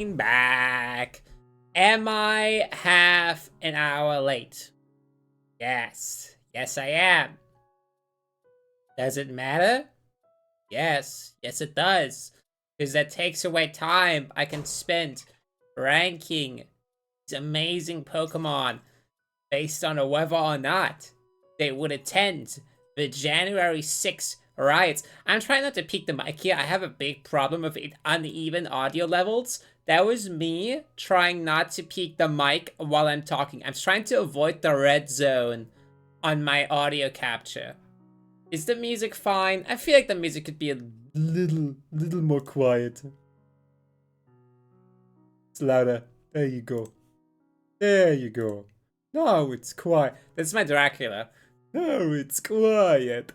Back. Am I half an hour late? Yes. Yes, I am. Does it matter? Yes. Yes, it does. Because that takes away time I can spend ranking these amazing Pokemon based on whether or not they would attend the January 6th riots. I'm trying not to peak the mic here. I have a big problem with uneven audio levels. That was me trying not to peak the mic while I'm talking. I'm trying to avoid the red zone on my audio capture. Is the music fine? I feel like the music could be a little more quiet. It's louder. There you go. There you go. No, it's quiet. That's my Dracula. No, it's quiet.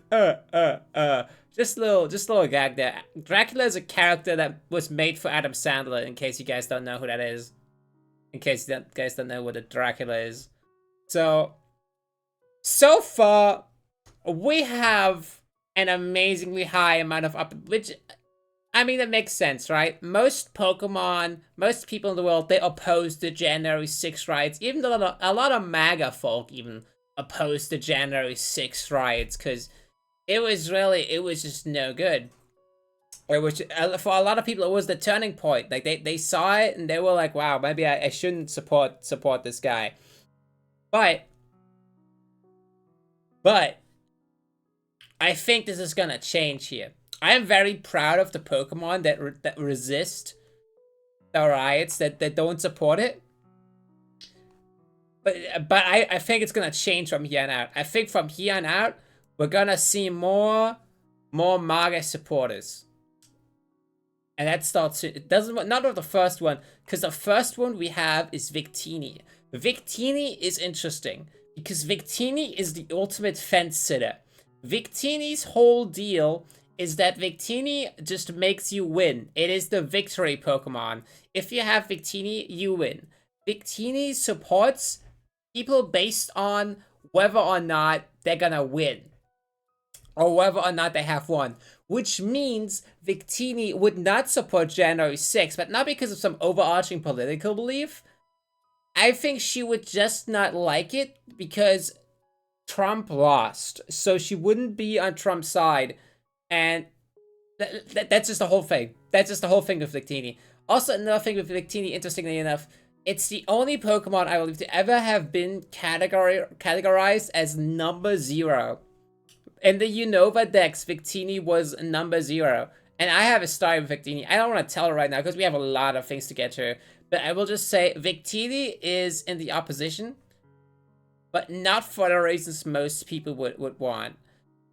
Just a little gag there. Dracula is a character that was made for Adam Sandler, in case you guys don't know who that is. In case you guys don't know what a Dracula is. So far, we have an amazingly high amount of which, I mean, it makes sense, right? Most Pokemon, most people in the world, they oppose the January 6th riots. Even a lot of MAGA folk even opposed the January 6th riots because it was just no good. It was, for a lot of people, it was the turning point. Like, they saw it and they were like, wow, maybe I shouldn't support this guy. But I think this is gonna change here. I am very proud of the Pokemon that resist the riots, that don't support it. But I think it's gonna change from here on out. I think from here on out, we're gonna see more MAGA supporters. And that starts, it doesn't, not of the first one, because the first one we have is Victini. Victini is interesting, because Victini is the ultimate fence sitter. Victini's whole deal is that Victini just makes you win. It is the victory Pokemon. If you have Victini, you win. Victini supports people based on whether or not they're gonna win, or whether or not they have won. Which means Victini would not support January 6th, but not because of some overarching political belief. I think she would just not like it because Trump lost, so she wouldn't be on Trump's side, and that's just the whole thing. That's just the whole thing with Victini. Also, another thing with Victini, interestingly enough, it's the only Pokemon I believe to ever have been categorized as number 0. In the Unova Dex, Victini was number 0. And I have a story with Victini. I don't want to tell it right now because we have a lot of things to get to. But I will just say Victini is in the opposition, but not for the reasons most people would want.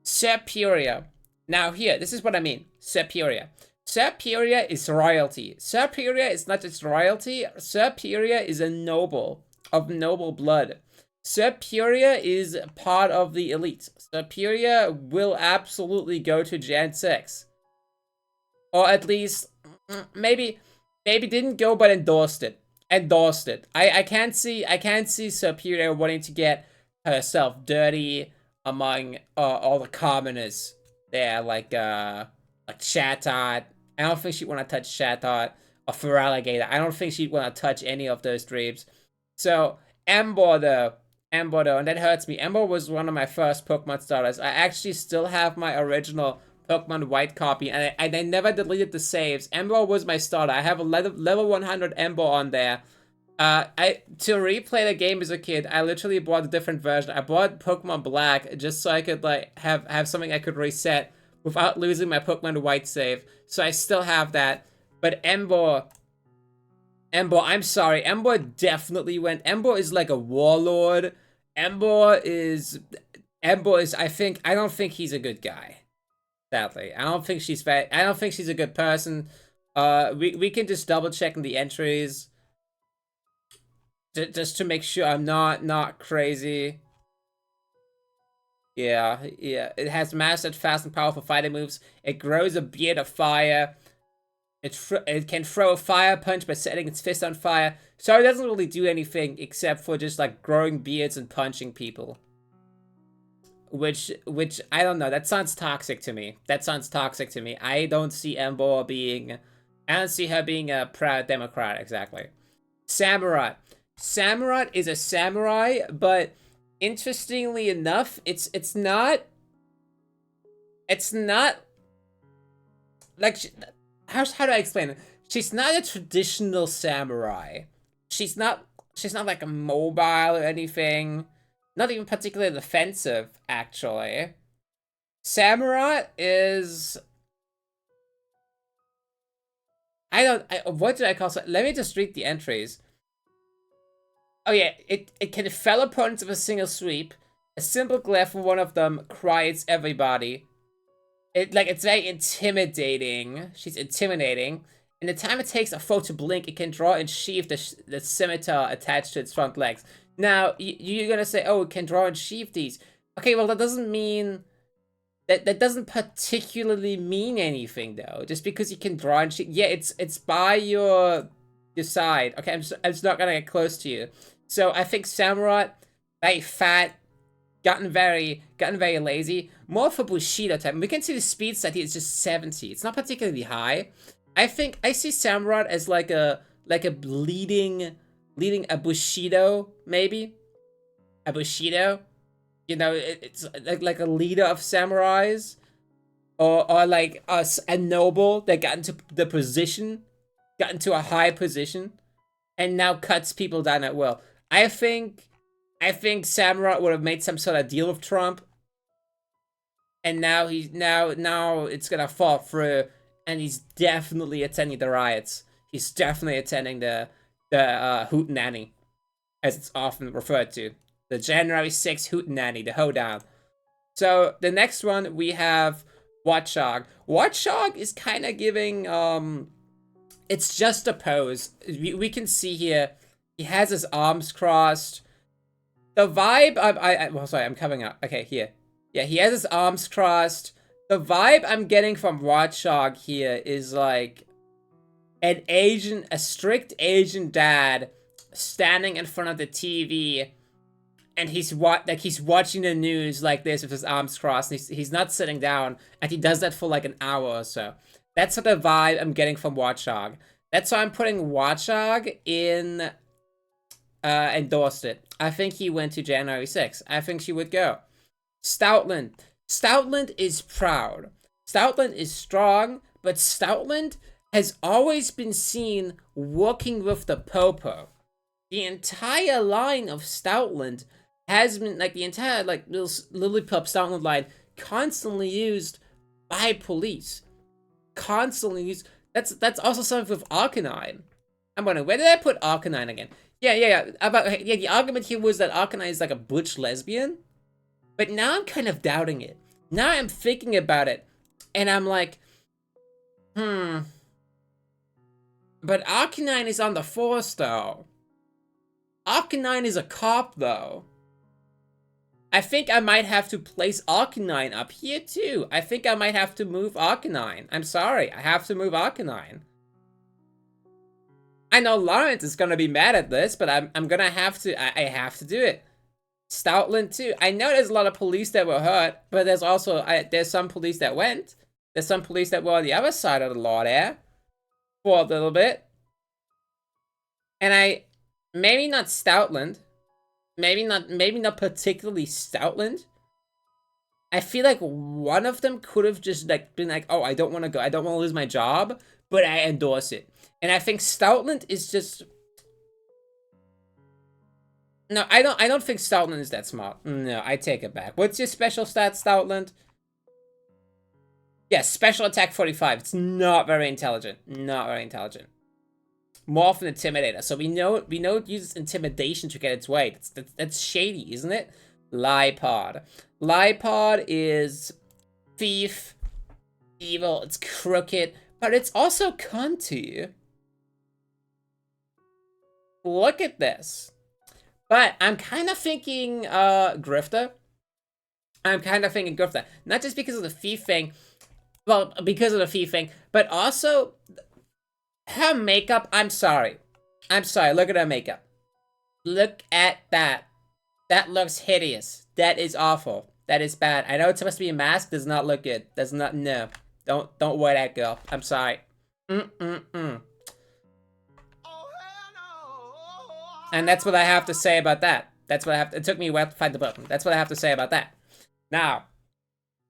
Serperior. Now here, this is what I mean. Serperior. Serperior is royalty. Serperior is not just royalty. Serperior is a noble of noble blood. Serperior is part of the elite. Serperior will absolutely go to Jan 6. Or at least, maybe didn't go but endorsed it. I can't see Serperior wanting to get herself dirty among all the commoners there, like Chatot. I don't think she'd want to touch Chatot or Feraligatr. I don't think she'd want to touch any of those dreams. So Ember though, and that hurts me. Ember was one of my first Pokemon starters. I actually still have my original Pokemon White copy, and I never deleted the saves. Ember was my starter. I have a level 100 Ember on there. To replay the game as a kid, I literally bought a different version. I bought Pokemon Black just so I could like have something I could reset without losing my Pokemon White save. So I still have that. But Ember, I'm sorry. Ember definitely went. Ember is like a warlord. Ember is, I don't think he's a good guy. Sadly, I don't think she's a good person. We can just double check in the entries. Just to make sure I'm not crazy. Yeah. It has mastered fast and powerful fighting moves. It grows a beard of fire. It can throw a fire punch by setting its fist on fire. So it doesn't really do anything except for just like growing beards and punching people. Which I don't know. That sounds toxic to me. I don't see Ember being I don't see her being a proud Democrat, exactly. Samurai. Samurai is a samurai, but interestingly enough, it's not like how do I explain it? She's not a traditional samurai. She's not she's not like a mobile or anything. Not even particularly defensive, actually. Samurai is what did I call it? Let me just read the entries. Oh yeah, it can fell opponents with a single sweep. A simple glare from one of them quiets everybody. It's very intimidating. She's intimidating. In the time it takes a foe to blink, it can draw and sheath the scimitar attached to its front legs. Now, you're gonna say, oh, it can draw and sheath these. Okay, well, that doesn't mean... That doesn't particularly mean anything, though. Just because you can draw and sheath... Yeah, it's by your side. Okay, I'm just not gonna get close to you. So, I think Samurai, very fat, gotten very lazy. More for Bushido type. We can see the speed stat here is just 70. It's not particularly high. I think I see Samurott as like a leading a Bushido, maybe. A Bushido. You know, it's like a leader of samurais. Or like a noble that got into the position, got into a high position, and now cuts people down at will. I think Samurott would have made some sort of deal with Trump, and now now it's gonna fall through, and he's definitely attending the riots. He's definitely attending the hootenanny, as it's often referred to, the January 6th hootenanny, the hoedown. So the next one we have Watchog. Watchog is kind of giving it's just a pose. We can see here he has his arms crossed. The vibe, well, sorry, I'm coming up. Okay, here. Yeah, he has his arms crossed. The vibe I'm getting from Watchog here is like a strict Asian dad standing in front of the TV, and he's watching the news like this with his arms crossed, and he's not sitting down, and he does that for like an hour or so. That's sort of the vibe I'm getting from Watchog. That's why I'm putting Watchog in endorsed it. I think he went to January 6th. I think she would go. Stoutland. Stoutland is proud. Stoutland is strong, but Stoutland has always been seen working with the Popo. The entire line of Stoutland has been, like, the entire, like, little Lillipup Stoutland line constantly used by police. Constantly used. That's also something with Arcanine. I'm wondering, where did I put Arcanine again? Yeah. The argument here was that Arcanine is like a butch lesbian. But now I'm kind of doubting it. Now I'm thinking about it, and I'm like, But Arcanine is on the force, though. Arcanine is a cop, though. I think I might have to place Arcanine up here, too. I think I might have to move Arcanine. I'm sorry, I have to move Arcanine. I know Lawrence is gonna be mad at this, but I'm gonna have to, I have to do it. Stoutland too. I know there's a lot of police that were hurt, but there's also, there's some police that went. There's some police that were on the other side of the law there for a little bit. And maybe not Stoutland. Maybe not particularly Stoutland. I feel like one of them could have just like been like, oh, I don't want to go. I don't want to lose my job, but I endorse it. And I think Stoutland is just... No, I don't think Stoutland is that smart. No, I take it back. What's your special stat, Stoutland? Yes, special attack 45. It's not very intelligent. Not very intelligent. More of an intimidator. So we know it uses intimidation to get its way. That's shady, isn't it? Lipod. Lipod is thief, evil, it's crooked, but it's also cunty. Look at this. But I'm kind of thinking grifter. I'm kind of thinking grifter. Not just because of the thief thing. Well, because of the thief thing, but also her makeup. I'm sorry. Look at her makeup. Look at that. That looks hideous. That is awful. That is bad. I know it's supposed to be a mask. Does not look good. Does not. No. Don't wear that, girl. I'm sorry. And that's what I have to say about that. That's what I have to, it took me a while to find the button. That's what I have to say about that. Now,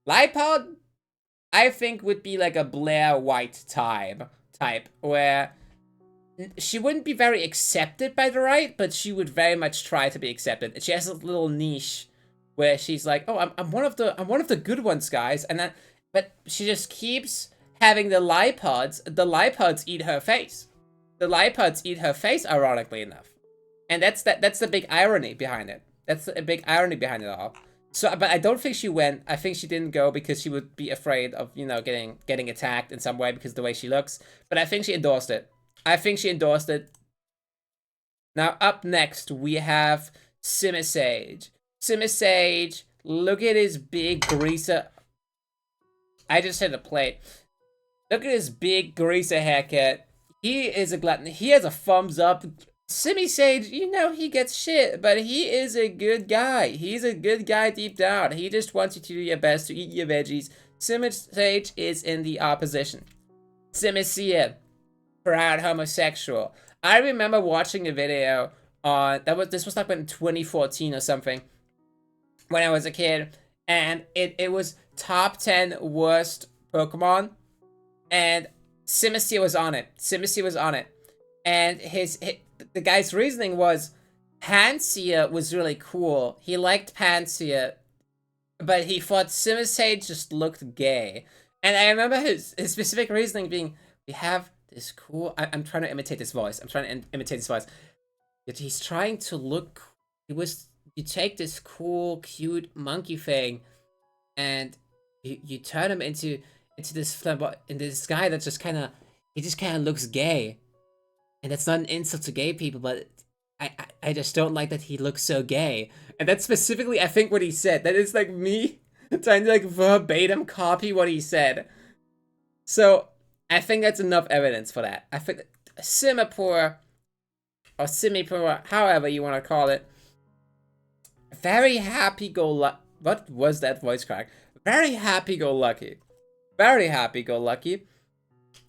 Lipod, I think would be like a Blair White type, where she wouldn't be very accepted by the right, but she would very much try to be accepted. She has a little niche where she's like, "Oh, I'm one of the good ones, guys," and then, but she just keeps having the Lipods. The Lipods eat her face. The Lipods eat her face, ironically enough, and that's the big irony behind it. That's a big irony behind it all. So, but I don't think she went. I think she didn't go because she would be afraid of, you know, getting attacked in some way because of the way she looks. But I think she endorsed it. I think she endorsed it. Now, up next, we have Simisage. Simisage, look at his big greaser. I just hit a plate. Look at his big greaser haircut. He is a glutton. He has a thumbs up. Simisage, you know, he gets shit, but he is a good guy. He's a good guy deep down. He just wants you to do your best to eat your veggies. Simisage is in the opposition. Simisia, proud homosexual. I remember watching a video on this was like in 2014 or something when I was a kid, and it was top 10 worst Pokemon, and Simisia was on it. Simisia was on it, and the guy's reasoning was Pansia was really cool. He liked Pansia, but he thought Simisage just looked gay. And I remember his specific reasoning being, we have this cool... I'm trying to imitate his voice. He's trying to look... You take this cool, cute monkey thing, and you turn him into this guy that just kind of... He just kind of looks gay. And that's not an insult to gay people, but I just don't like that he looks so gay. And that's specifically, I think, what he said. That is like me trying to like verbatim copy what he said. So I think that's enough evidence for that. I think Simapur, or Simipur, however you want to call it, very happy-go-lucky. What was that voice crack? Very happy-go-lucky. Very happy-go-lucky.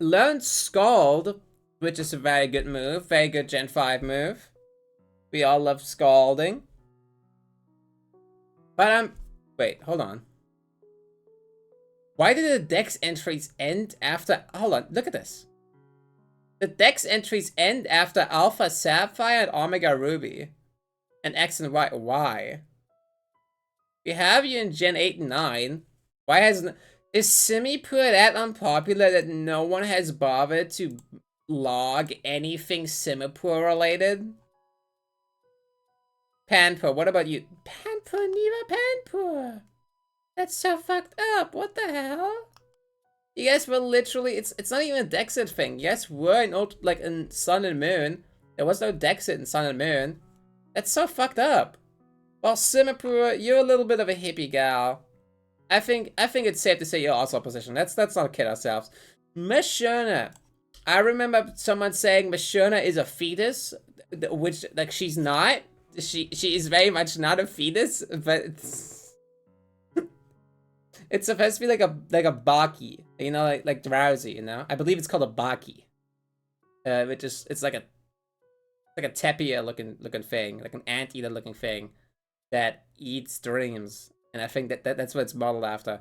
Learned Scald, which is a very good move. Very good Gen 5 move. We all love Scalding. But wait, hold on. Why did the Dex entries end after... Hold on, look at this. The Dex entries end after Alpha Sapphire and Omega Ruby. And X and Y. Why? We have you in Gen 8 and 9. Why hasn't... Is Simipur that unpopular that no one has bothered to log anything Simipur related? Panpur, what about you? Panpur, Niva Panpur! That's so fucked up, what the hell? You guys were literally... It's not even a Dexit thing. You guys were in Sun and Moon. There was no Dexit in Sun and Moon. That's so fucked up. Well, Simipur, you're a little bit of a hippie gal. I think it's safe to say you're also opposition. Let's not kid ourselves. Mishona. I remember someone saying Mishona is a fetus, which, like, she's not. She is very much not a fetus, but it's supposed to be like a Baki, you know, like drowsy, you know. I believe it's called a Baki, which is it's like a Tepia looking thing, like an anteater looking thing that eats dreams, and I think that's what it's modeled after.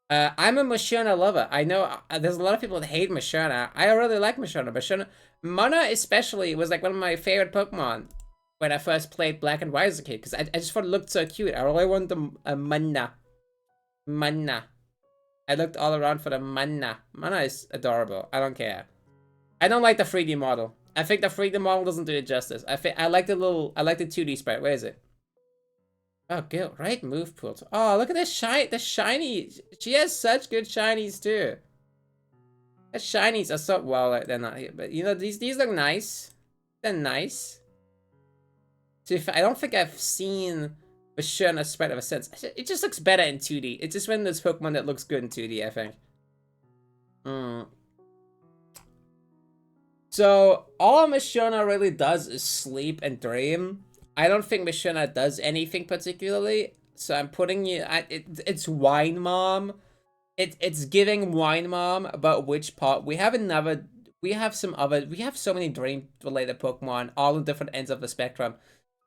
I'm a Mishona lover. I know there's a lot of people that hate Mishona. I really like Mishona. Mana especially was like one of my favorite Pokemon when I first played Black and White as a kid, because I just thought it looked so cute. I really wanted a Mana. I looked all around for the Mana. Mana is adorable. I don't care. I don't like the 3D model. I think the 3D model doesn't do it justice. I like the 2D sprite. Where is it? Oh, good. Right move pool. Oh, look at this the shiny. She has such good shinies too. The shinies are so, well, they're not here, but you know, these look nice. They're nice. So I don't think I've seen Mishona sprite ever since. It just looks better in 2D. It's just when there's Pokemon that looks good in 2D, I think. So, all Mishona really does is sleep and dream. I don't think Mishona does anything particularly. So I'm putting you... it's Wine Mom. It's giving Wine Mom, but which part? We have another we have so many dream-related Pokemon, all on different ends of the spectrum.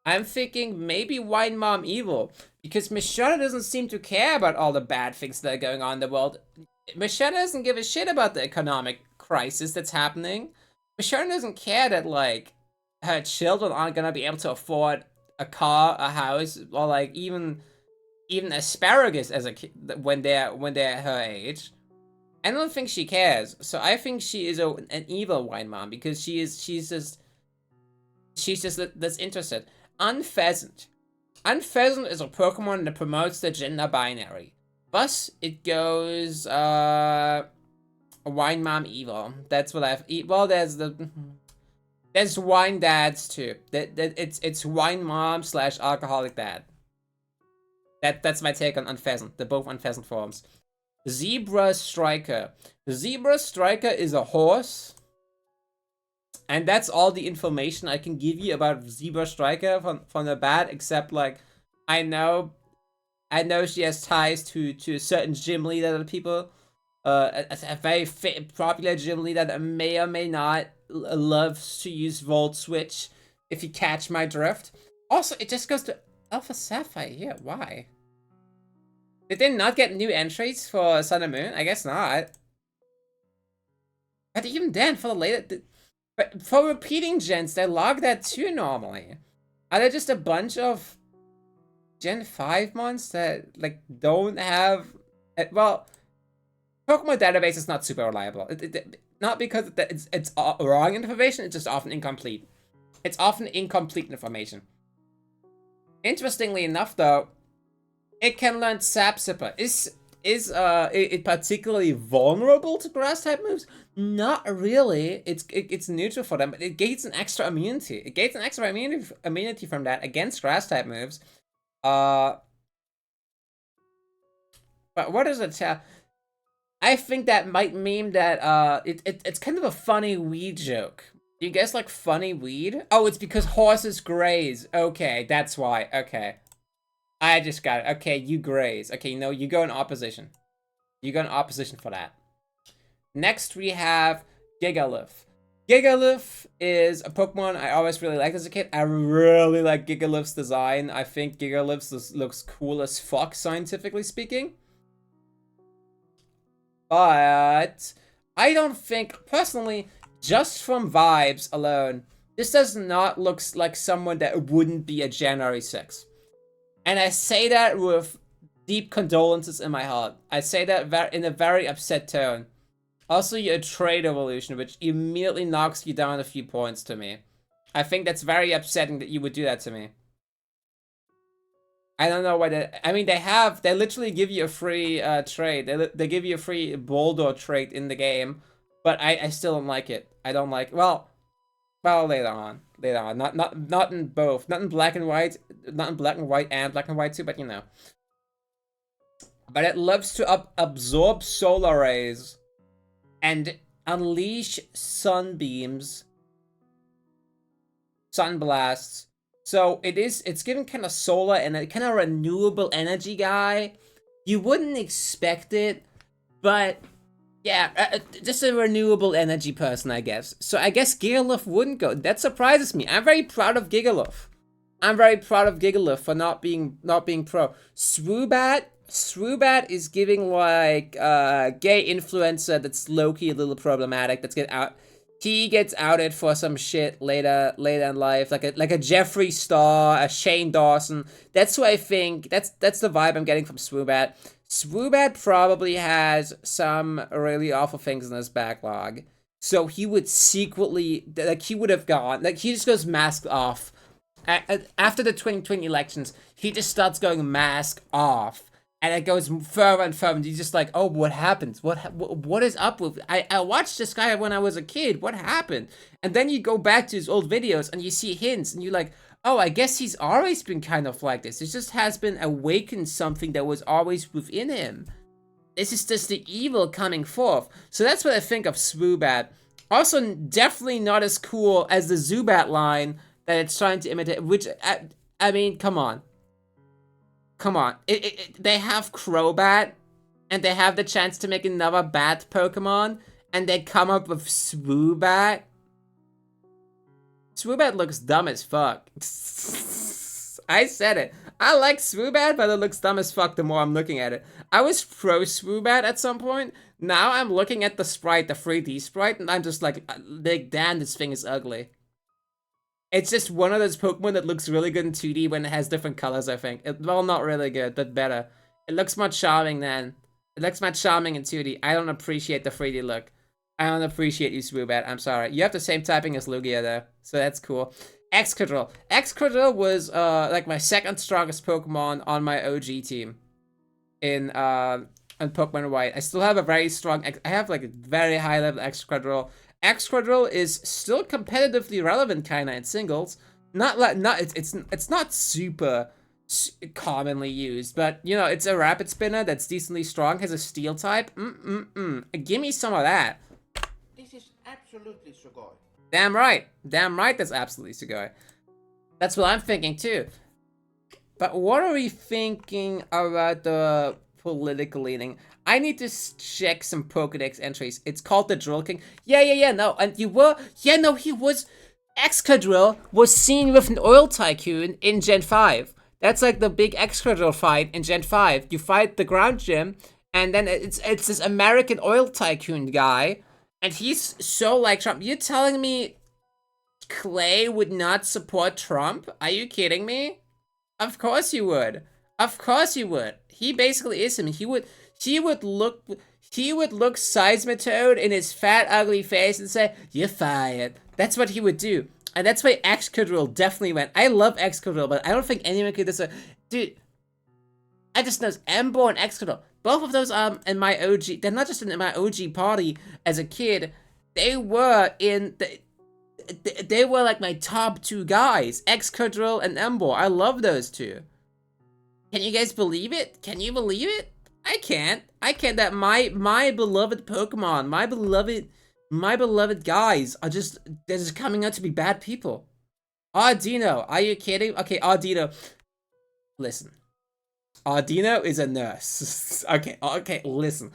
I'm thinking maybe Wine Mom Evil, because Michelle doesn't seem to care about all the bad things that are going on in the world. Michelle doesn't give a shit about the economic crisis that's happening. Michelle doesn't care that, like, her children aren't gonna be able to afford a car, a house, or like even asparagus as a kid when they're her age. I don't think she cares. So I think she is an evil Wine Mom, because she's just that's interested. Unpheasant. Unpheasant is a Pokemon that promotes the gender binary. Thus, it goes, Wine Mom Evil. That's what I've... Well, there's Wine Dads, too. It's Wine Mom / Alcoholic Dad. That's my take on Unpheasant. They're both Unpheasant forms. Zebra Striker. Zebra Striker is a horse. And that's all the information I can give you about Zebra Striker from the bat, except, like, I know she has ties to a certain gym leader that people, a very popular gym leader that may or may not loves to use Volt Switch, if you catch my drift. Also, it just goes to Alpha Sapphire here. Why? Did they not get new entries for Sun and Moon? I guess not. But even then, for the later... But for repeating gens, they log that too normally. Are there just a bunch of Gen 5 mons that, like, don't have... Well, Pokemon database is not super reliable. Not because it's wrong information, it's just often incomplete. It's often incomplete information. Interestingly enough, though, it can learn Sap Sipper. Is it particularly vulnerable to Grass-type moves? Not really. It's neutral for them, but it gains an extra immunity. It gains an extra immunity from that against Grass-type moves. But what does it tell? I think that might mean that it's kind of a funny weed joke. Do you guys like funny weed? Oh, it's because horses graze. Okay, that's why. Okay. I just got it. Okay, you graze. Okay, no, you go in opposition. You go in opposition for that. Next, we have Gigalith. Gigalith is a Pokemon I always really liked as a kid. I really like Gigalith's design. I think Gigalith looks cool as fuck, scientifically speaking. But I don't think, personally, just from vibes alone, this does not look like someone that wouldn't be a January 6th. And I say that with deep condolences in my heart. I say that in a very upset tone. Also, you're a trade evolution, which immediately knocks you down a few points to me. I think that's very upsetting that you would do that to me. I don't know why I mean, they literally give you a free trade. They give you a free Boulder trait in the game, but I still don't like it. I don't like, well, later on. Not in both. Not in black and white. Not in black and white and black and white too, but you know. But it loves to absorb solar rays and unleash sunbeams, sunblasts. So it's given kind of solar and a kind of renewable energy guy. You wouldn't expect it, but yeah, just a renewable energy person, I guess. So I guess Gigalith wouldn't go. That surprises me. I'm very proud of Gigalith. I'm very proud of Gigalith for not being pro. Swoobat is giving like gay influencer that's low-key a little problematic. He gets outed for some shit later in life, like a Jeffree Star, a Shane Dawson. That's who I think. That's the vibe I'm getting from Swoobat. Swoobat probably has some really awful things in his backlog, so he would secretly, like, he would have gone, like, he just goes mask off. After the 2020 elections, he just starts going mask off. And it goes further and further, and he's just like, oh, what happens? What is up with... I watched this guy when I was a kid. What happened? And then you go back to his old videos, and you see hints, and you're like, oh, I guess he's always been kind of like this. It just has been awakened something that was always within him. This is just the evil coming forth. So that's what I think of Swoobat. Also, definitely not as cool as the Zubat line that it's trying to imitate, which, I mean, come on. Come on, they have Crobat, and they have the chance to make another bat Pokemon, and they come up with Swoobat. Swoobat looks dumb as fuck. I said it. I like Swoobat, but it looks dumb as fuck the more I'm looking at it. I was pro Swoobat at some point. Now I'm looking at the sprite, the 3D sprite, and I'm just like damn, this thing is ugly. It's just one of those Pokemon that looks really good in 2D when it has different colors, I think. Well, not really good, but better. It looks much charming then. It looks much charming in 2D. I don't appreciate the 3D look. I don't appreciate you, Swoobat. I'm sorry. You have the same typing as Lugia, though, so that's cool. Excadrill. Excadrill was, like, my second strongest Pokemon on my OG team in Pokemon White. I still have a very strong... I have, like, a very high-level Excadrill. Excadrill is still competitively relevant, kinda, in singles. It's not super commonly used, but you know, it's a rapid spinner that's decently strong, has a steel type. Give me some of that. This is absolutely sugoi. Damn right, that's absolutely sugoi. That's what I'm thinking too. But what are we thinking about the political leaning? I need to check some Pokedex entries. It's called the Drill King. Yeah, no, and he was... Excadrill was seen with an oil tycoon in Gen 5. That's like the big Excadrill fight in Gen 5. You fight the ground gym, and then it's this American oil tycoon guy, and he's so like Trump. You're telling me Clay would not support Trump? Are you kidding me? Of course you would. Of course you would. He basically is him. He would look Seismitoad in his fat, ugly face and say, "You're fired." That's what he would do. And that's why Excadrill definitely went. I love Excadrill, but I don't think anyone could this. Dude, I just know Embo and Excadrill. Both of those are in my OG. They're not just in my OG party as a kid. They were in they were like my top two guys. Excadrill and Embo. I love those two. Can you guys believe it? Can you believe it? I can't. I can't. That my beloved Pokemon, my beloved guys they're just coming out to be bad people. Ardino, are you kidding? Okay, Ardino. Listen. Ardino is a nurse. okay, listen.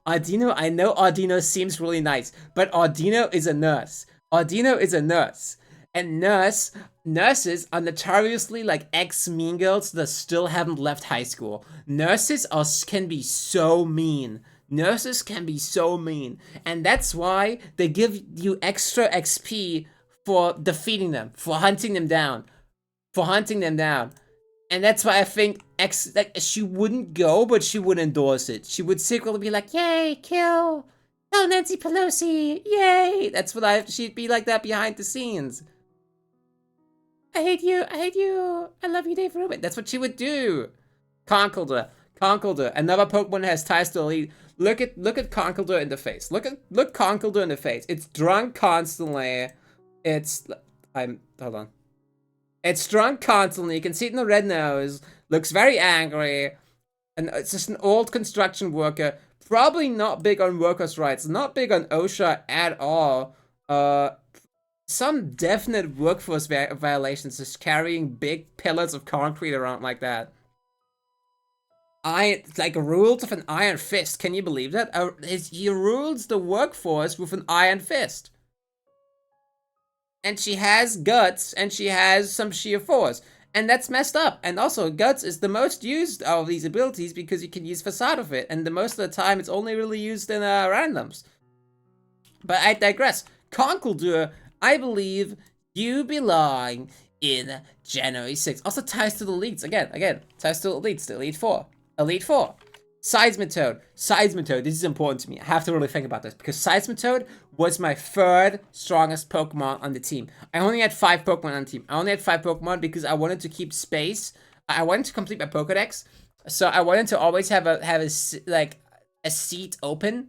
Ardino, I know Ardino seems really nice, but Ardino is a nurse. Ardino is a nurse. And nurses are notoriously like ex-mean girls that still haven't left high school. Nurses can be so mean. Nurses can be so mean. And that's why they give you extra XP for defeating them, for hunting them down. And that's why I think she wouldn't go, but she would endorse it. She would secretly be like, "Yay, kill Nancy Pelosi, yay!" That's what she'd be like that behind the scenes. I hate you, I love you, Dave Rubin. That's what she would do. Conkeldurr, another Pokemon that has ties to Elite. Look at Conkeldurr in the face. Look Conkeldurr in the face. It's drunk constantly. It's drunk constantly. You can see it in the red nose. Looks very angry. And it's just an old construction worker. Probably not big on workers' rights. Not big on OSHA at all. Some definite workforce violations, just carrying big pillars of concrete around like that. Like rules with an iron fist. Can you believe that? He rules the workforce with an iron fist. And she has guts, and she has some sheer force. And that's messed up. And also, guts is the most used of these abilities because you can use facade of it. And the most of the time, it's only really used in randoms. But I digress. Conkeldurr, I believe you belong in January 6th. Also ties to the elites. Again, ties to the elites. The Elite Four. Elite Four. Seismitoad. This is important to me. I have to really think about this because Seismitoad was my third strongest Pokemon on the team. I only had 5 Pokemon on the team. I only had 5 Pokemon because I wanted to keep space. I wanted to complete my Pokedex, so I wanted to always have a seat open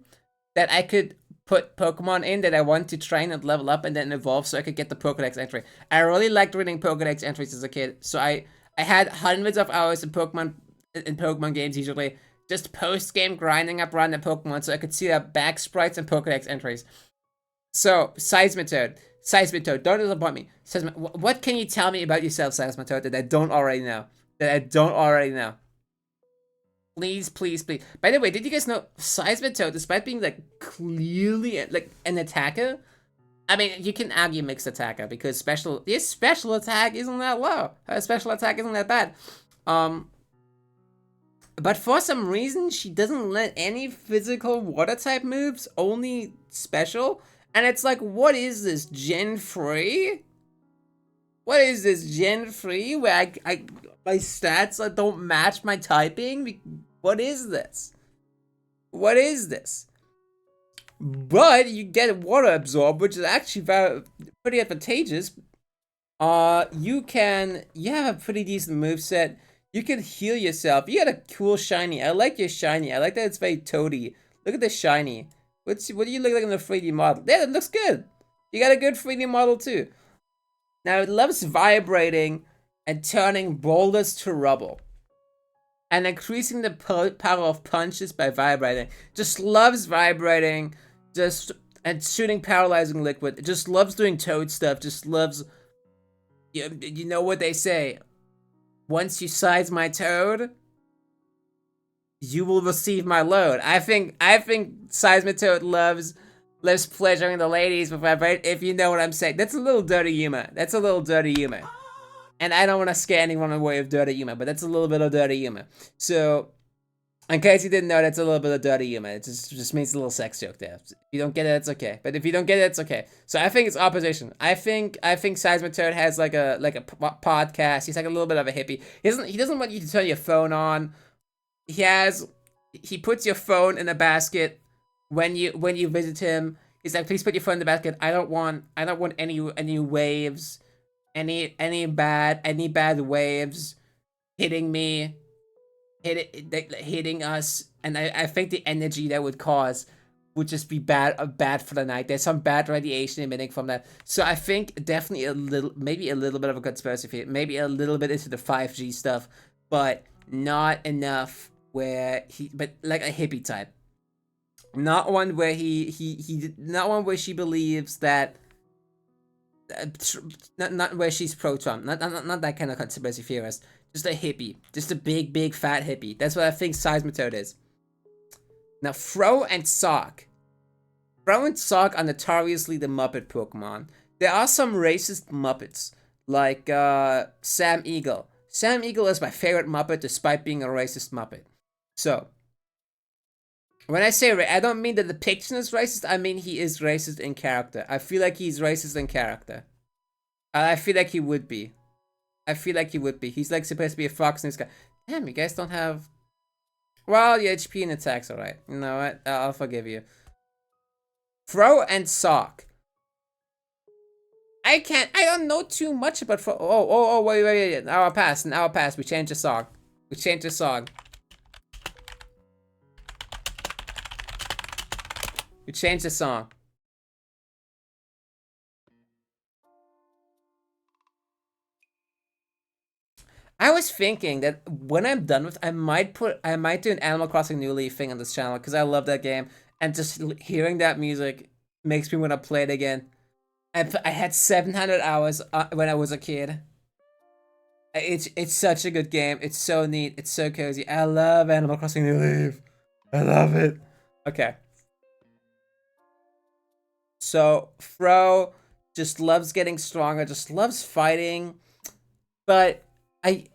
that I could put Pokemon in that I want to train and level up and then evolve so I could get the Pokedex entry. I really liked reading Pokedex entries as a kid, so I had hundreds of hours in Pokemon games usually, just post-game grinding up random Pokemon so I could see their back sprites and Pokedex entries. So, Seismitoad, don't disappoint me. What can you tell me about yourself, Seismitoad, that I don't already know? Please, please, please. By the way, did you guys know Seismitoad, despite being like clearly like an attacker, I mean, you can argue mixed attacker because his special attack isn't that low. Her special attack isn't that bad. Um, but for some reason, she doesn't let any physical water type moves, only special. And it's like, what is this, Gen 3? What is this, Gen 3? Where my stats don't match my typing? What is this? What is this? But you get water absorb, which is actually pretty advantageous. You have a pretty decent moveset. You can heal yourself. You got a cool shiny. I like your shiny. I like that it's very toady. Look at the shiny. What do you look like in the 3D model? Yeah, it looks good. You got a good 3D model too. Now it loves vibrating and turning boulders to rubble. And increasing the power of punches by vibrating. Just loves vibrating. And shooting paralyzing liquid. It just loves doing toad stuff. Just loves. You know what they say. Once you size my toad, you will receive my load. I think Seismitoad loves pleasuring the ladies with vibrate. If you know what I'm saying, that's a little dirty humor. That's a little dirty humor. And I don't want to scare anyone away with dirty humor, but that's a little bit of dirty humor. So, in case you didn't know, that's a little bit of dirty humor. It just means a little sex joke there. If you don't get it, it's okay. But if you don't get it, it's okay. So I think it's opposition. I think Seismitoad has like a podcast. He's like a little bit of a hippie. He doesn't want you to turn your phone on. He puts your phone in a basket when you visit him. He's like, please put your phone in the basket. I don't want any waves, any bad waves hitting me. Hitting us, and I think the energy that would cause would just be bad for the night. There's some bad radiation emitting from that. So I think definitely maybe a little bit of a conspiracy theory, maybe a little bit into the 5G stuff, but not enough but like a hippie type. Not one where not one where she believes that not where she's pro-Trump. Not that kind of conspiracy theorist. Just a hippie. Just a big fat hippie. That's what I think Seismitoad is. Now, Fro and Sock. Fro and Sock are notoriously the Muppet Pokemon. There are some racist Muppets, like Sam Eagle. Sam Eagle is my favorite Muppet despite being a racist Muppet. So, when I say I don't mean the depiction is racist, I mean he is racist in character. I feel like he's racist in character. I feel like he would be. He's like supposed to be a fox in this guy. Damn, you guys don't have. Well, your HP and attack's alright. You know what? I'll forgive you. Fro and Sock. I don't know too much about Fro. Oh, wait. An hour passed. We changed the song. We changed the song. I was thinking that when I'm done with, I might do an Animal Crossing New Leaf thing on this channel because I love that game, and just hearing that music makes me want to play it again. I had 700 hours when I was a kid. It's such a good game. It's so neat. It's so cozy. I love Animal Crossing New Leaf. I love it. Okay. So Fro just loves getting stronger. Just loves fighting, but I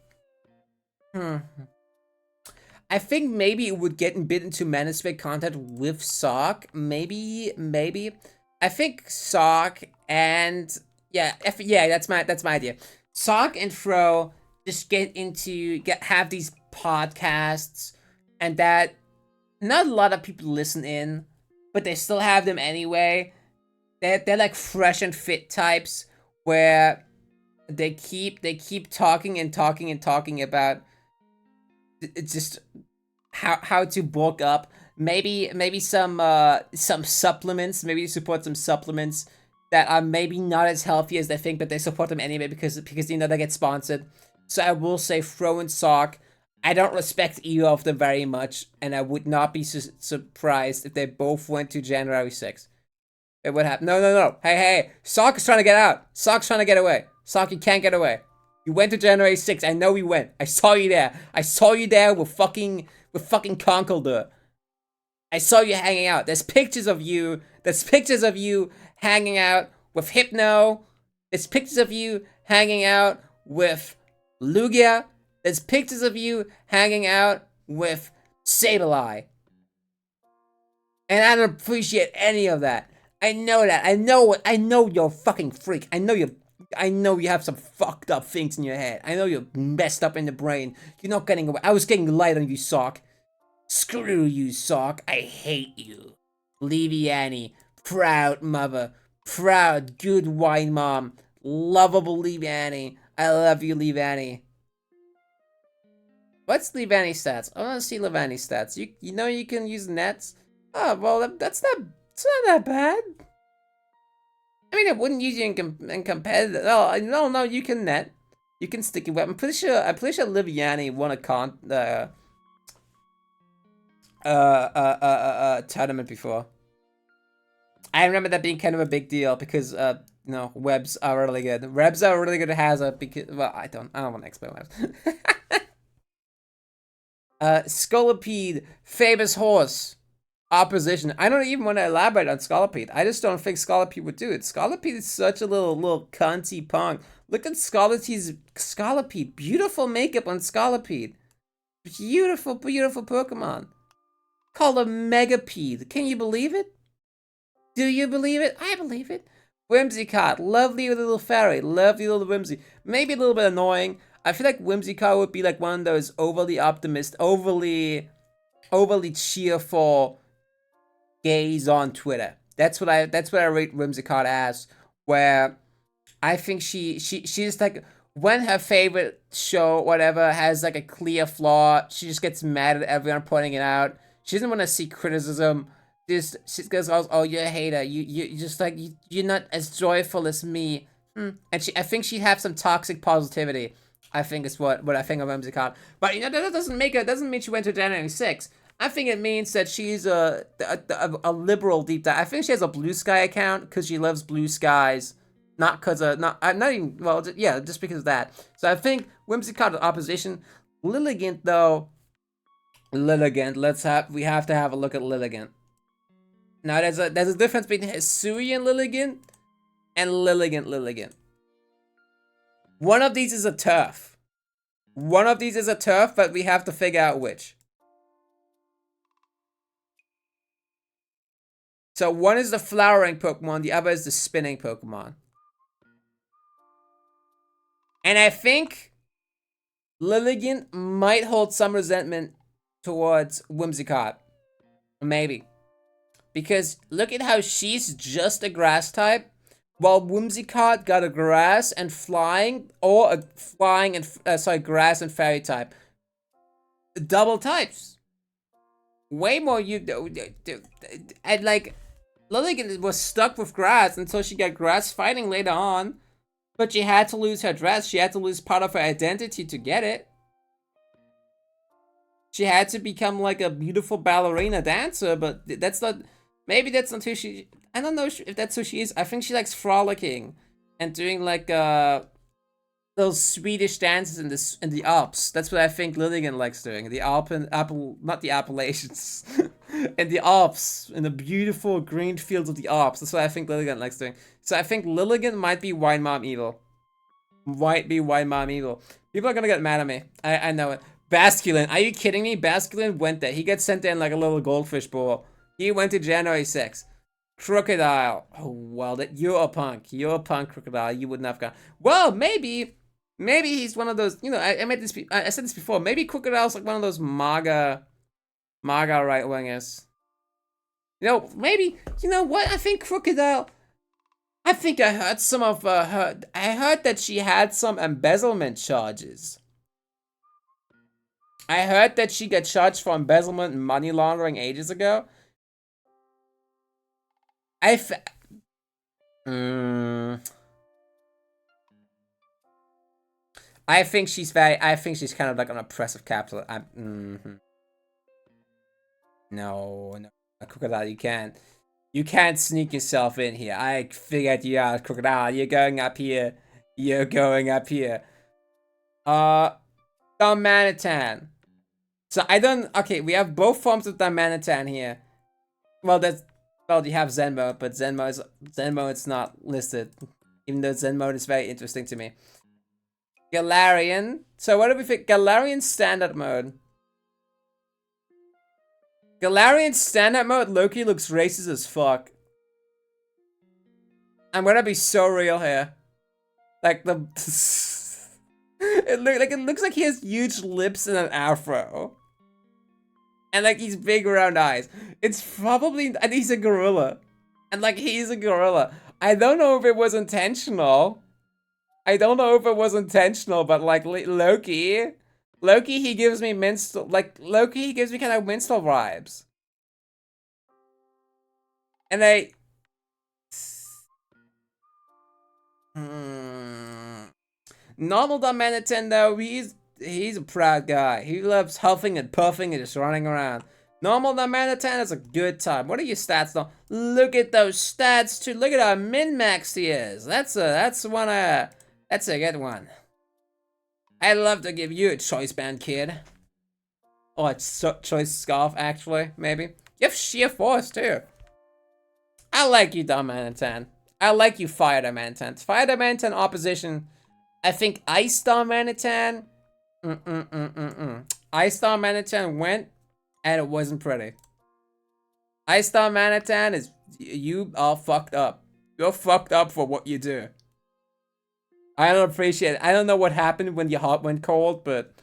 think maybe it would get a bit into Manosphere content with Sock. Maybe. I think Sock and that's my idea. Sock and Fro just have these podcasts, and that not a lot of people listen in, but they still have them anyway. They're like fresh and fit types where they keep talking about just how to bulk up. Maybe some supplements. Maybe support some supplements that are maybe not as healthy as they think, but they support them anyway because they get sponsored. So I will say Fro and Sock. I don't respect either of them very much, and I would not be surprised if they both went to January 6th. It would happen. No. Hey. Sock is trying to get out. Sock's trying to get away. Sock, you can't get away. You went to January 6th. I know you went. I saw you there. with with fucking Conkeldurr. I saw you hanging out. There's pictures of you. There's pictures of you hanging out with Hypno. There's pictures of you hanging out with Lugia. There's pictures of you hanging out with Sableye. And I don't appreciate any of that. I know that. I know you're a fucking freak. I know you have some fucked up things in your head. I know you're messed up in the brain. You're not getting away. I was getting light on you, Sock. Screw you, Sock. I hate you. Leviani. Proud mother. Proud, good wine mom. Lovable Leviani. I love you, Leviani. What's Leviani's stats? I want to see Leviani's stats. You know you can use nets? Oh, well, it's not that bad. I mean, I wouldn't use you in competitive. No, you can net. You can sticky web. I'm pretty sure Liviani won a tournament before. I remember that being kind of a big deal because webs are really good. Webs are really good at Hazard because, well, I don't want to explain webs. Scolipede, famous horse. Opposition. I don't even want to elaborate on Scolipede. I just don't think Scolipede would do it. Scolipede is such a little cunty punk. Look at Scolipede. Beautiful makeup on Scolipede. Beautiful, beautiful Pokemon. Called a Megapede. Can you believe it? Do you believe it? I believe it. Whimsicott. Lovely little fairy. Lovely little Whimsy. Maybe a little bit annoying. I feel like Whimsicott would be like one of those overly optimistic, overly cheerful gays on Twitter. That's what I rate Whimsicott as. Where I think she's like, when her favorite show, whatever, has like a clear flaw, she just gets mad at everyone pointing it out. She doesn't want to see criticism. She goes, oh, you're a hater. You just like, you're not as joyful as me. And I think she'd have some toxic positivity. I think is what I think of Whimsicott. But that doesn't mean she went to January 6th. I think it means that she's a liberal deep dive. I think she has a Blue Sky account because she loves blue skies. Not because just because of that. So I think Whimsicott is opposition. Lilligant though. We have to have a look at Lilligant. Now there's a difference between Hisuian Lilligant and Lilligant. One of these is a turf. But we have to figure out which. So one is the flowering Pokemon, the other is the spinning Pokemon. And I think Lilligant might hold some resentment towards Whimsicott. Maybe. Because look at how she's just a grass type, while Whimsicott got a grass and flying, or a flying and, grass and fairy type. Double types. Way more and like, Lilligant was stuck with grass until she got grass fighting later on. But she had to lose her dress. She had to lose part of her identity to get it. She had to become like a beautiful ballerina dancer, but that's not... Maybe that's not who she... I don't know if that's who she is. I think she likes frolicking and doing like those Swedish dances in the Alps. That's what I think Lilligant likes doing. Not the Appalachians. In the Alps, in the beautiful green fields of the Alps. That's what I think Lilligant likes doing. So I think Lilligant might be Wine Mom Evil. People are gonna get mad at me. I know it. Basculin, are you kidding me? Basculin went there. He got sent in like a little goldfish bowl. He went to January 6th. Crocodile. Oh, well, you're a punk. You're a punk, Crocodile. You wouldn't have gone. Well, maybe he's one of those, I said this before. Maybe Crocodile's like one of those MAGA right-wingers. Maybe, what? I think Crocodile, I think I heard some of her, I heard that she had some embezzlement charges. I heard that she got charged for embezzlement and money laundering ages ago. I think she's kind of like an oppressive capitalist. No, Crocodile, you can't sneak yourself in here. I figured you out, Crocodile. You're going up here. Dumb Manitan. So I don't. Okay, we have both forms of Darmanitan here. Well, you have Zen mode, but Zen mode it's not listed. Even though Zen mode is very interesting to me. Galarian. So what do we think? Galarian standard mode. Galarian standard mode, Loki looks racist as fuck. I'm gonna be so real here. Like the it looks like he has huge lips and an afro. And like he's big round eyes. It's probably, and he's a gorilla. And like he's a gorilla. I don't know if it was intentional. But like Loki, he gives me minstrel, Loki, he gives me kind of minstrel vibes. And normal Darmanitan though, he's a proud guy. He loves huffing and puffing and just running around. Normal Darmanitan is a good time. What are your stats though? Look at those stats too. Look at how min-maxed he is. That's a good one. I'd love to give you a choice band, kid. Oh, it's choice scarf, actually, maybe. You have sheer force, too. I like you, Darmanitan. I like you, Fire Darmanitan. Fire Darmanitan opposition. I think Ice Darmanitan. Ice Darmanitan went, and it wasn't pretty. Ice Darmanitan is, you are fucked up. You're fucked up for what you do. I don't appreciate it. I don't know what happened when your heart went cold, but...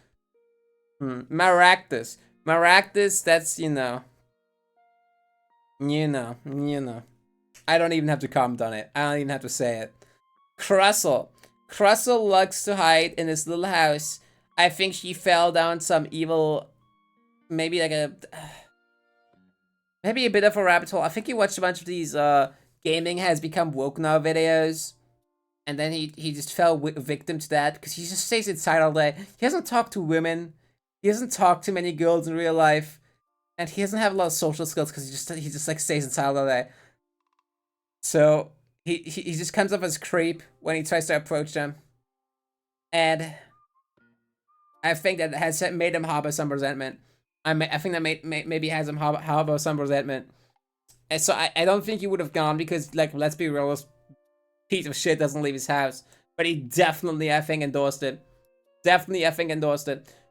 Maractus. Maractus, that's, you know. I don't even have to comment on it. I don't even have to say it. Crustle. Crustle likes to hide in this little house. I think she fell down some evil... Maybe like a... Maybe a bit of a rabbit hole. I think he watched a bunch of these, Gaming Has Become Woke Now videos. And then he just fell victim to that because he just stays inside all day. He doesn't talk to women. He doesn't talk to many girls in real life. And he doesn't have a lot of social skills because he just like stays inside all day. So he just comes off as creep when he tries to approach them. And I think that has made him harbor some resentment. I think that maybe has him harbor some resentment. And so I don't think he would have gone because, like, let's be real, piece of shit doesn't leave his house. But he definitely, I think, endorsed it.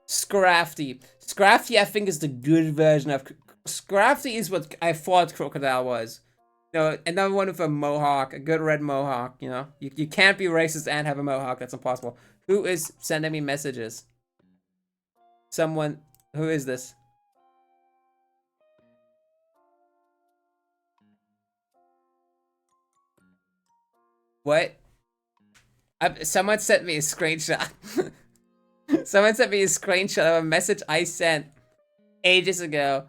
Scrafty. Scrafty, I think, is the good version of... Scrafty is what I thought Crocodile was. You know, another one with a mohawk, a good red mohawk, you know? You can't be racist and have a mohawk, that's impossible. Who is sending me messages? Someone... Who is this? What? Someone sent me a screenshot. Someone sent me a screenshot of a message I sent ages ago,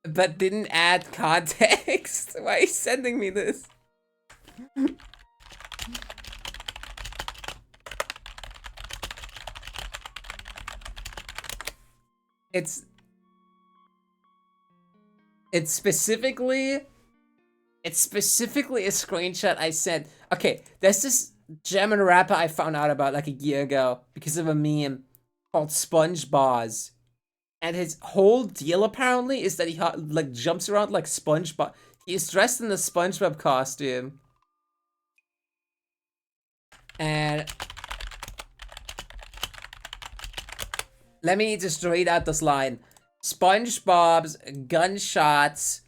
but didn't add context. Why are you sending me this? It's specifically a screenshot I sent. Okay, there's this German rapper I found out about like a year ago because of a meme called SpongeBob. And his whole deal apparently is that he like jumps around like SpongeBob. He's dressed in the SpongeBob costume. And let me just read out this line. SpongeBob's gunshots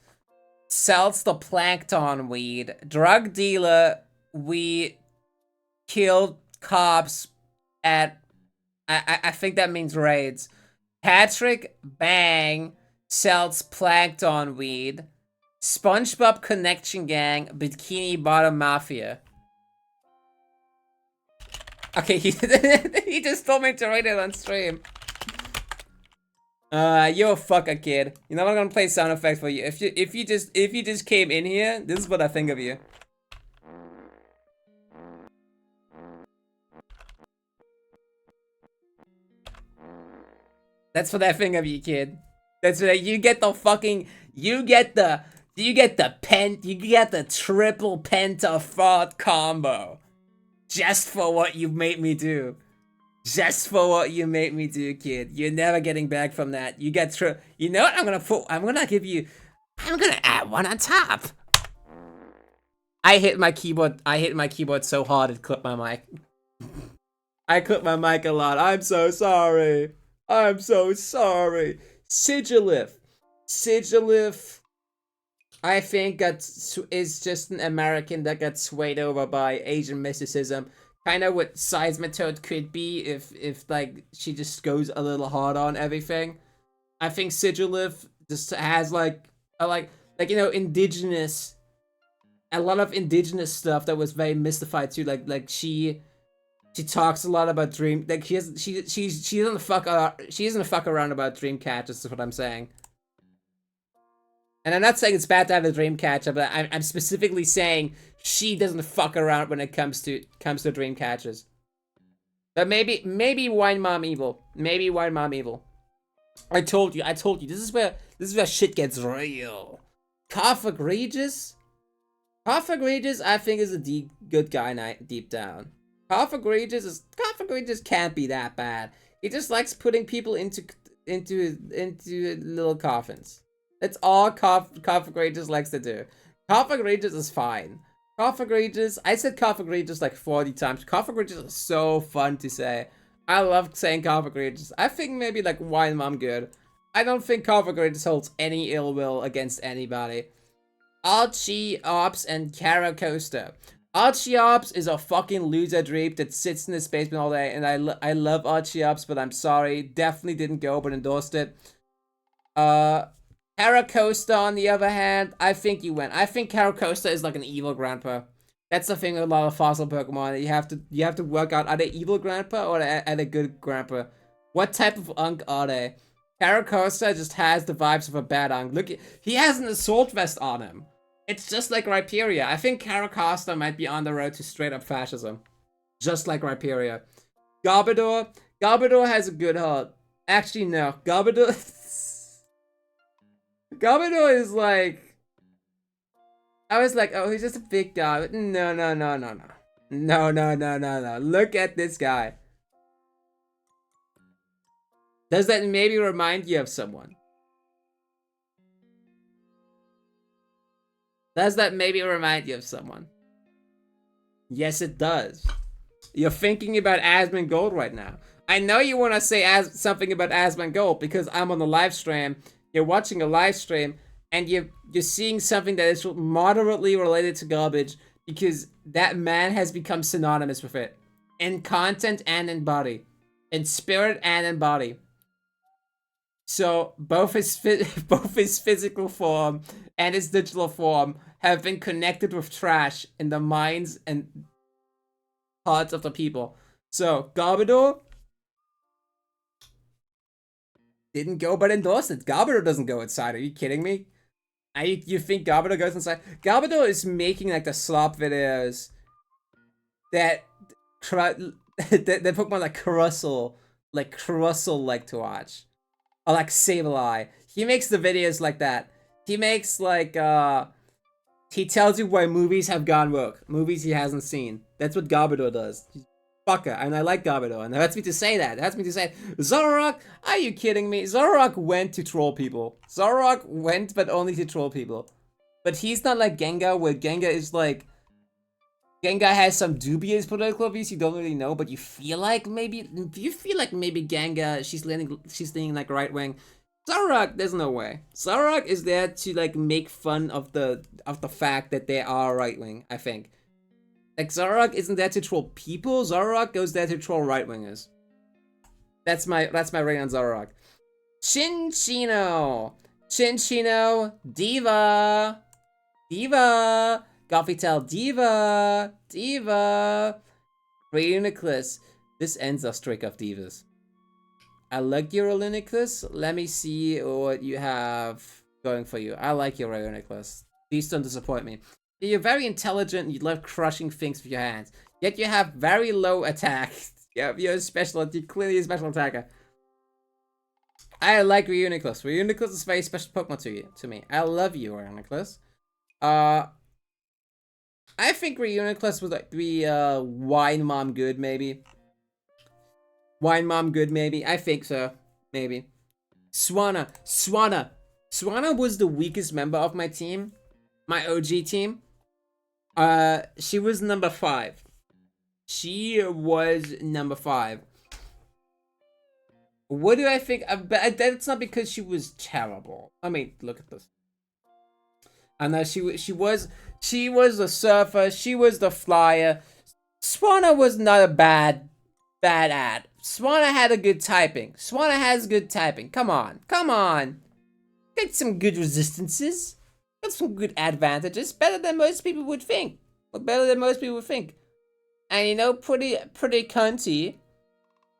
sells the plankton weed. Drug dealer, we killed cops at, I think that means raids. Patrick Bang sells plankton weed. SpongeBob Connection Gang, Bikini Bottom Mafia. Okay, he just told me to read it on stream. You're a fucker, kid. You know what, I'm gonna play sound effects for you. If you just came in here, this is what I think of you. That's what I think of you, kid. That's what you get the fucking you get the triple penta fart combo just for what you made me do. Just for what you made me do, kid. You're never getting back from that. You get through. You know what? I'm gonna give you. I'm gonna add one on top. I hit my keyboard. I hit my keyboard so hard it clipped my mic. I clipped my mic a lot. I'm so sorry. I'm so sorry. Sigilif. Sigilif. I think is just an American that got swayed over by Asian mysticism. Kind of what Seismitoad could be if like she just goes a little hard on everything. I think Sigilif just has like you know, indigenous, a lot of indigenous stuff that was very mystified too. Like she talks a lot about dream. Like she doesn't fuck around about dream catchers. Is what I'm saying. And I'm not saying it's bad to have a dream catcher, but I'm specifically saying she doesn't fuck around when it comes to dream catchers. But maybe Wine Mom evil. Maybe Wine Mom evil. I told you. This is where shit gets real. Cough Regis? Cough Regis, I think, is a good guy deep down. Cough Regis can't be that bad. He just likes putting people into little coffins. That's all Cough Regis likes to do. Cough Regis is fine. Cough Regis, I said Cough Regis like 40 times. Cough Regis is so fun to say. I love saying Cough Regis. I think maybe like Wine Mom good. I don't think Cough Regis holds any ill will against anybody. Archie Ops and Kara Costa. Archie Ops is a fucking loser dreep that sits in his basement all day, and I love Archie Ops, but I'm sorry, definitely didn't go, but endorsed it. Kara Costa, on the other hand, I think you win. I think Kara Costa is like an evil grandpa. That's the thing with a lot of fossil Pokemon. You have to work out, are they evil grandpa or are they good grandpa? What type of unk are they? Kara Costa just has the vibes of a bad unk. Look, he has an assault vest on him. It's just like Rhyperior. I think Kara Costa might be on the road to straight up fascism. Just like Rhyperior. Garbodor. Garbodor has a good heart. Actually, no. Garbodor... Garbodor is like... I was like, oh, he's just a big dog. No. No. Look at this guy. Does that maybe remind you of someone? Does that maybe remind you of someone? Yes, it does. You're thinking about Asmongold right now. I know you want to say something about Asmongold because I'm on the live stream. You're watching a live stream and you're seeing something that is moderately related to garbage because that man has become synonymous with it. In content and in body. In spirit and in body. So both his physical form and his digital form have been connected with trash in the minds and hearts of the people. So Garbodor didn't go but endorsed it. Garbodor doesn't go inside. Are you kidding me? You think Garbodor goes inside? Garbodor is making like the slop videos that Pokemon like Crustle like to watch. Or like Sableye. He makes the videos like that. He makes like he tells you why movies have gone woke. Movies he hasn't seen. That's what Garbodor does. He's fucker, and I like Garbodor, and that hurts me to say that. It hurts me to say, Zoroark, are you kidding me? Zoroark went to troll people. Zoroark went, but only to troll people. But he's not like Gengar, where Gengar is like, Gengar has some dubious political views you don't really know, but you feel like maybe Gengar, she's leaning like right wing. Zoroark, there's no way. Zoroark is there to like make fun of the fact that they are right wing, I think. Like Zoroark isn't there to troll people, Zoroark goes there to troll right wingers. That's my rating on Zoroark. Chinchino, Diva. Goffytail, Diva. Reuniclus. This ends our streak of divas. I like your Reuniclus. Let me see what you have going for you. I like your Reuniclus. Please don't disappoint me. You're very intelligent and you love crushing things with your hands. Yet you have very low attack. Yeah, you're clearly a special attacker. I like Reuniclus. Reuniclus is a very special Pokemon to me. I love you, Reuniclus. I think Reuniclus was like the Wine Mom good, maybe. Wine Mom good, maybe. I think so. Maybe. Swanna was the weakest member of my team. My OG team. She was number 5. She was number 5. What do I think? But that's not because she was terrible. I mean, look at this. I know she was the surfer. She was the flyer. Swanna was not a bad ad. Swanna had a good typing. Swanna has good typing. Come on. Get some good resistances. Got some good advantages. Better than most people would think. And you know, pretty cunty.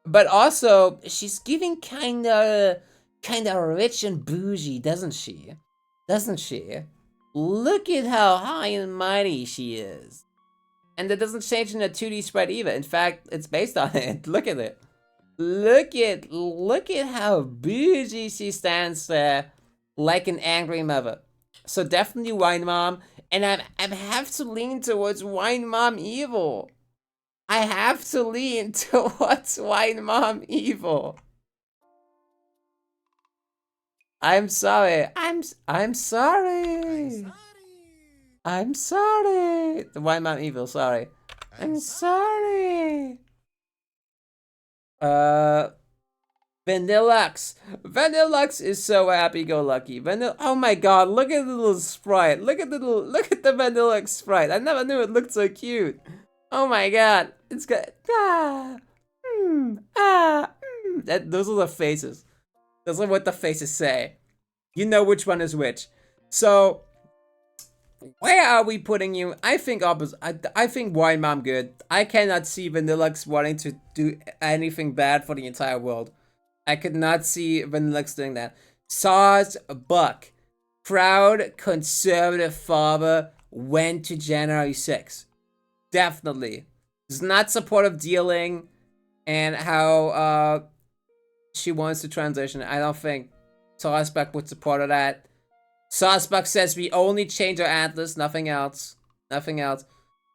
But also, she's giving kinda rich and bougie, doesn't she? Look at how high and mighty she is. And that doesn't change in the 2D spread either. In fact, it's based on it. Look at it. Look at how bougie she stands there, like an angry mother. So definitely Wine Mom, and I have to lean towards Wine Mom evil. I have to lean towards Wine Mom evil. I'm sorry. I'm sorry. The Wine Mom evil. Sorry. I'm sorry. Vanillux is so happy-go-lucky. Oh my god, look at the little sprite. Look at the Vanillux sprite. I never knew it looked so cute. Oh my god, it's got those are the faces. Those are what the faces say. You know which one is which. So, where are we putting you? I think I think Wine Mom good. I cannot see Vanillux wanting to do anything bad for the entire world. I could not see Vanillux doing that. Sauce Buck, proud conservative father, went to January 6th. Definitely. Is not supportive dealing and how she wants to transition. I don't think Saucebuck would support that. Saucebuck says we only change our antlers, nothing else.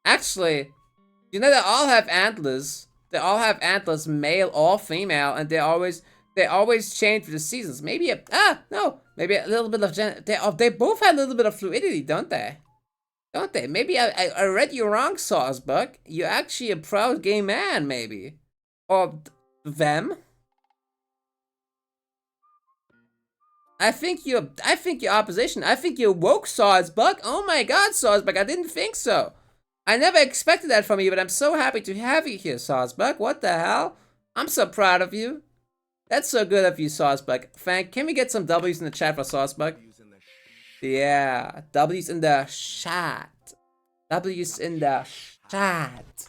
Actually, you know they all have antlers. They all have antlers, male or female, and they always change for the seasons. Maybe maybe a little bit of they both have a little bit of fluidity, don't they? Maybe I read you wrong, Saucebuck. You're actually a proud gay man, maybe. Or them. I think you're opposition. I think you're woke, Saucebuck. Oh my god, Saucebuck, I didn't think so. I never expected that from you, but I'm so happy to have you here, Saucebuck. What the hell? I'm so proud of you. That's so good of you, Saucebuck. Can we get some W's in the chat for Saucebuck? Yeah, W's in the chat. W's in the chat.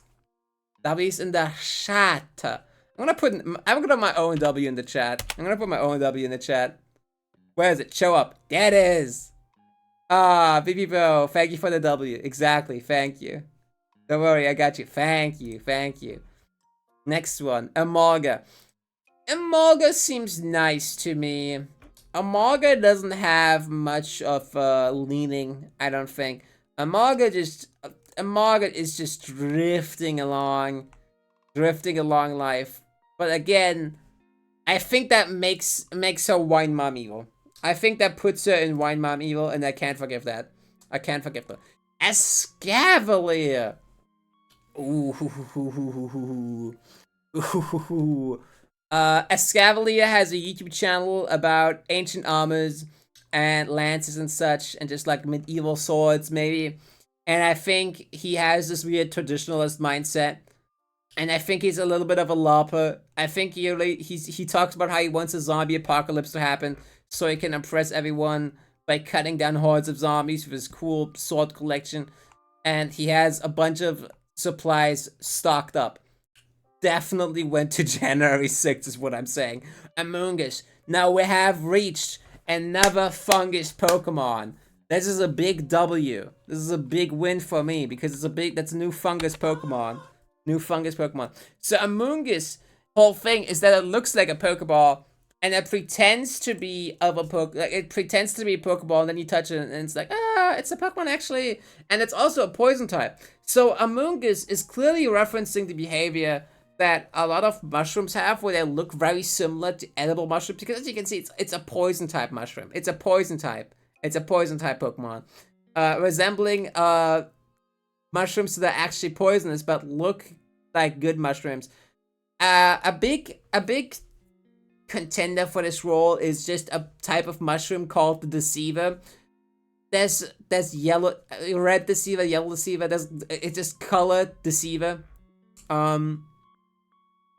W's in the chat. I'm gonna put my own W in the chat. I'm gonna put my own W in the chat. Where is it? Show up. There it is. Ah, BB Bro, thank you for the W. Exactly, thank you. Don't worry, I got you. Thank you. Next one, Amalga. Amalga seems nice to me. Amalga doesn't have much of leaning, I don't think. Amalga is just drifting along life. But again, I think that makes her Wine Mom evil. I think that puts her in Wine Mom evil, and I can't forgive that. I can't forgive her. Escavalier. Ooh. Escavalier has a YouTube channel about ancient armors and lances and such, and just like medieval swords maybe. And I think he has this weird traditionalist mindset. And I think he's a little bit of a LARPer. I think he talks about how he wants a zombie apocalypse to happen so he can impress everyone by cutting down hordes of zombies with his cool sword collection. And he has a bunch of supplies stocked up. Definitely went to January 6th is what I'm saying. Among Us. Now we have reached another fungus Pokemon. This is a big W. This is a big win for me because that's a new fungus Pokemon. So Among Us whole thing is that it looks like a Pokeball and it pretends to be a Pokeball, and then you touch it and it's like, it's a Pokemon actually. And it's also a poison type. So Among Us is clearly referencing the behavior that a lot of mushrooms have, where they look very similar to edible mushrooms. Because as you can see, it's a poison type mushroom. It's a poison type. It's a poison type Pokemon, resembling mushrooms that are actually poisonous but look like good mushrooms. A big contender for this role is just a type of mushroom called the Deceiver. There's yellow, red Deceiver, yellow Deceiver. It's just colored Deceiver.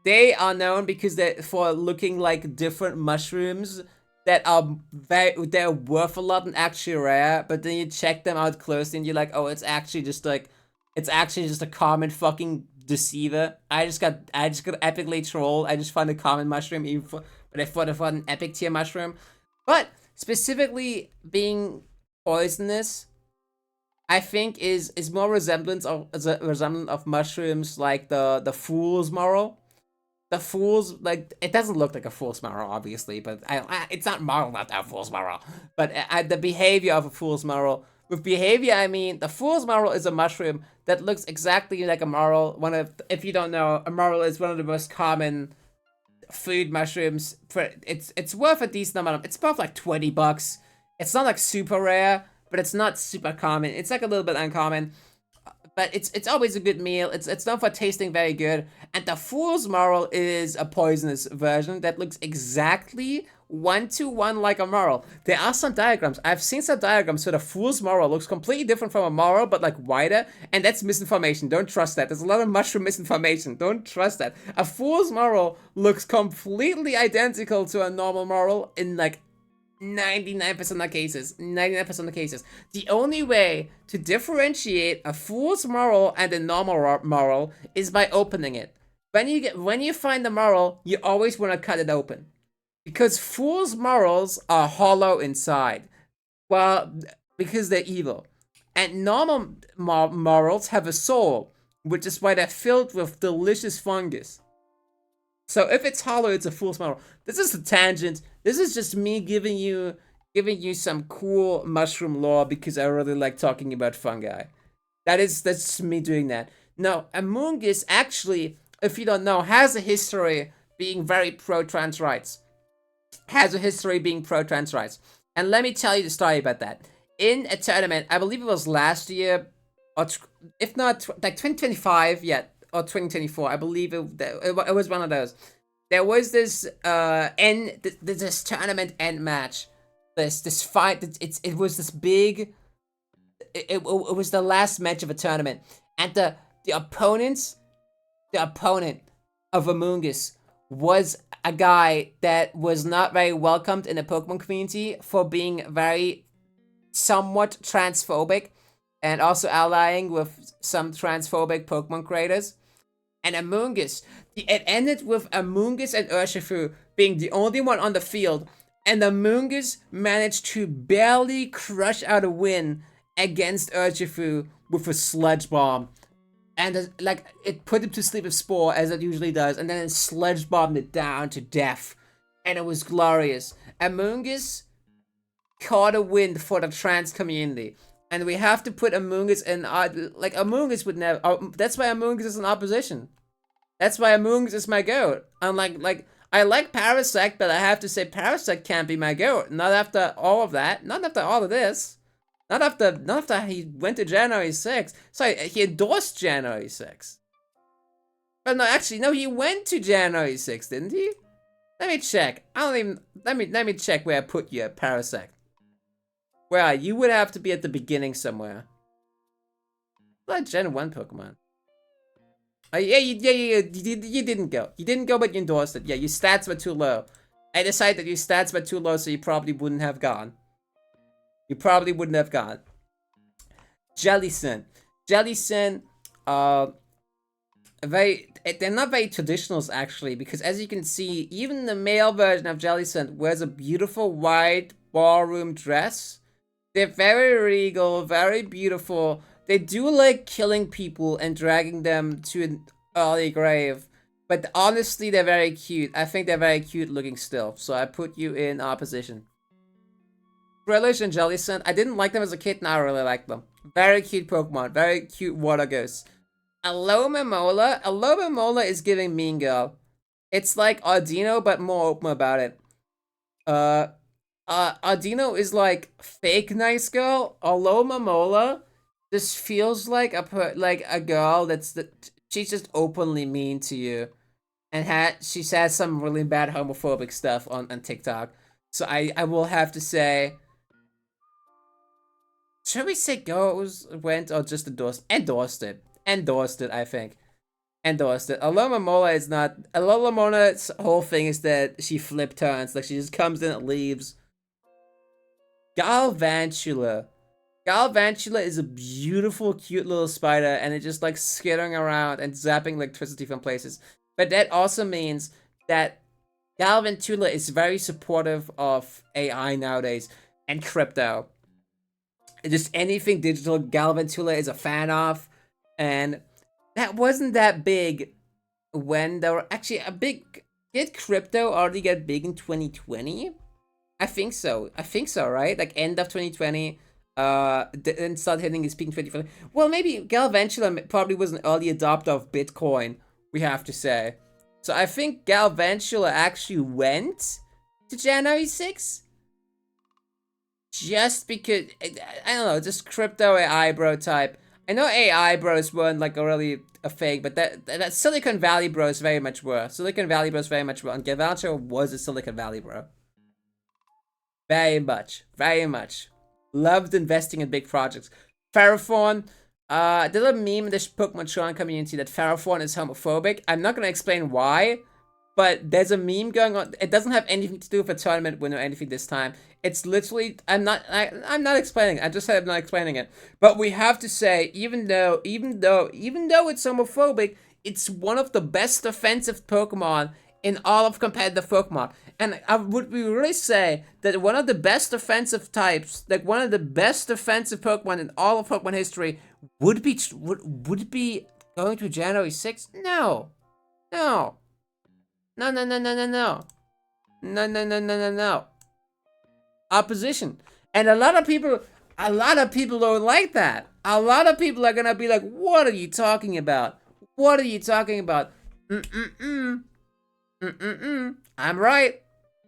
They are known because for looking like different mushrooms that are they're worth a lot and actually rare. But then you check them out closely and you're like, oh, it's actually just a common fucking Deceiver. I just got epically trolled. I just found a common mushroom, but I thought of an epic tier mushroom. But specifically being poisonous, I think is more resemblance of mushrooms like the Fool's Moral. The Fool's, like, it doesn't look like a Fool's Moral, obviously, but it's not modeled after a Fool's Moral. But the behavior of a Fool's Moral. With behavior, I mean, the Fool's Moral is a mushroom that looks exactly like a Moral. If you don't know, a Moral is one of the most common food mushrooms. It's worth a decent amount. It's worth like $20. It's not like super rare, but it's not super common. It's like a little bit uncommon, but it's always a good meal. It's known for tasting very good. And the Fool's Moral is a poisonous version that looks exactly 1-to-1 like a Moral. There are some diagrams. I've seen some diagrams so the Fool's Moral looks completely different from a Moral, but like wider, and that's misinformation. Don't trust that. There's a lot of mushroom misinformation. Don't trust that. A Fool's Moral looks completely identical to a normal Moral in like 99% of cases. 99% of cases. The only way to differentiate a Fool's Moral and a normal Moral is by opening it. When you find the Moral, you always want to cut it open, because Fool's Morals are hollow inside. Well, because they're evil, and normal Morals have a soul, which is why they're filled with delicious fungus. So if it's hollow, it's a Fool's Moral. This is a tangent. This is just me giving you some cool mushroom lore because I really like talking about fungi. That's me doing that. No, Amoonguss actually, if you don't know, has a history being very pro-trans rights. Has a history being pro-trans rights. And let me tell you the story about that. In a tournament, I believe it was last year, or if not, like 2025 yet, or 2024, I believe it was one of those. There was this this tournament end match. This fight. It was this big. It was the last match of a tournament, and the opponent of Amoonguss was a guy that was not very welcomed in the Pokemon community for being very somewhat transphobic, and also allying with some transphobic Pokemon creators. And Amoonguss, it ended with Amoonguss and Urshifu being the only one on the field, and Amoonguss managed to barely crush out a win against Urshifu with a Sludge Bomb. And like, it put him to sleep with Spore, as it usually does, and then it Sludge Bombed it down to death. And it was glorious. Amoonguss caught a win for the trans community. And we have to put Amoonguss in, like, Amoonguss would never, that's why Amoonguss is in opposition. That's why Amoonguss is my goat. Unlike, I like Parasect, but I have to say Parasect can't be my goat. Not after all of that. Not after all of this. Not after he went to January 6th. Sorry, he endorsed January 6th. But no, actually, no, he went to January 6th, didn't he? Let me check. Let me check where I put you, Parasect. Well, you would have to be at the beginning somewhere. Like Gen 1 Pokemon. Yeah, you didn't go. You didn't go, but you endorsed it. Yeah, your stats were too low. I decided that your stats were too low, so you probably wouldn't have gone. You probably wouldn't have gone. Jellicent. Jellicent, they're not very traditionals, actually, because as you can see, even the male version of Jellicent wears a beautiful white ballroom dress. They're very regal, very beautiful. They do like killing people and dragging them to an early grave. But honestly, they're very cute. I think they're very cute looking still. So I put you in opposition. Relish and Jellicent. I didn't like them as a kid. Now I really like them. Very cute Pokemon. Very cute water ghosts. Alomomola is giving Mean Girl. It's like Audino, but more open about it. Uh, Audino is like fake nice girl. Alomomola just feels like like a girl she's just openly mean to you, and she says some really bad homophobic stuff on TikTok. So I will have to say, should we say went or just endorsed? Endorsed it, I think. Endorsed it. Aloma Mola is not. Aloma Mola's whole thing is that she flip turns. Like, she just comes in and leaves. Galvantula. Galvantula is a beautiful, cute little spider, and it's just like skittering around and zapping electricity from places. But that also means that Galvantula is very supportive of AI nowadays and crypto. Just anything digital, Galvantula is a fan of, and that wasn't that big when there were actually a big. Did crypto already get big in 2020? I think so. Right? Like end of 2020. Then start hitting its peak in 2020. Well, maybe Galvantula probably was an early adopter of Bitcoin, we have to say. So I think Galvantula actually went to January 6th. Just because, I don't know, just crypto AI bro type. I know AI bros weren't like really a thing, but that Silicon Valley bros very much were. Silicon Valley bros very much were, and Galvantula was a Silicon Valley bro. Very much, very much. Loved investing in big projects. Ferrothorn, did a meme in the Pokemon Tron community that Ferrothorn is homophobic. I'm not gonna explain why, but there's a meme going on. It doesn't have anything to do with a tournament win or anything this time. It's literally, I'm not explaining. I just said I'm not explaining it. But we have to say, even though it's homophobic, it's one of the best defensive Pokemon in all of competitive Pokemon. And would we really say that one of the best defensive types, like one of the best defensive Pokemon in all of Pokemon history, would be going to January 6th? No. No. No, no, no, no, no, no. No, no, no, no, no, no. Opposition. And a lot of people don't like that. A lot of people are gonna be like, what are you talking about? What are you talking about? Mm-mm-mm. Mm-mm-mm. I'm right.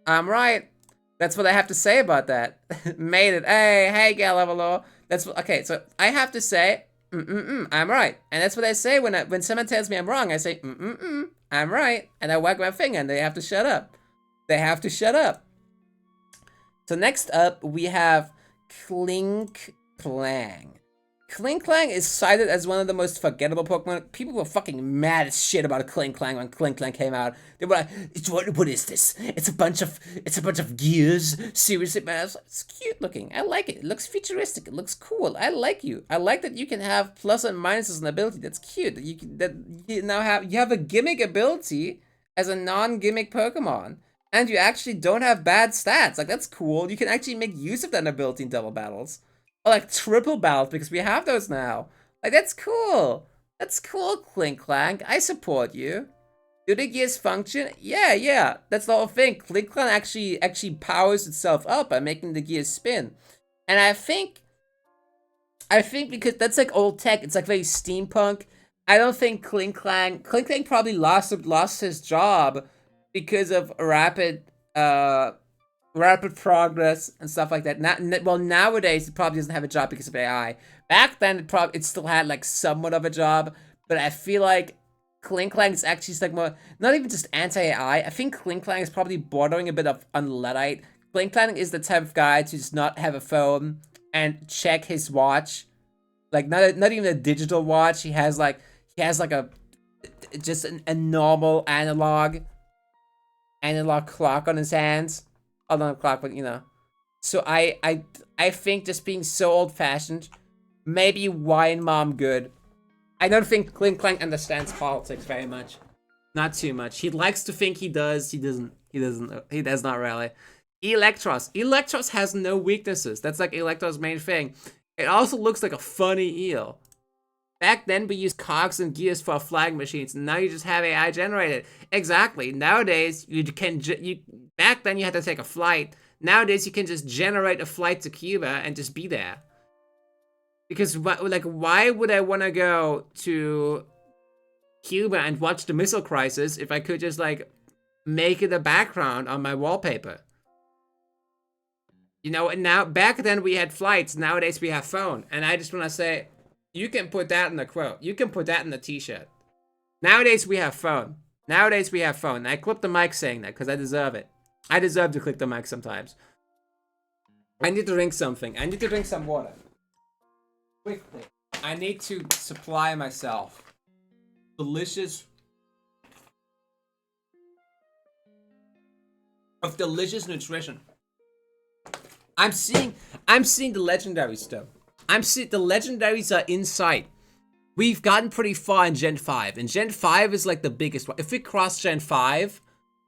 I'm right. That's what I have to say about that. Made it. Hey, Galevalo. That's okay. So I have to say, I'm right, and that's what I say when someone tells me I'm wrong. I say, I'm right, and I wag my finger, and they have to shut up. They have to shut up. So next up, we have Clink Clang. Clink Clang is cited as one of the most forgettable Pokemon. People were fucking mad as shit about Clink Clang when Clink Clang came out. They were like, what is this? It's a bunch of gears. Seriously, man, it's cute looking. I like it. It looks futuristic. It looks cool. I like you. I like that you can have plus and minuses in ability. That's cute. You now have a gimmick ability as a non-gimmick Pokemon. And you actually don't have bad stats. Like, that's cool. You can actually make use of that ability in double battles. Or like triple battles, because we have those now. Like, that's cool. That's cool, Clink Clank. I support you. Do the gears function? Yeah. That's the whole thing. Clink Clank actually powers itself up by making the gears spin. And I think because that's like old tech, it's like very steampunk. I don't think Clink Clank probably lost his job because of rapid progress and stuff like that. Nowadays it probably doesn't have a job because of AI. Back then it still had like somewhat of a job, but I feel like Clink Clank is actually like more, not even just anti-AI. I think Clink Clank is probably bordering a bit of Luddite. Clink Clank is the type of guy to just not have a phone and check his watch, like not even a digital watch. He has like a just a normal analog clock on his hands. Oh, not a clock, but you know. So I think just being so old-fashioned, maybe wine mom good. I don't think Clink Clank understands politics very much. Not too much. He likes to think he does. He doesn't. He does not really. Electros has no weaknesses. That's like Electro's main thing. It also looks like a funny eel. Back then, we used cogs and gears for flag machines. Now you just have AI generated. Exactly. Nowadays, back then you had to take a flight. Nowadays, you can just generate a flight to Cuba and just be there. Because, like, why would I want to go to Cuba and watch the missile crisis if I could just like make it a background on my wallpaper. You know, and now back then we had flights, nowadays we have phone. And I just want to say, you can put that in the quote. You can put that in the t-shirt. Nowadays we have phone. Nowadays we have phone. I clip the mic saying that because I deserve it. I deserve to click the mic sometimes. I need to drink something. I need to drink some water. Quickly. I need to supply myself delicious nutrition. I'm seeing the legendary stuff. The legendaries are in sight. We've gotten pretty far in Gen 5, and Gen 5 is like the biggest one. If we cross Gen 5,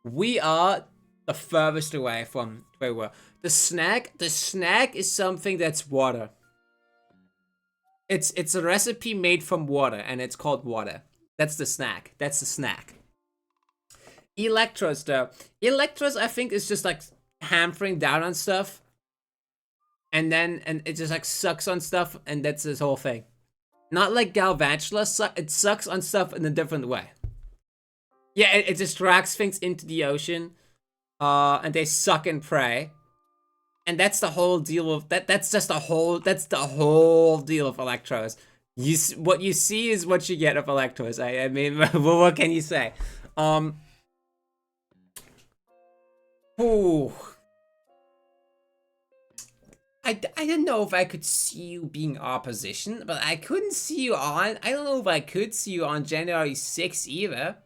we are the furthest away from where we were. The snack is something that's water. It's a recipe made from water, and it's called water. That's the snack. Electros, though. Electros, I think, is just like hammering down on stuff. And it just like sucks on stuff, and that's this whole thing. Not like Galvantula, it sucks on stuff in a different way. Yeah, it distracts things into the ocean. And they suck and prey. And that's the whole deal of that's the whole deal of Electros. What you see is what you get of Electros. I mean, what can you say? Ooh. I didn't know if I could see you being opposition, but I couldn't see you on. I don't know if I could see you on January 6th either.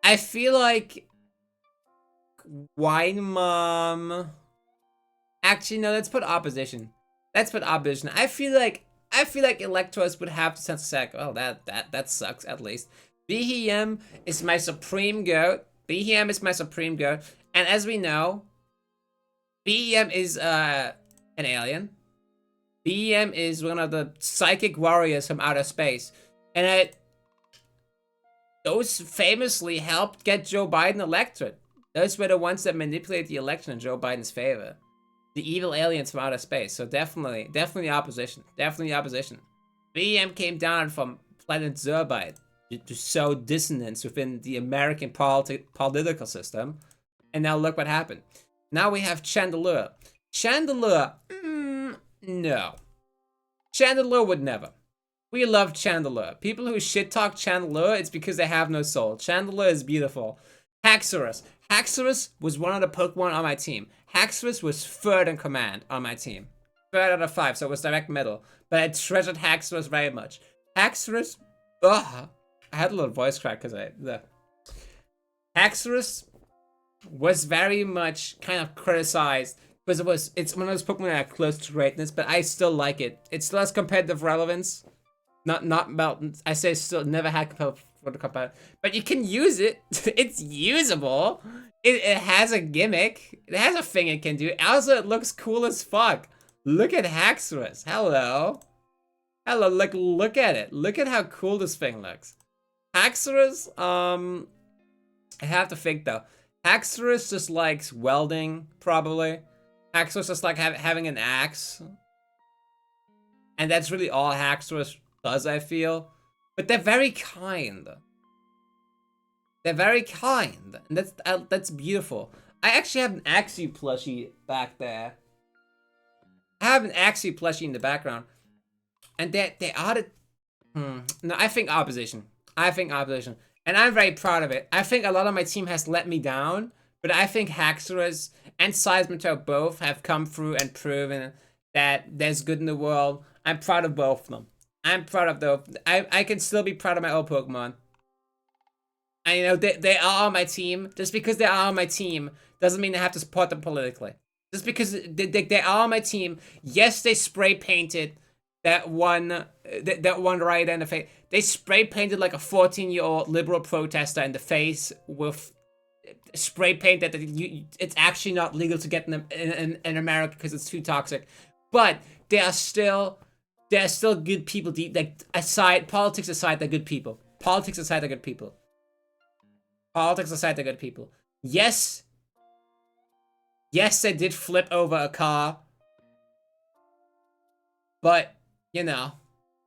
I feel like Wine Mom. Actually, no. Let's put opposition. I feel like Electros would have to sense a sec. Oh, that sucks. At least BHM is my supreme goat. And as we know, BEM is an alien. BEM is one of the psychic warriors from outer space. And those famously helped get Joe Biden elected. Those were the ones that manipulated the election in Joe Biden's favor. The evil aliens from outer space. So definitely opposition. BEM came down from planet Zerbite to sow dissonance within the American political system. And now look what happened. Now we have Chandelure. No. Chandelure would never. We love Chandelure. People who shit talk Chandelure, it's because they have no soul. Chandelure is beautiful. Haxorus. Haxorus was one of the Pokemon on my team. Haxorus was third in command on my team. 3rd out of 5, so it was direct middle. But I treasured Haxorus very much. Haxorus, I had a little voice crack because Haxorus was very much kind of criticized because it's one of those Pokemon that are close to greatness, but I still like it. It still has competitive relevance. Not I say still never had competitive, but you can use it. It's usable. It has a gimmick. It has a thing it can do. Also, it looks cool as fuck. Look at Haxorus. Hello, look at it. Look at how cool this thing looks. Haxorus, I have to think though. Haxorus just likes welding, probably. Haxorus just like having an axe. And that's really all Haxorus does, I feel. But they're very kind. And that's beautiful. I actually have an Axie plushie back there. I have an Axie plushie in the background. And they are the... No, I think opposition. And I'm very proud of it. I think a lot of my team has let me down, but I think Haxorus and Seismitoad both have come through and proven that there's good in the world. I'm proud of both of them. I can still be proud of my old Pokemon. And you know, they are on my team. Just because they are on my team doesn't mean I have to support them politically. Just because they are on my team. Yes, they spray painted that one riot in the face. They spray painted like a 14-year-old liberal protester in the face with spray paint that it's actually not legal to get in America because it's too toxic. But they are still good people. Like politics aside, they're good people. Yes, they did flip over a car, but you know,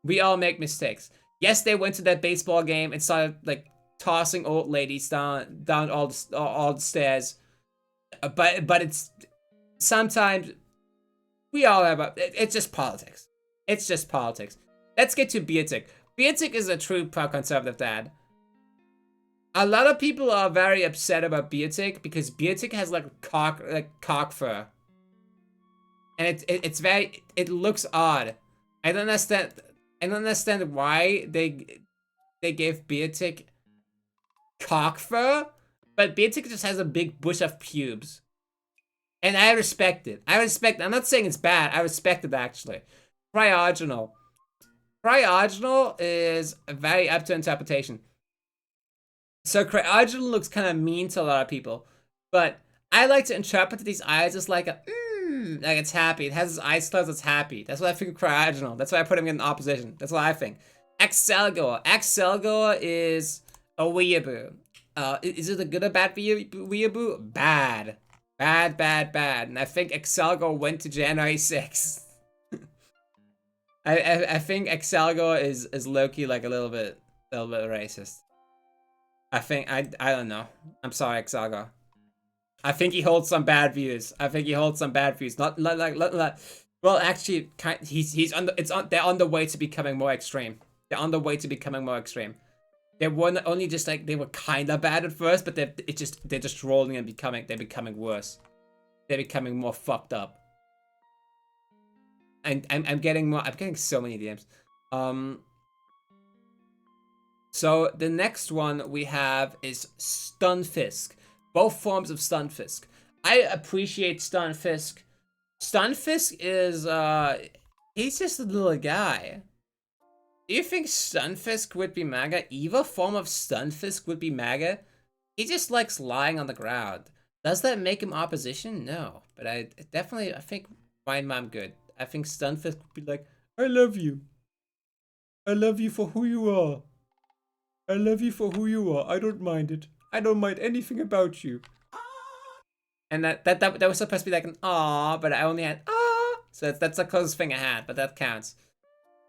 we all make mistakes. Yes, they went to that baseball game and started like tossing old ladies down all the stairs. But it's sometimes we all have it's just politics. It's just politics. Let's get to Beatik. Beatik is a true pro-conservative dad. A lot of people are very upset about Beatik because Beatik has like cock fur, and it's very, it looks odd. I don't understand. I don't understand why they gave Beatik cock fur, but Beatik just has a big bush of pubes. And I respect it. I'm not saying it's bad. I respect it, actually. Cryogonal. Cryogonal is very up to interpretation. So cryogonal looks kind of mean to a lot of people. But I like to interpret these eyes as like a, like it's happy. It has its eyes closed, it's happy. That's what I think of cryogonal. That's why I put him in opposition. That's what I think. Excelgor. Excelgor is a weeaboo. Is it a good or bad weeaboo? Bad. Bad, bad, bad. And I think Excelgor went to January 6th. I think Excelgor is low-key like a little bit racist. I think I don't know. I'm sorry, Excelgor. I think he holds some bad views. Not like well, actually, they're on the way to becoming more extreme. They weren't only just like, they were kind of bad at first, but they're just rolling and they're becoming worse. They're becoming more fucked up. And I'm getting so many DMs. So the next one we have is Stunfisk. Both forms of Stunfisk. I appreciate Stunfisk. Stunfisk is he's just a little guy. Do you think Stunfisk would be MAGA? Either form of Stunfisk would be MAGA. He just likes lying on the ground. Does that make him opposition? No. But I think I'm good. I think Stunfisk would be like, I love you. I love you for who you are. I love you for who you are. I don't mind it. I don't mind anything about you. And that was supposed to be like an ah, but I only had ah. So that's the closest thing I had, but that counts.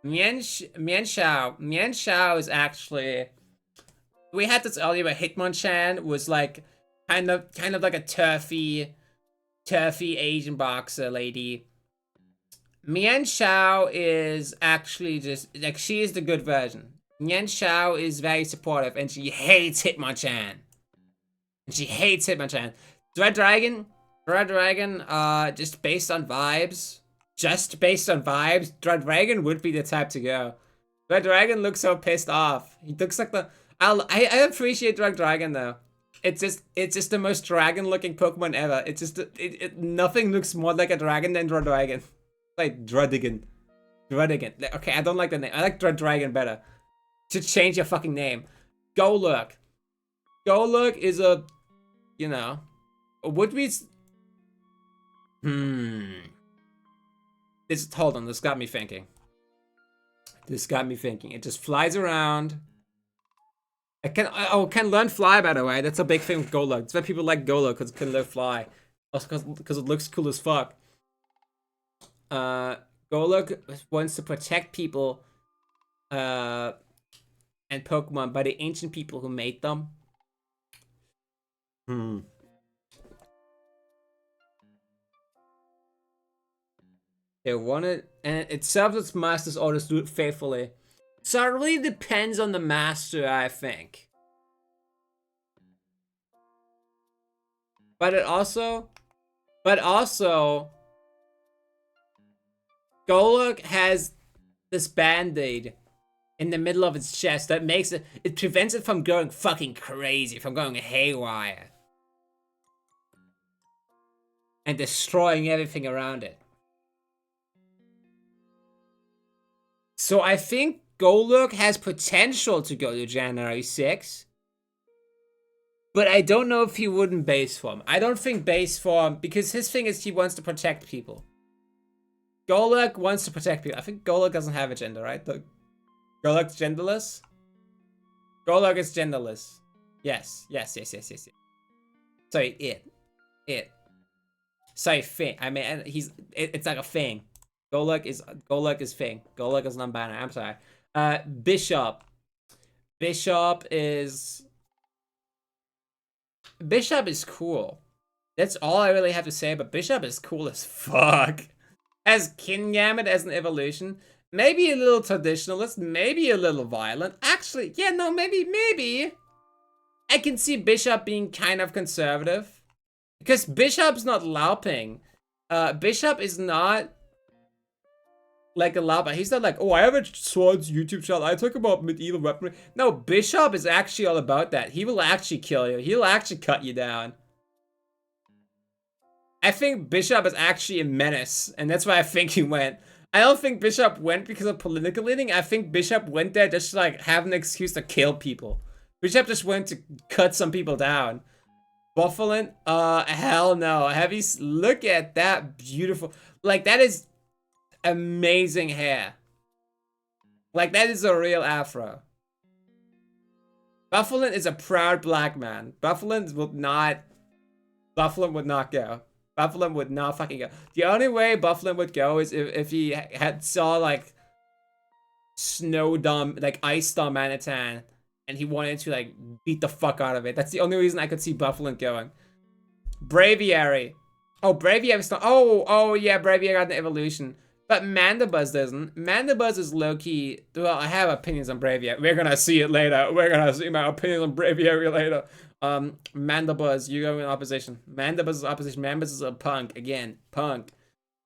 Mian Shao is actually, we had this earlier, but Hitmonchan was like kind of like a turfy Asian boxer lady. Mian Shao is actually just like, she is the good version. Mian Shao is very supportive and she hates Hitmonchan. Dread Dragon, just based on vibes. Dread Dragon would be the type to go. Dread Dragon looks so pissed off. He looks like the... I appreciate Dread Dragon though. It's just the most dragon-looking Pokemon ever. It's just nothing looks more like a dragon than Dread Dragon. Like Dredigan. Okay, I don't like the name. I like Dread Dragon better. Should change your fucking name. Golurk. Golurk is a, you know, would we? Hold on, this got me thinking. It just flies around. It can learn fly, by the way. That's a big thing with Golurk. That's why people like Golurk, because it can learn fly. Also because it looks cool as fuck. Golurk wants to protect people and Pokemon by the ancient people who made them. They wanted, and it serves its master's orders, do it faithfully. So it really depends on the master, I think. But also, Golurk has this band-aid in the middle of its chest that makes it prevents it from going fucking crazy, from going haywire. And destroying everything around it. So I think Golurk has potential to go to January 6th. But I don't know if he would in base form. I don't think base form, because his thing is he wants to protect people. Golurk wants to protect people. I think Golurk doesn't have a gender, right? Golurk's genderless? Golurk is genderless. Yes. Sorry, it. Sorry, Fing. I mean, it's like a Fing. Golurk is Fing. Golurk is non-binary. I'm sorry. Bishop. Bishop is cool. That's all I really have to say, but Bishop is cool as fuck. As Kingambit as an evolution, maybe a little traditionalist, maybe a little violent. Actually, yeah, no, maybe. I can see Bishop being kind of conservative. Because Bishop's not LARPing. Bishop is not like a LARPer. He's not like, oh, I have a swords YouTube channel. I talk about medieval weaponry. No, Bishop is actually all about that. He will actually kill you. He'll actually cut you down. I think Bishop is actually a menace, and that's why I think he went. I don't think Bishop went because of political leaning. I think Bishop went there just to like have an excuse to kill people. Bishop just went to cut some people down. Buffalin? Hell no. Look at that beautiful, like that is amazing hair. Like that is a real afro. Buffalin is a proud black man. Buffalin would not go. Buffalin would not fucking go. The only way Buffalin would go is if he saw like Ice Storm Manatan, and he wanted to like beat the fuck out of it. That's the only reason I could see Buffalin going. Braviary. Oh, Braviary's not. Oh yeah, Braviary got an evolution. But Mandibuzz doesn't. Mandibuzz is low-key. Well, I have opinions on Braviary. We're gonna see it later. We're gonna see my opinions on Braviary later. Mandibuzz, you go in opposition. Mandibuzz is opposition. Mandibuzz is a punk. Again, punk.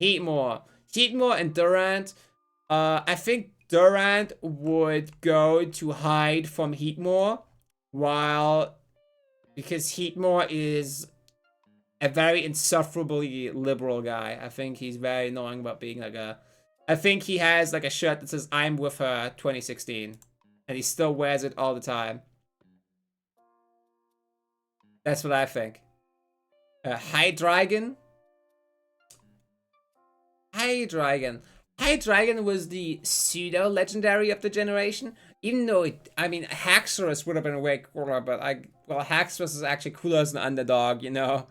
Heatmore and Durant. I think Durant would go to hide from Heatmore, because Heatmore is a very insufferably liberal guy. I think he's very annoying about being like I think he has like a shirt that says "I'm with her 2016," and he still wears it all the time. That's what I think. Hydreigon. Hydreigon was the pseudo-legendary of the generation. Even though Haxorus would have been way cooler, but Haxorus is actually cooler as an underdog, you know.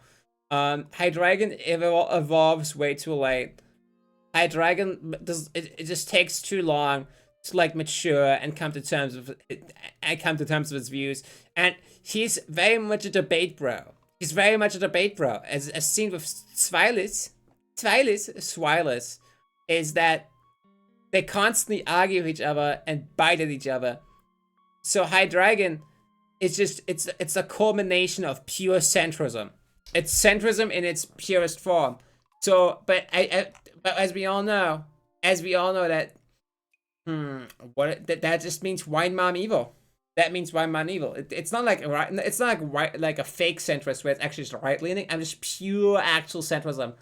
Hydreigon evolves way too late. Hydreigon it just takes too long to like mature and come to terms with its views. And he's very much a debate bro. As seen with Swilis, is that they constantly argue with each other and bite at each other. So Hydreigon is it's a culmination of pure centrism. It's centrism in its purest form. So, but as we all know that that just means white mom evil. That means white mom evil. It's not like like a fake centrist where it's actually just right leaning. I'm just pure actual centrism.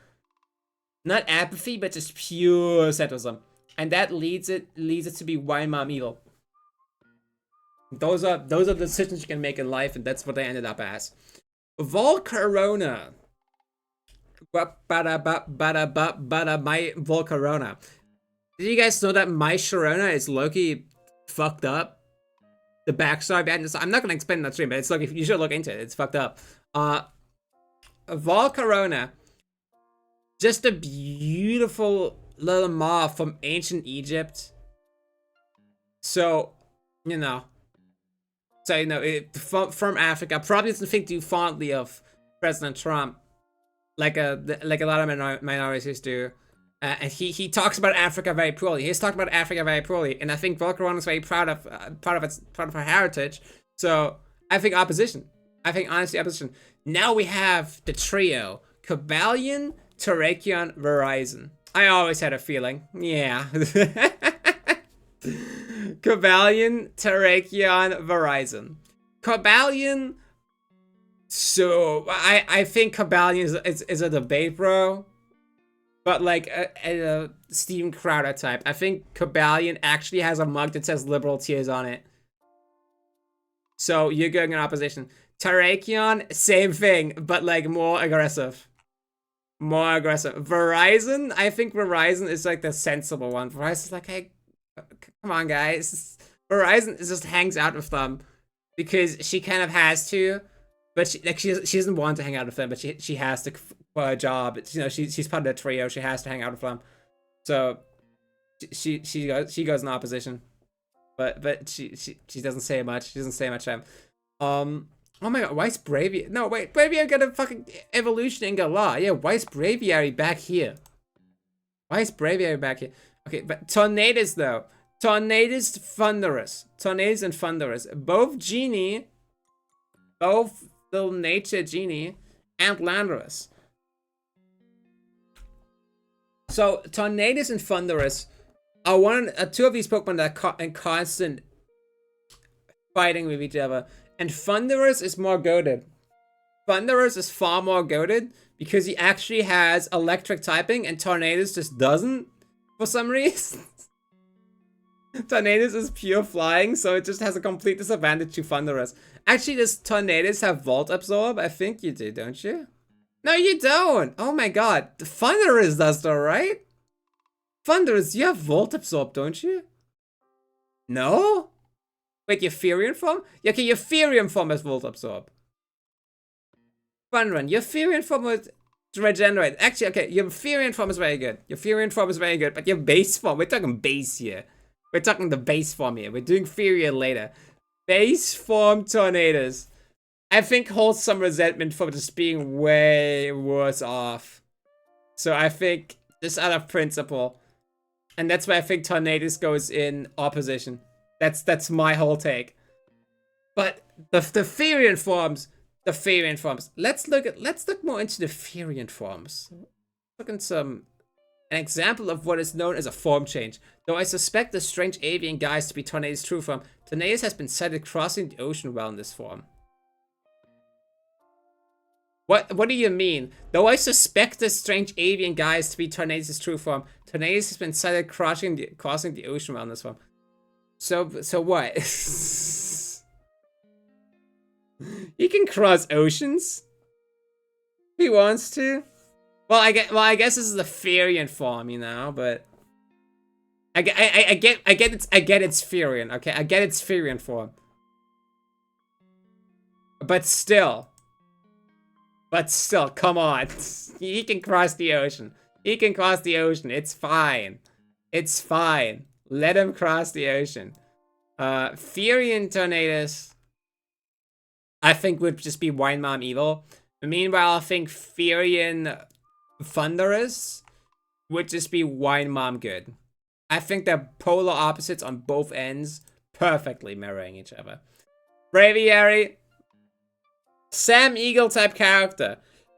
Not apathy, but just pure centrism. And that leads it to be white mom evil. Those are the decisions you can make in life, and that's what they ended up as. Volcarona. My Volcarona. Did you guys know that my Sharona is low-key fucked up? The backstory behind this. I'm not gonna explain that stream, but it's you should look into it. It's fucked up. Volcarona. Just a beautiful little moth from ancient Egypt. So, from Africa, probably doesn't think too fondly of President Trump, like a lot of minorities do. And he talks about Africa very poorly. He's talked about Africa very poorly, and I think Volcarona is very proud of her heritage. So I think opposition. I think honestly opposition. Now we have the trio: Cobalion, Terrakion, Verizon. I always had a feeling. Yeah. Cobalion, Terrakion, Verizon. Cobalion. So I think Cobalion is a debate bro, but like a Steven Crowder type. I think Cobalion actually has a mug that says liberal tears on it. So you're going in opposition. Terrakion, same thing, but like more aggressive. Verizon, I think Verizon is like the sensible one. Verizon's like, hey, come on, guys. Verizon just hangs out with them because she kind of has to, but she doesn't want to hang out with them, but she has to for a job. She's part of the trio. She has to hang out with them, so she goes in opposition. But she doesn't say much. She doesn't say much. Oh my god, why is Braviary? No, wait, Braviary got a fucking evolution in Galar. Yeah, why is Braviary back here? Why is Braviary back here? Okay, but Tornadus though. Tornadus, Thunderous. Tornadus and Thunderous. Both Genie, both little nature Genie, and Landorus. So Tornadus and Thunderous are two of these Pokemon that are in constant fighting with each other. And Thunderous is more goated. Thunderous is far more goated because he actually has electric typing and Tornadus just doesn't for some reason. Tornadus is pure flying, so it just has a complete disadvantage to Thunderous. Actually, does Tornadus have Volt Absorb? I think you do, don't you? No, you don't! Oh my god. The Thunderous does though, right? Thunderous, you have Volt Absorb, don't you? No? Wait, your Furion form? Yeah, okay, your Furion form has Volt Absorb. Funrun, your Furion form would regenerate. Actually, okay, your Furion form is very good. Your Furion form is very good, but your base form, we're talking base here. We're talking the base form here. We're doing Furion later. Base form Tornadus, I think, holds some resentment for just being way worse off. So I think this out of principle. And that's why I think Tornadus goes in opposition. That's my whole take. But the Furion forms, Let's look more into the Furion forms. Look at an example of what is known as a form change. Though I suspect the strange avian guise to be Tornadus' true form, Tornadus has been sighted crossing the ocean while in this form. What do you mean? Though I suspect the strange avian guise to be Tornadus' true form, Tornadus has been sighted crossing the ocean while in this form. So what? He can cross oceans? He wants to? Well, I guess this is the Furion form, you know, but I get it's Furion, okay? I get it's Furion form. But still, come on. He can cross the ocean. He can cross the ocean. It's fine. It's fine. Let him cross the ocean. Furion Tornadus, I think, would just be Wine Mom evil. Meanwhile, I think Furion Thunderous would just be Wine Mom good. I think they're polar opposites on both ends, perfectly mirroring each other. Braviary, Sam Eagle type character.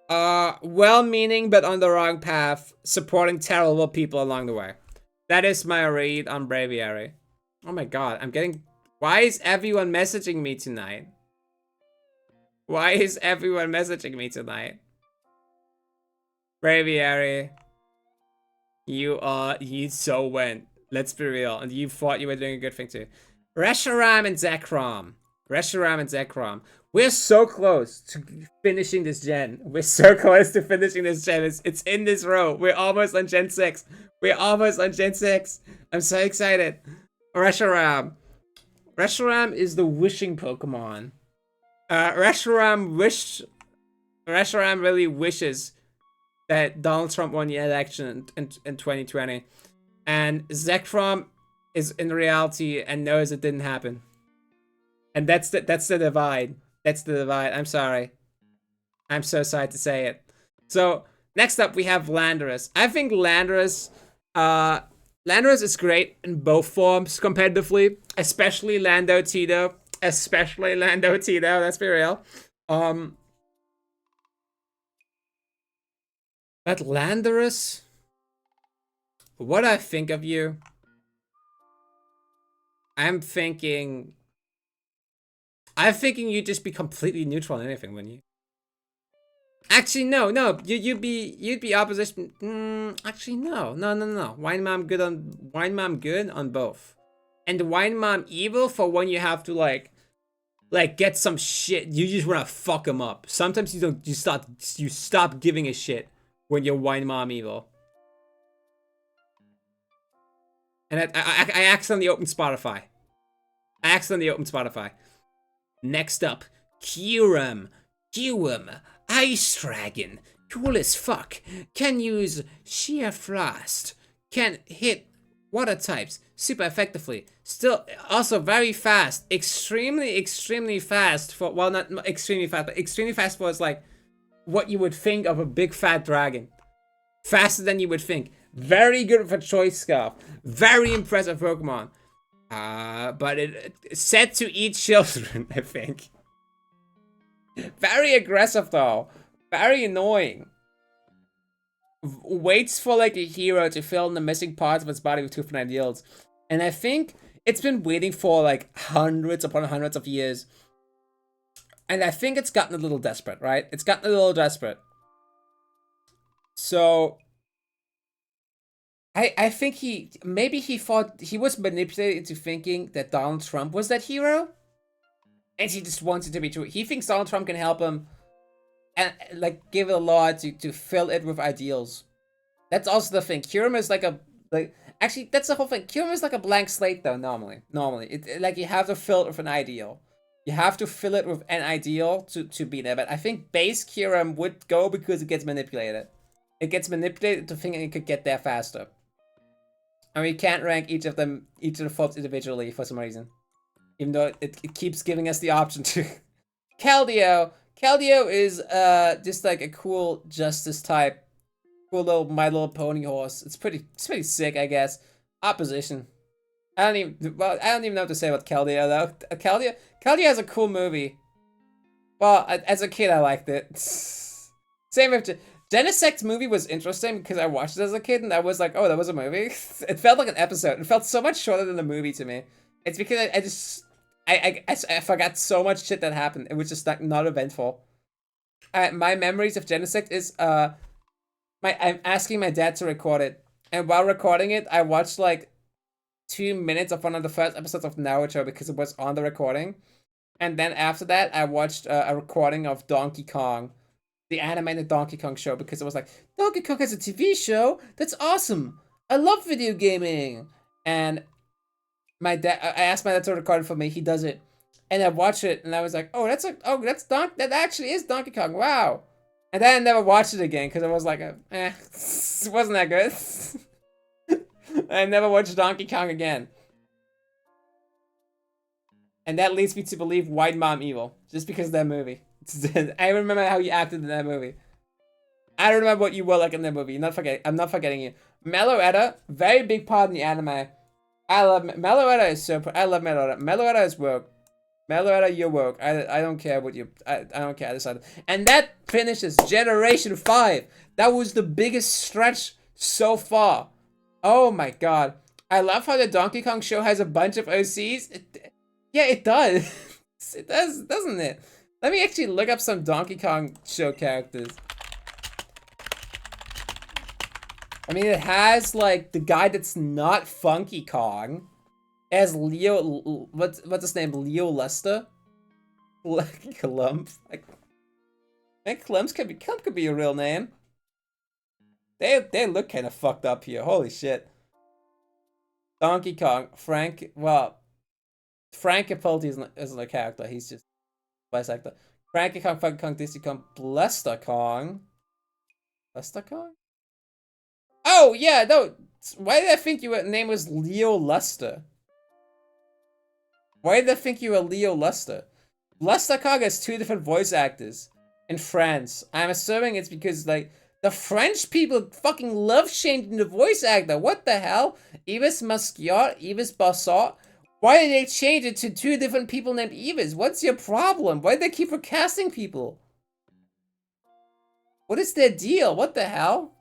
Well-meaning but on the wrong path, supporting terrible people along the way. That is my read on Braviary. Oh my god, I'm getting... Why is everyone messaging me tonight? Why is everyone messaging me tonight? Braviary, you so went. Let's be real. And you thought you were doing a good thing too. Reshiram and Zekrom. We're so close to finishing this gen. We're so close to finishing this gen. It's in this row. We're almost on Gen 6. We're almost on Gen 6. I'm so excited. Reshiram. Reshiram is the wishing Pokemon. Reshiram really wishes that Donald Trump won the election in 2020. And Zekrom is in reality and knows it didn't happen. And that's the divide. That's the divide. I'm sorry. I'm so sorry to say it. So next up we have Landorus. I think Landorus is great in both forms competitively, especially Lando Tito. Let's be real. But Landorus, what I think of you, I'm thinking you'd just be completely neutral on anything, wouldn't you? Actually, no. You'd be opposition. Actually, no. Wine Mom good on both, and Wine Mom evil for when you have to like get some shit. You just wanna fuck them up. Sometimes you don't. You stop giving a shit when you're Wine Mom evil. And I accidentally opened Spotify. Next up, Kyurem, Ice Dragon, cool as fuck, can use Sheer Frost, can hit water types super effectively. Still, also very fast, extremely fast for, well, not extremely fast, but extremely fast for like what you would think of a big fat dragon. Faster than you would think. Very good for Choice Scarf. Very impressive Pokemon. But it's said to eat children, I think. Very aggressive though. Very annoying. Waits for like a hero to fill in the missing parts of its body with 2 ideals. And I think it's been waiting for like hundreds upon hundreds of years. And I think it's gotten a little desperate, right? It's gotten a little desperate. So I think maybe he thought he was manipulated into thinking that Donald Trump was that hero. And he just wants it to be true. He thinks Donald Trump can help him and like give it a law to fill it with ideals. That's also the thing. Kyurem is like actually that's the whole thing. Kyurem is like a blank slate though, normally. Like you have to fill it with an ideal. You have to fill it with an ideal to be there. But I think base Kyurem would go because it gets manipulated. It gets manipulated to think it could get there faster. And we can't rank each of the faults individually for some reason. Even though it keeps giving us the option to. Keldeo! Keldeo is just like a cool justice type. Cool little My Little Pony horse. It's pretty sick, I guess. Opposition. I don't even know what to say about Keldeo though. Keldeo has a cool movie. Well, as a kid I liked it. Same with Genesect's movie was interesting because I watched it as a kid and I was like, oh, that was a movie? It felt like an episode. It felt so much shorter than the movie to me. It's because I forgot so much shit that happened. It was just like not eventful. My memories of Genesect is I'm asking my dad to record it. And while recording it, I watched like 2 minutes of one of the first episodes of Naruto because it was on the recording. And then after that, I watched a recording of Donkey Kong. The animated Donkey Kong show because it was like, Donkey Kong has a TV show? That's awesome. I love video gaming. And I asked my dad to record it for me. He does it. And I watched it and I was like, that actually is Donkey Kong. Wow. And then I never watched it again because I was like, it wasn't that good. I never watched Donkey Kong again. And that leads me to believe White Mom Evil just because of that movie. I remember how you acted in that movie. I don't remember what you were like in that movie. I'm not forgetting you. Meloetta, very big part in the anime. I love Meloetta is so. I love Meloetta. Meloetta is woke. Meloetta, you're woke. I don't care what you. I don't care. I decided. And that finishes Generation 5. That was the biggest stretch so far. Oh my god. I love how the Donkey Kong show has a bunch of OCs. Yeah, it does. It does, doesn't it? Let me actually look up some Donkey Kong show characters. I mean, it has, like, the guy that's not Funky Kong. It has Leo... What's his name? Leo Lester? Clump? Like, Clump could be a real name. They look kind of fucked up here. Holy shit. Donkey Kong. Frank... Well... Frank Capaldi isn't a character. He's just... voice actor. Cranky Kong, Funky Kong, Dizzy Kong, Blester Kong. Blester Kong? Oh, yeah, no. Why did I think your name was Leo Lester? Why did I think you were Leo Lester? Blester Kong has 2 different voice actors in France. I'm assuming it's because, like, the French people fucking love changing the voice actor. What the hell? Yves Masquiat, Yves Bassot. Why did they change it to 2 different people named Yves? What's your problem? Why did they keep recasting people? What is their deal? What the hell?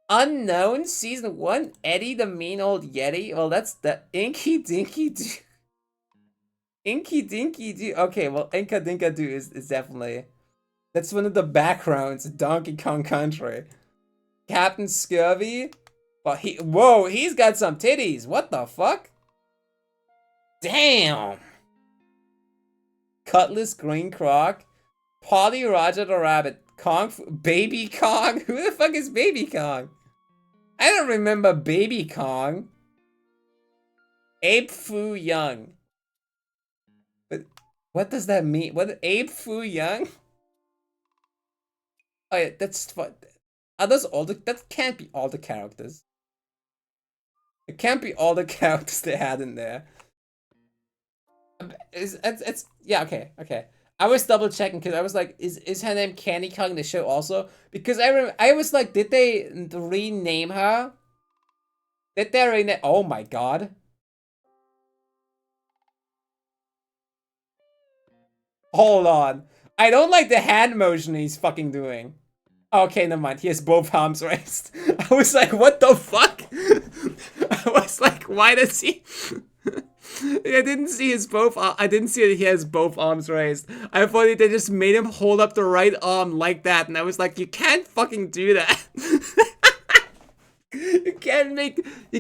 Unknown Season 1? Eddie the Mean Old Yeti? Well, that's the Inky Dinky Doo. Inky Dinky Doo. Okay, well, Inka Dinka Doo is definitely... That's one of the backgrounds in Donkey Kong Country. Captain Scurvy? Well, he's got some titties. What the fuck? Damn! Cutlass Green Croc, Polly Roger the Rabbit, Baby Kong? Who the fuck is Baby Kong? I don't remember Baby Kong. Ape Fu Young. But what does that mean? What, Ape Fu Young? Oh yeah, that's what. Are those all the? That can't be all the characters. It can't be all the characters they had in there. It's yeah, okay. I was double checking because I was like, is her name Candy Kong in the show also? Because I was like, did they rename her? Did they rename? Oh my god! Hold on, I don't like the hand motion he's fucking doing. Okay, never mind. He has both arms raised. I was like, what the fuck? I was like, why does he? I didn't see his both. I didn't see that he has both arms raised. I thought they just made him hold up the right arm like that, and I was like, you can't fucking do that. You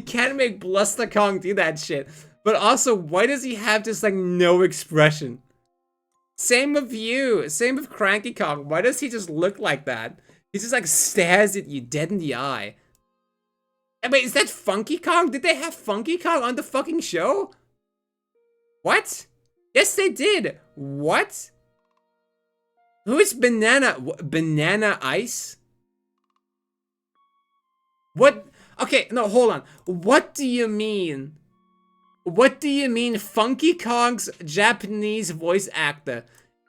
can't make Bluster Kong do that shit. But also, why does he have just like no expression? Same with you. Same with Cranky Kong. Why does he just look like that? He just like stares at you dead in the eye. Wait, is that Funky Kong? Did they have Funky Kong on the fucking show? What? Yes, they did. What? Who is Banana Ice? What? Okay, no, hold on. What do you mean? What do you mean Funky Kong's Japanese voice actor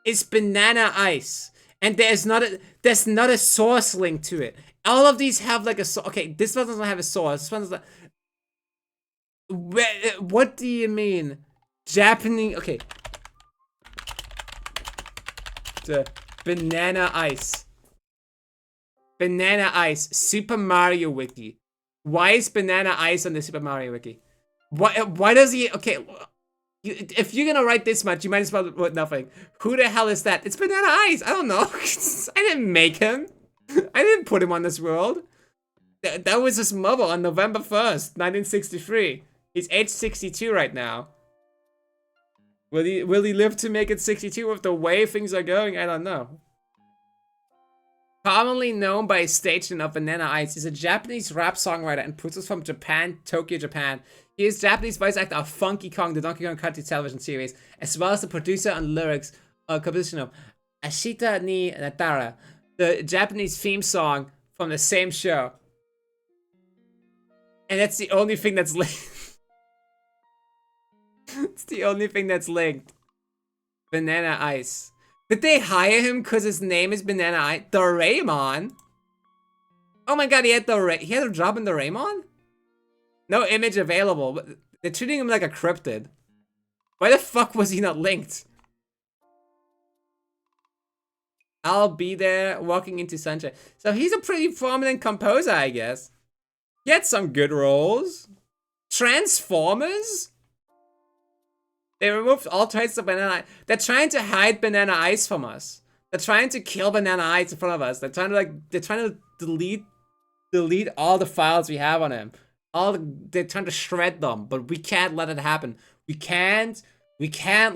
is Banana Ice? And there's not a source link to it. All of these have like a source. Okay, this one doesn't have a source. This one doesn't. What do you mean? Japanese. Okay. The Banana Ice. Banana Ice. Super Mario Wiki. Why is Banana Ice on the Super Mario Wiki? Why does he? Okay. If you're gonna write this much, you might as well put nothing. Who the hell is that? It's Banana Ice. I don't know. I didn't make him. I didn't put him on this world. That was his mother on November 1st, 1963. He's age 62 right now. Will he live to make it 62 with the way things are going? I don't know. Commonly known by his stage name of Banana Ice, he's a Japanese rap songwriter and producer from Japan, Tokyo, Japan. He is Japanese voice actor of Funky Kong, the Donkey Kong Country television series, as well as the producer and lyrics composition of Ashita ni Natara, the Japanese theme song from the same show. And that's the only thing that's linked. It's the only thing that's linked. Banana Ice. Did they hire him because his name is Banana Ice? Doraemon? Oh my god, he had a job in Doraemon? No image available. But they're treating him like a cryptid. Why the fuck was he not linked? I'll be there, walking into sunshine. So he's a pretty prominent composer, I guess. He had some good roles. Transformers? They removed all traces of Banana Ice. They're trying to hide Banana Ice from us. They're trying to kill Banana Ice in front of us. They're trying to delete all the files we have on him. They're trying to shred them, but we can't let it happen. We can't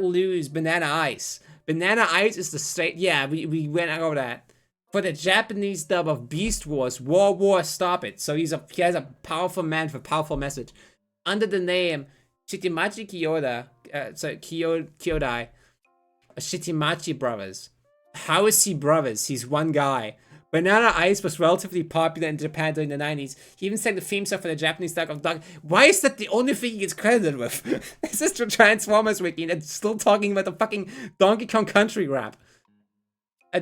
lose Banana Ice. Banana Ice is the straight. Yeah, we went over that. For the Japanese dub of Beast Wars, War, Stop It. So he has a powerful man with a powerful message. Under the name Shitimachi Kyodai, Shitimachi Brothers. How is he brothers? He's one guy. Banana Ice was relatively popular in Japan during the 90s. He even sang the theme song for the Japanese dub of Donkey. Why is that the only thing he gets credited with? This is the Transformers wiki and it's still talking about the fucking Donkey Kong Country rap.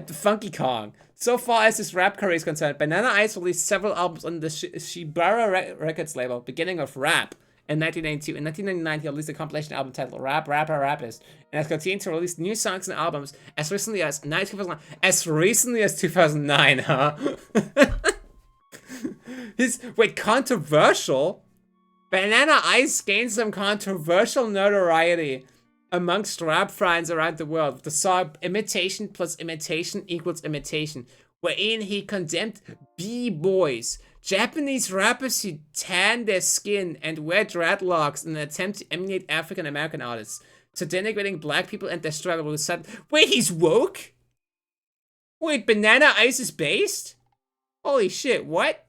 Funky Kong. So far as his rap career is concerned, Banana Ice released several albums on the Shibara Records label, beginning with rap in 1992. In 1999, he released a compilation album titled Rap, Rapper, Rappist, and has continued to release new songs and albums as recently as 2009. As recently as 2009, huh? Wait, controversial? Banana Ice gained some controversial notoriety amongst rap fans around the world with the song Imitation plus Imitation equals Imitation, wherein he condemned B-boys, Japanese rappers who tan their skin and wear dreadlocks in an attempt to emulate African American artists, so denigrating black people and their struggle with sudden. Wait, he's woke? Wait, Banana Ice is based? Holy shit, what?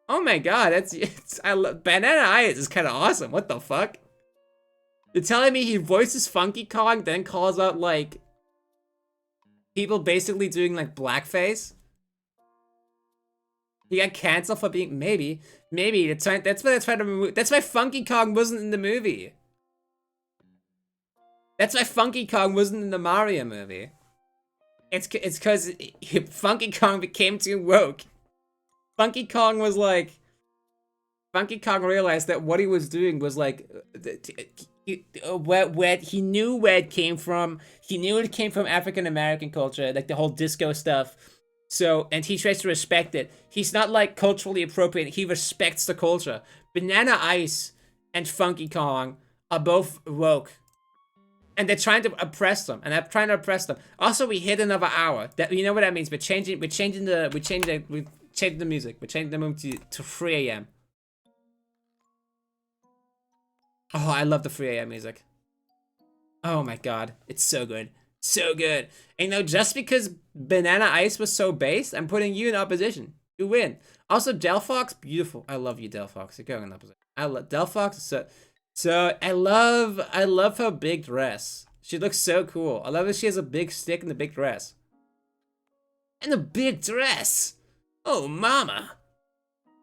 Oh my god, I love Banana Ice is kind of awesome. What the fuck? You're telling me he voices Funky Kong, then calls out, like, people basically doing, like, blackface? He got canceled for being maybe. That's why they're trying to remove. That's why Funky Kong wasn't in the movie. That's why Funky Kong wasn't in the Mario movie. It's because Funky Kong became too woke. Funky Kong was like. Funky Kong realized that what he was doing was like, where he knew where it came from. He knew it came from African American culture, like the whole disco stuff. So, and he tries to respect it. He's not like culturally appropriate. He respects the culture. Banana Ice and Funky Kong are both woke, and they're trying to oppress them. And they're trying to oppress them. Also, we hit another hour. That you know what that means? We're changing the music. We're changing the movie to 3 a.m. Oh, I love the 3 a.m. music. Oh my god, it's so good. So good. And you know, just because Banana Ice was so based, I'm putting you in opposition. You win. Also, Delphox, beautiful. I love you, Delphox. You're going in opposition. I love Delphox. So I love her big dress. She looks so cool. I love that she has a big stick and a big dress. And a big dress. Oh, mama.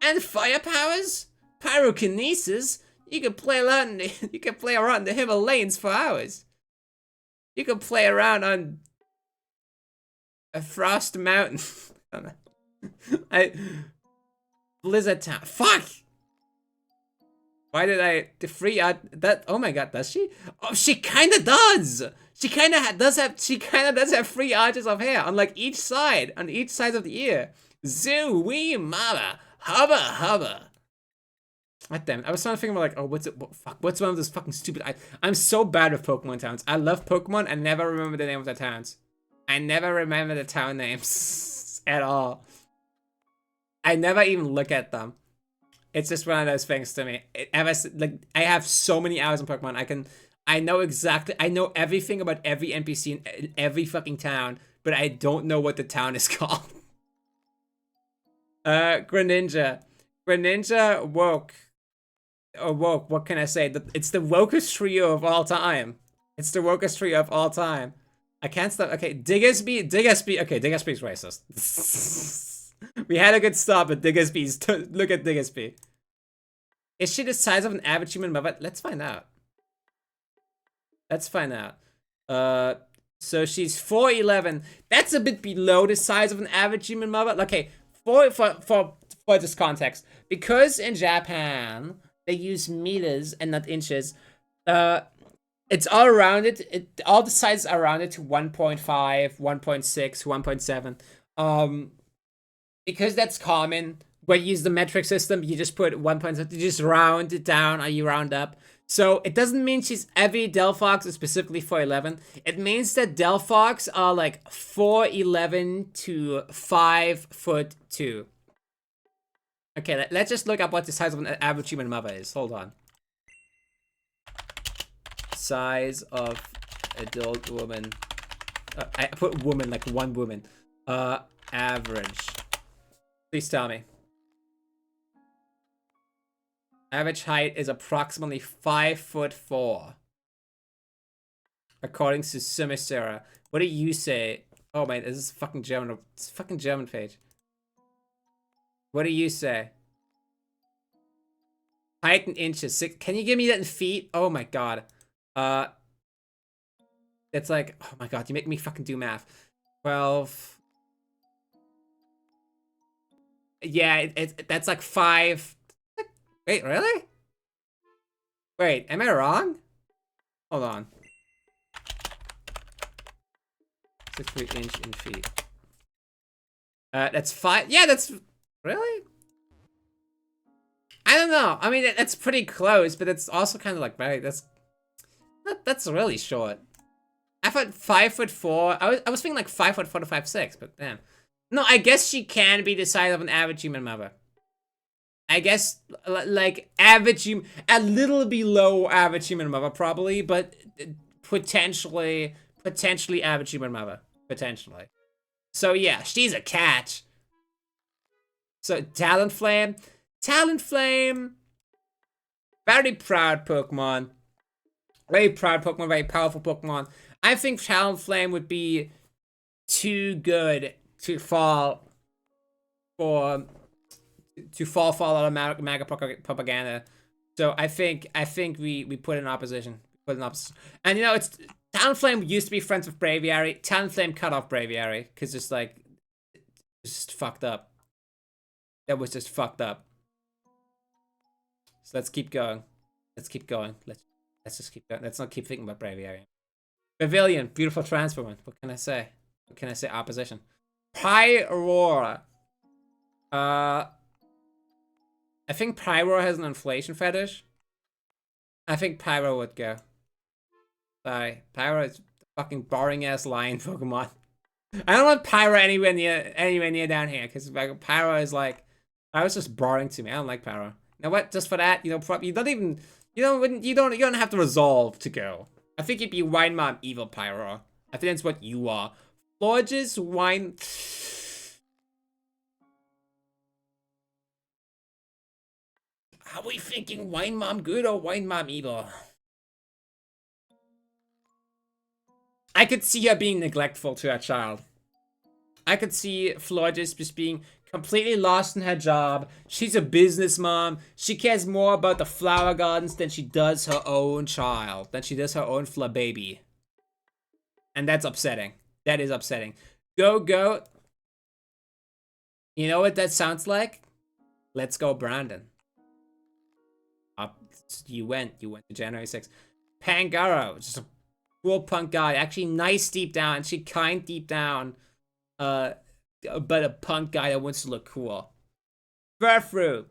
And fire powers, pyrokinesis. You can play around in the Himalayas for hours. You can play around on a frost mountain. Blizzard Town. Fuck! Why did the free art that? Oh my god, does she? Oh, she kind of does. She kind of does have 3 arches of hair on like each side, of the ear. Zoo wee mama, hubba hubba. God damn it. I was trying to think about like, oh, what's one of those fucking stupid. I'm so bad with Pokemon towns. I love Pokemon. I never remember the name of the towns. I never remember the town names at all. I never even look at them. It's just one of those things to me. I have so many hours in Pokemon. I know everything about every NPC in every fucking town, but I don't know what the town is called. Greninja. Greninja woke. Oh, woke, what can I say? It's the wokest trio of all time. It's the wokest trio of all time. I can't stop. Okay, Diggersby. Okay, Diggersby's racist. We had a good start, but Diggersby's. Look at Diggersby. Is she the size of an average human mother? Let's find out. Let's find out. So she's 4'11". That's a bit below the size of an average human mother. Okay, for this context, because in Japan they use meters and not inches. It's all rounded. All the sizes are rounded to 1.5, 1.6, 1.7. Because that's common. When you use the metric system, you just put 1.7. You just round it down or you round up. So it doesn't mean every Delphox is specifically 4'11". It means that Delphox are like 4'11" to 5'2". Okay, let's just look up what the size of an average human mother is. Hold on. Size of adult woman. I put woman like one woman. Average. Please tell me. Average height is approximately 5'4". According to Sumisera. What do you say? Oh man, this is fucking German. It's a fucking German page. What do you say? Height in inches. Can you give me that in feet? Oh my god. It's like, oh my god, you make me fucking do math. 12. Yeah, that's like 5. Wait, really? Wait, am I wrong? Hold on. 6 inch in feet. That's 5. Yeah, that's really. I don't know. I mean, that's pretty close, but it's also kind of like that's really short. I thought 5'4". I was thinking like 5'4" to 5'6", but damn. No, I guess she can be the size of an average human mother. I guess like average human, a little below average human mother probably, but potentially average human mother, potentially. So yeah, she's a catch. So Talonflame, very proud Pokemon. Very proud Pokemon, very powerful Pokemon. I think Talonflame would be too good to fall for to fall for a lot of MAGA propaganda. So I think we put in opposition. And you know, it's Talonflame used to be friends with Braviary. Talonflame cut off Braviary because it's like it's just fucked up. That was just fucked up. So let's keep going. Let's keep going. Let's just keep going. Let's not keep thinking about Braviary. Pavilion, beautiful transformer. What can I say? What can I say? Opposition. Pyroar. I think Pyroar has an inflation fetish. I think Pyro would go. Sorry, Pyro is fucking boring ass lion Pokemon. I don't want Pyro anywhere near down here because like, Pyro is like, Pyro's just boring to me. I don't like Pyro. You know what? Just for that, you know, you don't have to resolve to go. I think you'd be Wine Mom Evil Pyro. I think that's what you are. Florges, Wine. Are we thinking Wine Mom good or Wine Mom evil? I could see her being neglectful to her child. I could see Florges just being completely lost in her job. She's a business mom. She cares more about the flower gardens than she does her own child. Than she does her own baby. And that's upsetting. That is upsetting. Go, go. You know what that sounds like? Let's go, Brandon. Up, you went to January 6th. Pangaro, just a cool punk guy. Actually nice deep down. Actually kind deep down. But a punk guy that wants to look cool. Furfru,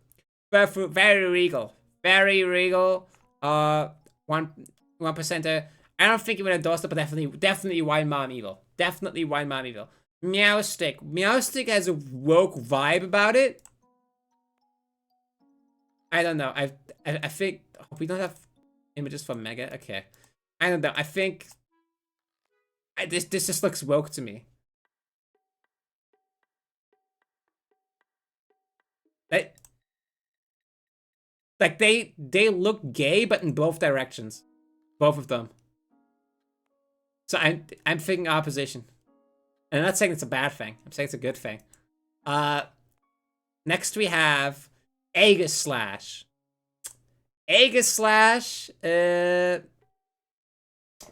very regal. Very regal. 1%er. I don't think he would endorse it, but definitely Wine Mom Evil. Definitely Wine Mom Evil. Meowstick. Meowstick has a woke vibe about it. I don't know. I think we don't have images for Mega. Okay. I don't know. I think this just looks woke to me. They look gay, but in both directions. Both of them. So I'm thinking opposition. And I'm not saying it's a bad thing. I'm saying it's a good thing. Next we have Aegislash. Aegislash,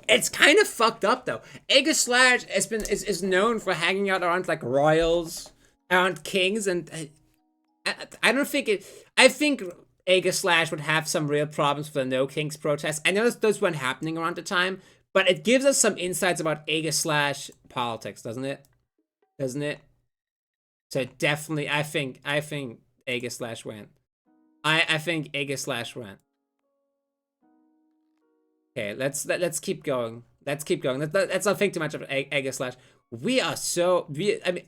it's kind of fucked up though. Aegislash is known for hanging out around like royals, around kings, and I don't think it. I think Aegislash would have some real problems for the No Kings protests. I know those weren't happening around the time, but it gives us some insights about Aegislash politics, doesn't it? Doesn't it? So definitely, I think Aegislash went. I think Aegislash went. Okay, let's keep going. Let's keep going. Let's not think too much of Aegislash. I mean,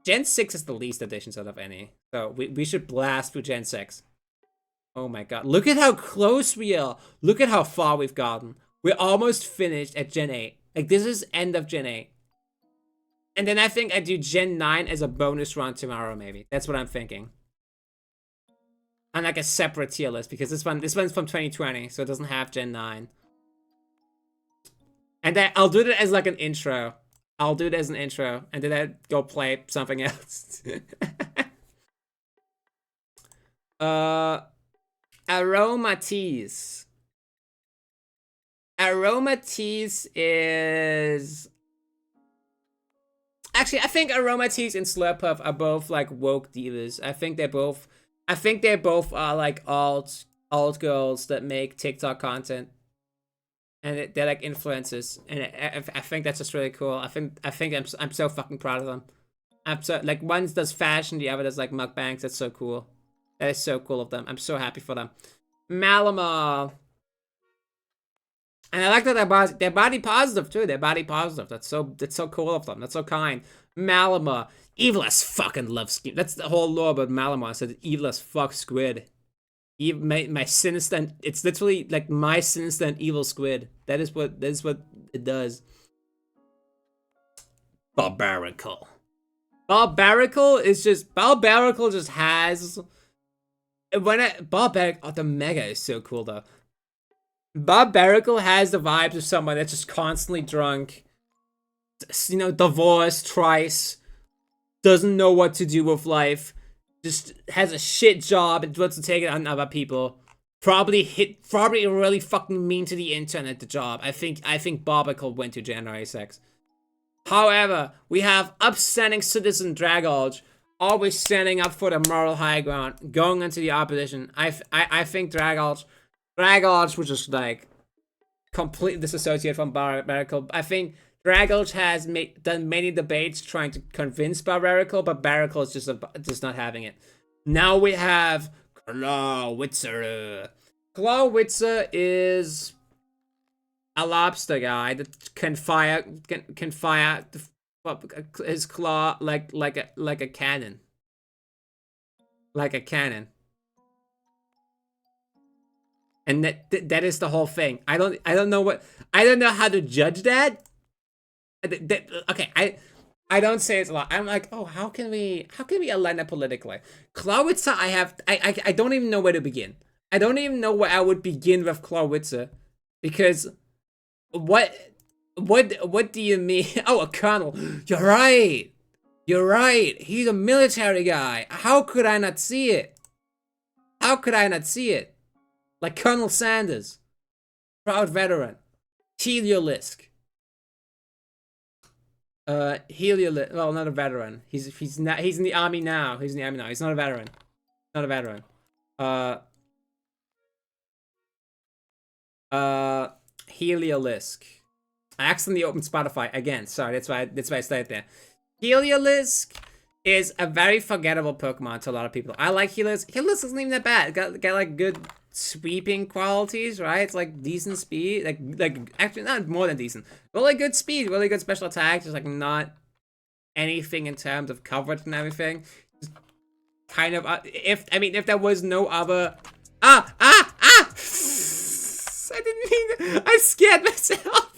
Gen 6 is the least additions out of any. So we should blast through Gen 6. Oh my god. Look at how close we are. Look at how far we've gotten. We're almost finished at Gen 8. Like, this is end of Gen 8. And then I think I do Gen 9 as a bonus run tomorrow, maybe. That's what I'm thinking. On like a separate tier list, because this one's from 2020, so it doesn't have Gen 9. And then I'll do that as like an intro. I'll do it as an intro, and then I go play something else. Aromatisse. Aromatisse is... Actually, I think Aromatisse and Slurpuff are both like woke divas. I think they both are like alt girls that make TikTok content. And they're like influencers, and I think that's just really cool. I think I'm so fucking proud of them. I'm so like, one does fashion, the other does like mukbangs. That's so cool. That is so cool of them. I'm so happy for them. Malamar, and I like that they're body positive too. They're body positive. That's so cool of them. That's so kind. Malamar, evil as fucking love scheme. That's the whole lore about Malamar. So evil as fuck squid. My sinister, it's literally like my sinister and evil squid. That is what it does. Barbarical just has the Mega is so cool though. Barbarical has the vibes of someone that's just constantly drunk, you know, divorced twice, doesn't know what to do with life, just has a shit job and wants to take it on other people. Probably really fucking mean to the intern at the job. I think Barbicle went to January 6th. However, we have upstanding citizen Dragolge, always standing up for the moral high ground, going into the opposition. I think Dragolge was just like completely disassociated from Barbicle. I think Dragolge has done many debates trying to convince Barbicle, but Barbicle is just not having it. Now we have Clawitzer. Clawitzer is a lobster guy that can fire his claw like a cannon. Like a cannon. And that is the whole thing. I don't know how to judge that. Okay, I don't say it's a lot. I'm like, oh, how can we align that politically? Clawitzer, I don't even know where to begin. I don't even know where I would begin with Clawitzer, because what do you mean? Oh, a colonel. You're right. You're right. He's a military guy. How could I not see it? How could I not see it? Like Colonel Sanders, proud veteran. Heliolisk. Heliolisk. Well, not a veteran. He's in the army now. He's not a veteran. Not a veteran. Heliolisk. I accidentally opened Spotify again. Sorry, that's why I stayed there. Heliolisk is a very forgettable Pokemon to a lot of people. I like Heliolisk. Heliolisk isn't even that bad. Got like good sweeping qualities, right? It's like decent speed, like actually not more than decent, but like good speed, really good special attacks. Just like not anything in terms of coverage and everything. Just kind of if there was no other I didn't mean I scared myself.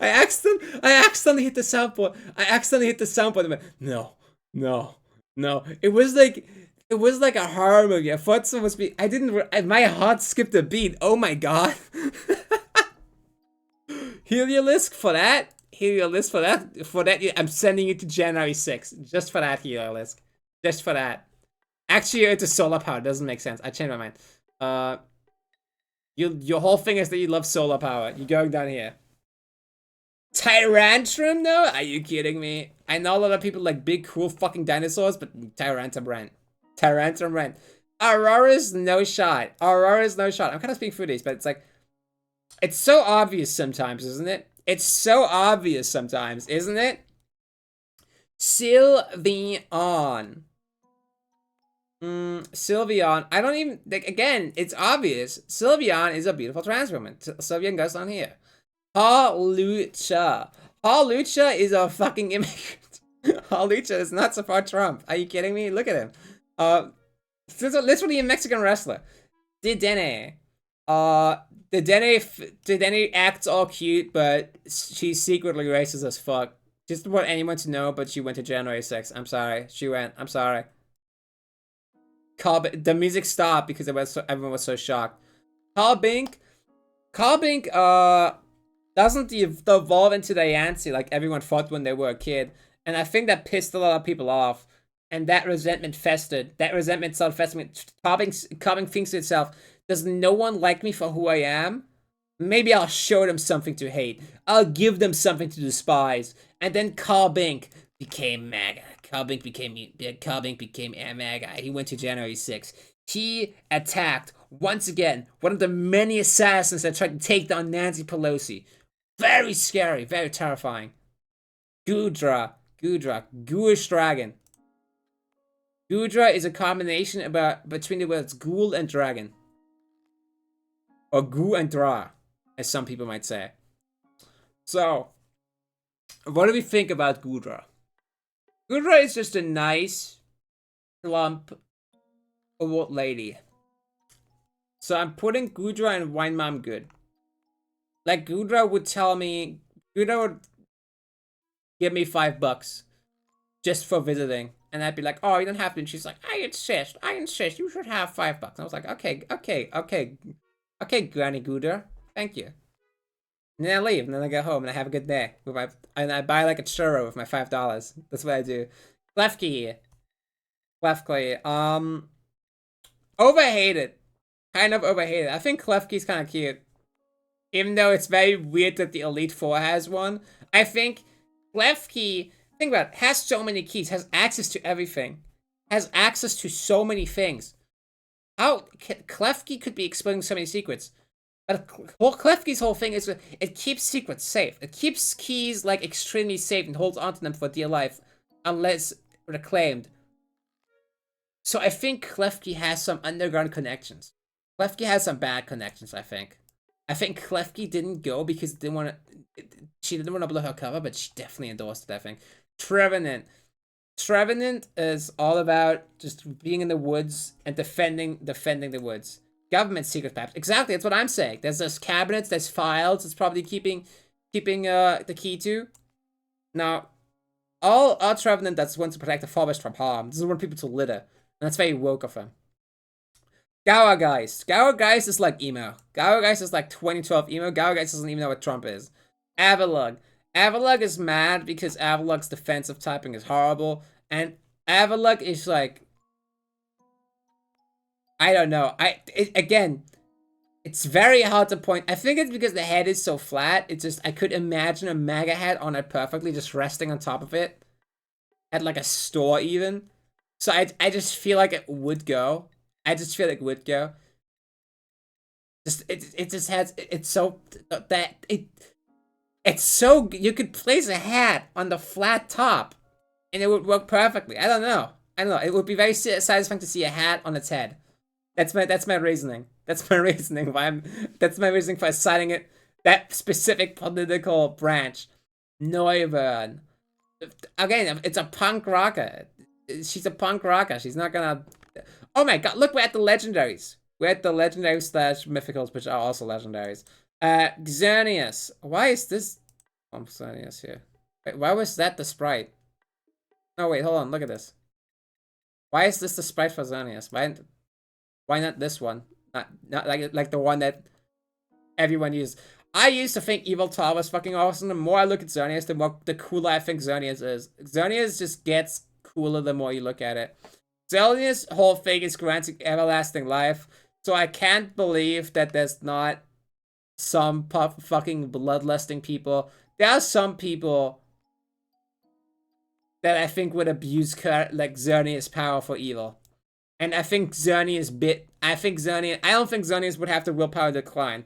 I accidentally hit the soundboard. And went, no. It was like a horror movie. I thought someone was be. My heart skipped a beat. Oh my god. Heliolisk for that. I'm sending you to January 6th. Just for that, Heliolisk. Just for that. Actually, it's a solar power. It doesn't make sense. I changed my mind. Your whole thing is that you love solar power. You're going down here. Tyrantrum, though? Are you kidding me? I know a lot of people like big, cool fucking dinosaurs, but Tyrantrum Rent. Aurora's no shot. I'm kind of speaking through these, but it's like, it's so obvious sometimes, isn't it? Sylveon. Sylveon. I don't even, like, again, it's obvious. Sylveon is a beautiful transformer. Sylveon goes down here. Hawlucha is a fucking immigrant. Hawlucha is not support Trump. Are you kidding me? Look at him. Literally a Mexican wrestler. Dedenne. Dedenne acts all cute, but she's secretly racist as fuck. Just want anyone to know, but she went to January 6th. I'm sorry. I'm sorry. The music stopped because everyone was so shocked. Carbink doesn't evolve into the Yancy like everyone thought when they were a kid, and I think that pissed a lot of people off, and that resentment festered. That resentment started festering. Carbink thinks to itself, does no one like me for who I am? Maybe I'll show them something to hate. I'll give them something to despise. And then Carbink became MAGA. Carbink became MAGA. He went to January 6th. He attacked, once again, one of the many assassins that tried to take down Nancy Pelosi. Very scary, very terrifying. Goodra, Ghoulish Dragon. Goodra is a combination between the words ghoul and dragon. Or goo and dra, as some people might say. So, what do we think about Goodra? Goodra is just a nice, plump, old lady. So I'm putting Goodra and Wine Mom good. Like, Goodra would give me $5 just for visiting. And I'd be like, oh, you don't have to. And she's like, I insist, you should have $5. And I was like, okay, Granny Goodra, thank you. And then I leave, and then I go home, and I have a good day. And I buy like a churro with my $5. That's what I do. Klefki. Klefki. Overhated. Kind of overhated. I think Klefki's kind of cute. Even though it's very weird that the Elite Four has one. I think Klefki, think about it, has so many keys, has access to everything. Has access to so many things. How Klefki could be explaining so many secrets. But Klefki's whole thing is it keeps secrets safe. It keeps keys like extremely safe and holds onto them for dear life, unless reclaimed. So I think Klefki has some underground connections. Klefki has some bad connections, I think. I think Klefki didn't go because she didn't want to blow her cover, but she definitely endorsed it, I think. Trevenant. Trevenant is all about just being in the woods and defending the woods. Government secret perhaps. Exactly, that's what I'm saying. There's cabinets, there's files, it's probably keeping the key to. Now, all Trevenant does wants to protect the forest from harm. Doesn't want people to litter. And that's very woke of him. Gourgeist. Gourgeist is like emo. Gourgeist is like 2012 emo. Gourgeist doesn't even know what Trump is. Avalug. Avalug is mad because Avalug's defensive typing is horrible. And Avalug is like... I don't know. Again, it's very hard to point. I think it's because the head is so flat. It's just, I could imagine a mega head on it perfectly, just resting on top of it. At like a store even. So I just feel like it would go. I just feel like it would go. Just it just has it's so that it's so you could place a hat on the flat top, and it would work perfectly. I don't know. It would be very satisfying to see a hat on its head. That's my reasoning. That's my reasoning for assigning it that specific political branch. Neuburn. Again, it's a punk rocker. She's a punk rocker. She's not gonna. Oh my god! Look, we're at the legendaries. We're at the legendaries / mythicals, which are also legendaries. Xerneas. Why is this? Oh, Xerneas here. Wait, why was that the sprite? No, wait, hold on. Look at this. Why is this the sprite for Xerneas? Why not this one? Not like the one that everyone used. I used to think Evil Tar was fucking awesome. The more I look at Xerneas, the cooler I think Xerneas is. Xerneas just gets cooler the more you look at it. Xerneas' whole thing is granting everlasting life, so I can't believe that there's not some fucking bloodlusting people. There are some people that I think would abuse like Xerneas' power for evil. And I think Xerneas I don't think Xerneas would have the willpower to decline.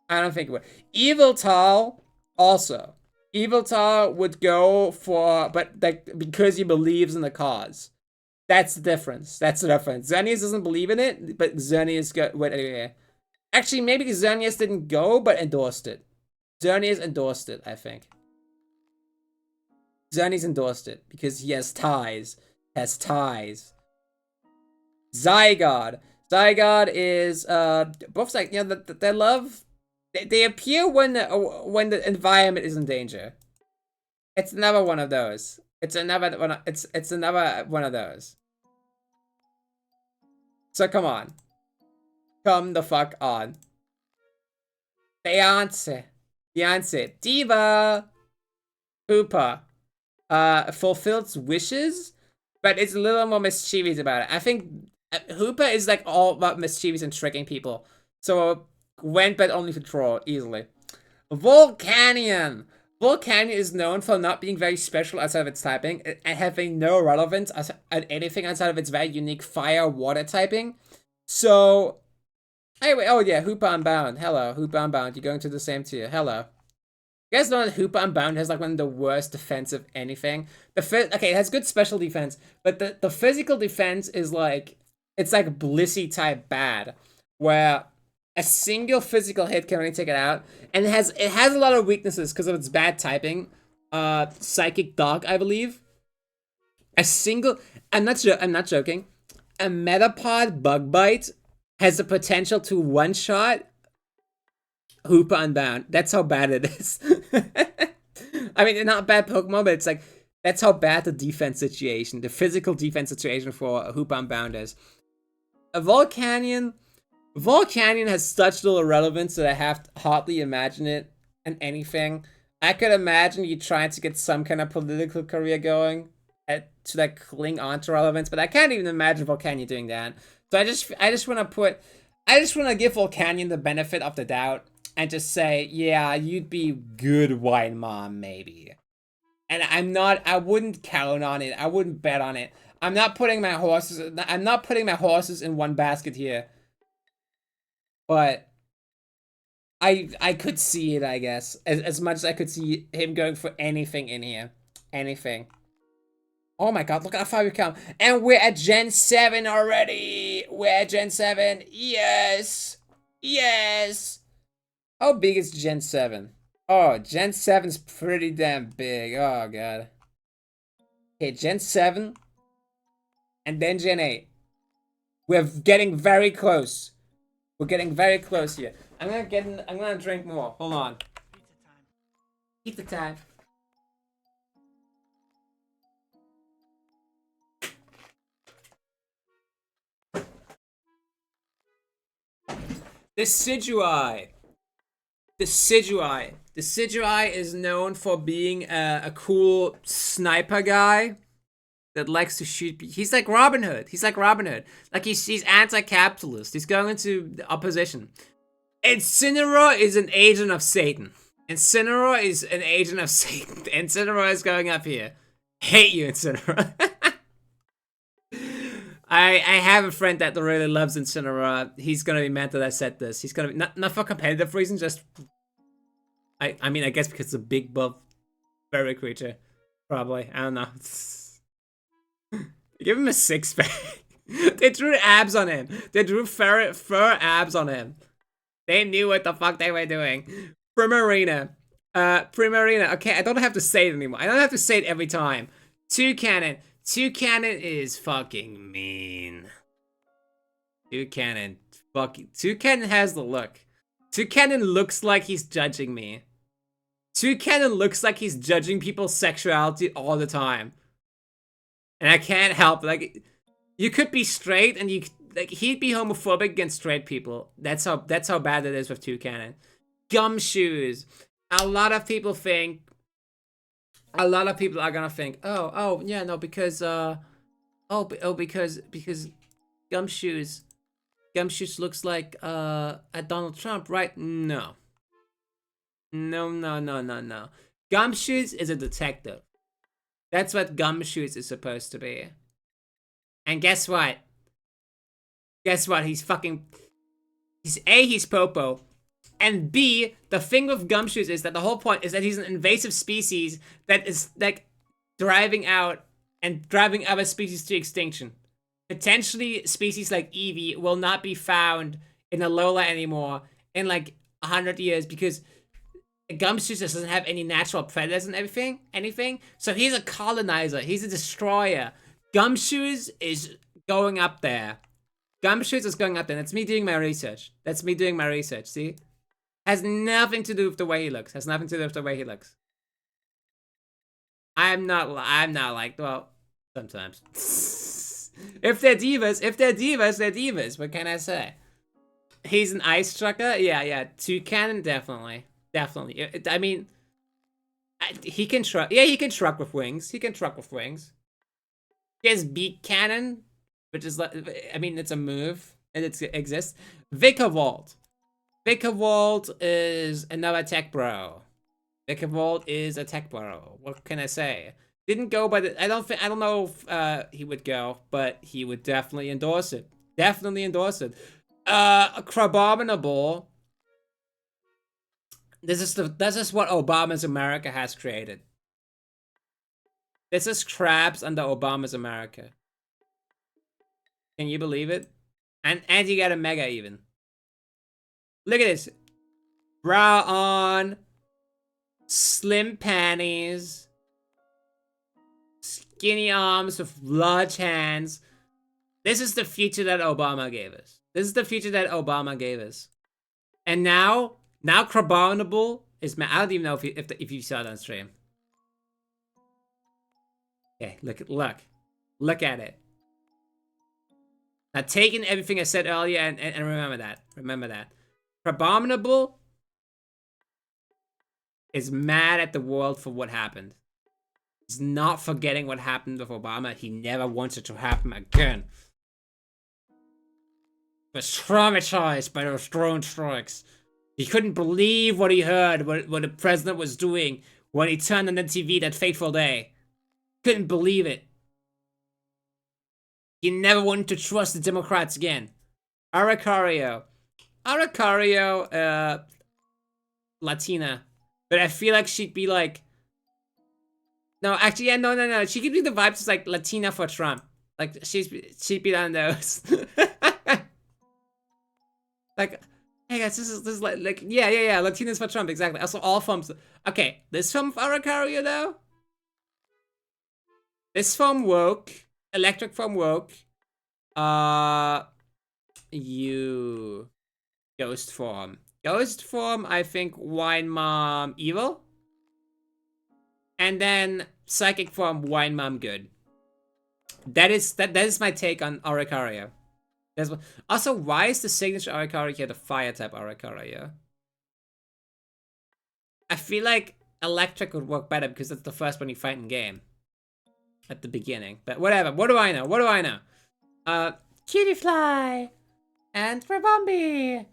I don't think it would. Evil Tal also. Evil Tal would go for, but like because he believes in the cause. That's the difference. That's the difference. Xerneas doesn't believe in it, but Xerneas went anyway. Actually, maybe Xerneas didn't go, but endorsed it. Xerneas endorsed it, I think. Xerneas endorsed it because he has ties. Zygarde. Zygarde is both like they love. They appear when the environment is in danger. It's another one of those. It's another one of those. So come on. Come the fuck on. Beyonce. Diva. Hoopa. Fulfills wishes, but it's a little more mischievous about it. I think Hoopa is like all about mischievous and tricking people. So went but only for troll easily. Volcanion. Volcanion is known for not being very special outside of its typing and having no relevance at anything outside of its very unique fire-water typing. So, anyway, oh yeah, Hoopa Unbound. Hello, Hoopa Unbound. You're going to the same tier. Hello. You guys know that Hoopa Unbound has like one of the worst defensive anything. Okay, it has good special defense, but the physical defense is like, it's like Blissey type bad, where a single physical hit can only take it out, and it has a lot of weaknesses because of its bad typing. Psychic Dog, I believe. I'm not joking. A Metapod Bug Bite has the potential to one-shot Hoopa Unbound. That's how bad it is. I mean, not bad Pokemon, but it's like, that's how bad the defense situation, the physical defense situation for Hoopa Unbound is. A Volcanion has such little relevance that I have to hardly imagine it in anything. I could imagine you trying to get some kind of political career going. to like cling on to relevance, but I can't even imagine Volcanion doing that. So I just want to give Volcanion the benefit of the doubt and just say, yeah, you'd be good wine mom maybe. And I wouldn't count on it. I wouldn't bet on it. I'm not putting my horses in one basket here. But I could see it, I guess. As much as I could see him going for anything in here. Anything. Oh my god, look at how far we come. And we're at Gen 7 already. We're at Gen 7. Yes. Yes. How big is Gen 7? Oh, Gen 7's pretty damn big. Oh god. Okay, Gen 7. And then Gen 8. We're getting very close. We're getting very close here. I'm gonna drink more. Hold on. Pizza time. The Decidueye. The Decidueye. The Decidueye is known for being a cool sniper guy that likes to shoot. He's like Robin Hood. He's like Robin Hood. Like he's anti-capitalist. He's going into the opposition. Incineroar is an agent of Satan. Incineroar is an agent of Satan. Incineroar is going up here. Hate you, Incineroar. I have a friend that really loves Incineroar. He's gonna be mad that I said this. He's gonna be not for competitive reasons, just I mean I guess because it's a big buff fairy creature. Probably. I don't know. Give him a 6-pack. They drew abs on him. They drew fur abs on him. They knew what the fuck they were doing. Primarina. Primarina. Okay, I don't have to say it anymore. I don't have to say it every time. Toucannon. Toucannon is fucking mean. Toucannon. Toucannon has the look. Toucannon looks like he's judging me. Toucannon looks like he's judging people's sexuality all the time. And I can't help, like, you could be straight and he'd be homophobic against straight people. That's how bad it is with Toucannon. Gumshoes. A lot of people are gonna think, oh, yeah, no, because, because Gumshoes looks like, a Donald Trump, right? No. No. Gumshoes is a detective. That's what Gumshoes is supposed to be. And guess what? He's he's Popo. And B, the thing with Gumshoes is that the whole point is that he's an invasive species that is, like, driving other species to extinction. Potentially, species like Eevee will not be found in Alola anymore in, like, 100 years because Gumshoes doesn't have any natural predators and anything. So he's a colonizer. He's a destroyer. Gumshoes is going up there. Gumshoes is going up there. That's me doing my research. See? Has nothing to do with the way he looks. I'm not like, well, sometimes. If they're divas, they're divas. What can I say? He's an ice trucker? Yeah. Toucannon, definitely. I mean, he can truck. Yeah, he can truck with wings. He has beak cannon, which is like, I mean, it's a move and it exists. Vikavolt. Vikavolt is another tech bro. Vikavolt is a tech bro. What can I say? Didn't go, but I don't know if he would go, but he would definitely endorse it. Crabominable. This is what Obama's America has created. This is crabs under Obama's America. Can you believe it? And you got a mega even. Look at this. Bra on. Slim panties. Skinny arms with large hands. This is the future that Obama gave us. And now Crabominable is, I don't even know if you saw it on stream. Okay, look at it. Now taking everything I said earlier and remember that. Crabominable is mad at the world for what happened. He's not forgetting what happened with Obama. He never wants it to happen again. He was traumatized by those drone strikes. He couldn't believe what he heard, what the president was doing when he turned on the TV that fateful day. Couldn't believe it. He never wanted to trust the Democrats again. Aracario, Latina. But I feel like she'd be like... No, actually, yeah, no. She could be the vibes as like Latina for Trump. Like, she'd be on those. Like, hey guys, this is like yeah, Latinas for Trump, exactly. Also, all forms. Okay, this form of Aracario though. This form woke, electric form woke. You ghost form. Ghost form, I think wine mom evil. And then psychic form wine mom good. That is my take on Aracario. Also, why is the signature Arakaria here the fire type Arakaria? I feel like electric would work better because that's the first one you fight in game. At the beginning. But whatever. What do I know? Cutie Fly! And Rabombi!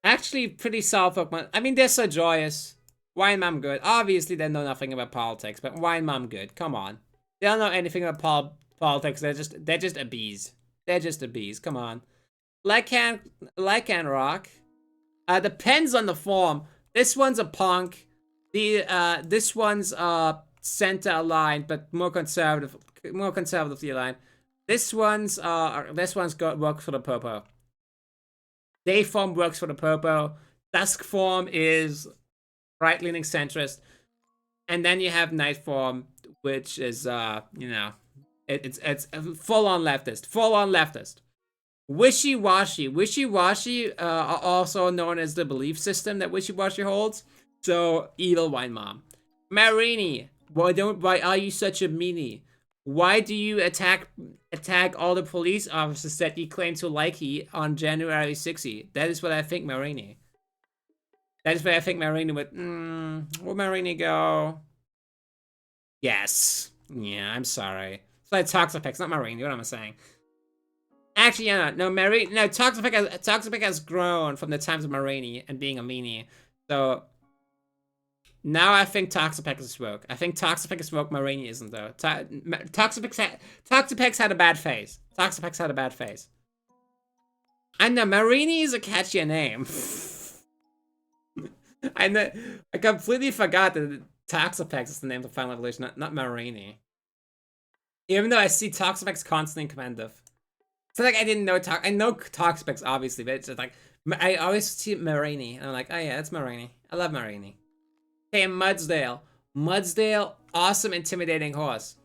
Actually, pretty solid Pokemon. I mean, they're so joyous. Wine Mom good. Obviously, they know nothing about politics, but Wine Mom good. Come on. They don't know anything about politics. They're just a bees. They're just a bees. Come on. Lycan Rock. Depends on the form. This one's a punk. This one's center aligned, but more conservatively aligned. This one's works for the Popo. Day form works for the Popo. Dusk form is right-leaning centrist, and then you have night form, which is it's full-on leftist. Wishy-washy, also known as the belief system that Wishy-washy holds. So evil wine mom. Marini, why are you such a meanie? Why do you attack all the police officers that you claim to like on January 60? That is what I think, Marini. That is where I think Marini would. Will Marini go? Yes. Yeah, I'm sorry. It's like Toxapex, not Marini. What am I saying? Actually, yeah, no, Toxapex has grown from the times of Marini and being a meanie. So now I think Toxapex is woke. I think Toxapex is woke. Marini isn't though. Toxapex had a bad phase. Toxapex had a bad phase. And no, Marini is a catchier name. I completely forgot that Toxapex is the name of the final evolution, not Marini. Even though I see Toxapex constantly in Commandive. It's like I didn't know I know Toxapex obviously, but it's just like I always see Marini, and I'm like, oh yeah, it's Marini. I love Marini. Okay, Mudsdale. Mudsdale, awesome, intimidating horse.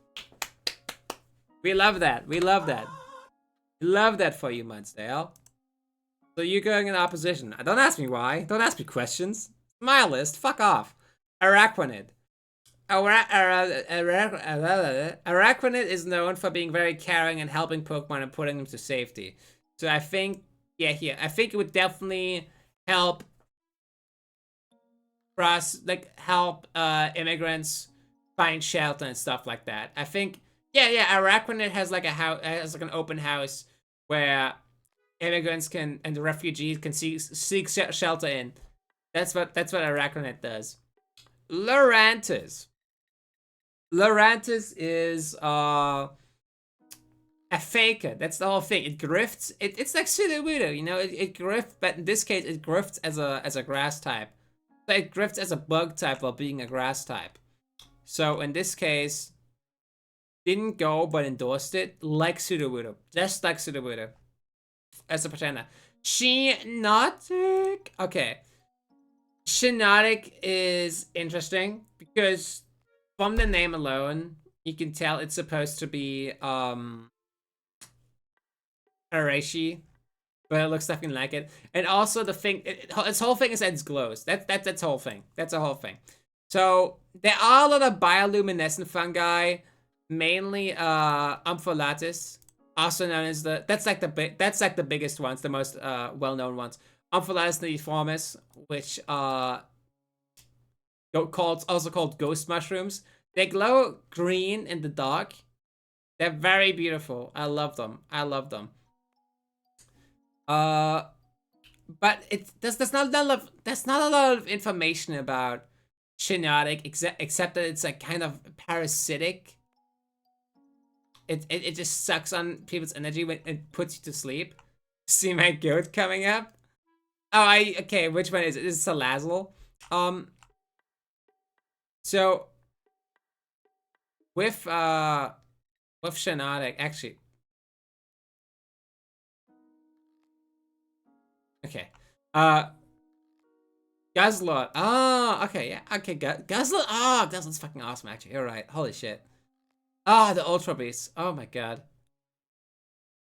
We love that. We love that. We love that for you, Mudsdale. So you're going in opposition. Don't ask me why. Don't ask me questions. My list. Fuck off. Araquanid. Araquanid is known for being very caring and helping Pokemon and putting them to safety. So I think, yeah, here. I think it would definitely help immigrants find shelter and stuff like that. I think, yeah, Araquanid has like an open house where immigrants and the refugees can seek shelter in. That's what Araquanid does. Lurantis is a faker. That's the whole thing. It grifts. It's like Sudowoodo, you know. It grifts, but in this case, it grifts as a grass type. So it grifts as a bug type while being a grass type. So in this case, didn't go but endorsed it like Sudowoodo, just like Sudowoodo, as a pretender. Shiinotic. Okay. Shiinotic is interesting because from the name alone, you can tell it's supposed to be Arashi, but it looks nothing like it. And also the thing, its whole thing is that it glows. That's its whole thing. That's the whole thing. So there are a lot of bioluminescent fungi, mainly Ampholatus, also known as that's like the biggest ones, the most well-known ones. Ampholatus nidiformis, which also called ghost mushrooms. They glow green in the dark. They're very beautiful. I love them. I love them. But there's not a lot of information about Shiinotic except that it's like kind of parasitic. It just sucks on people's energy when it puts you to sleep. See my goat coming up? Oh, okay, which one is it? This is Salazzle. So with Shiinotic, actually. Okay. Guzzlord. Oh, okay, yeah. Okay, Guzzlord. Oh, Guzzlord's fucking awesome, actually. You're right. Holy shit. Ah, the Ultra Beast. Oh my god.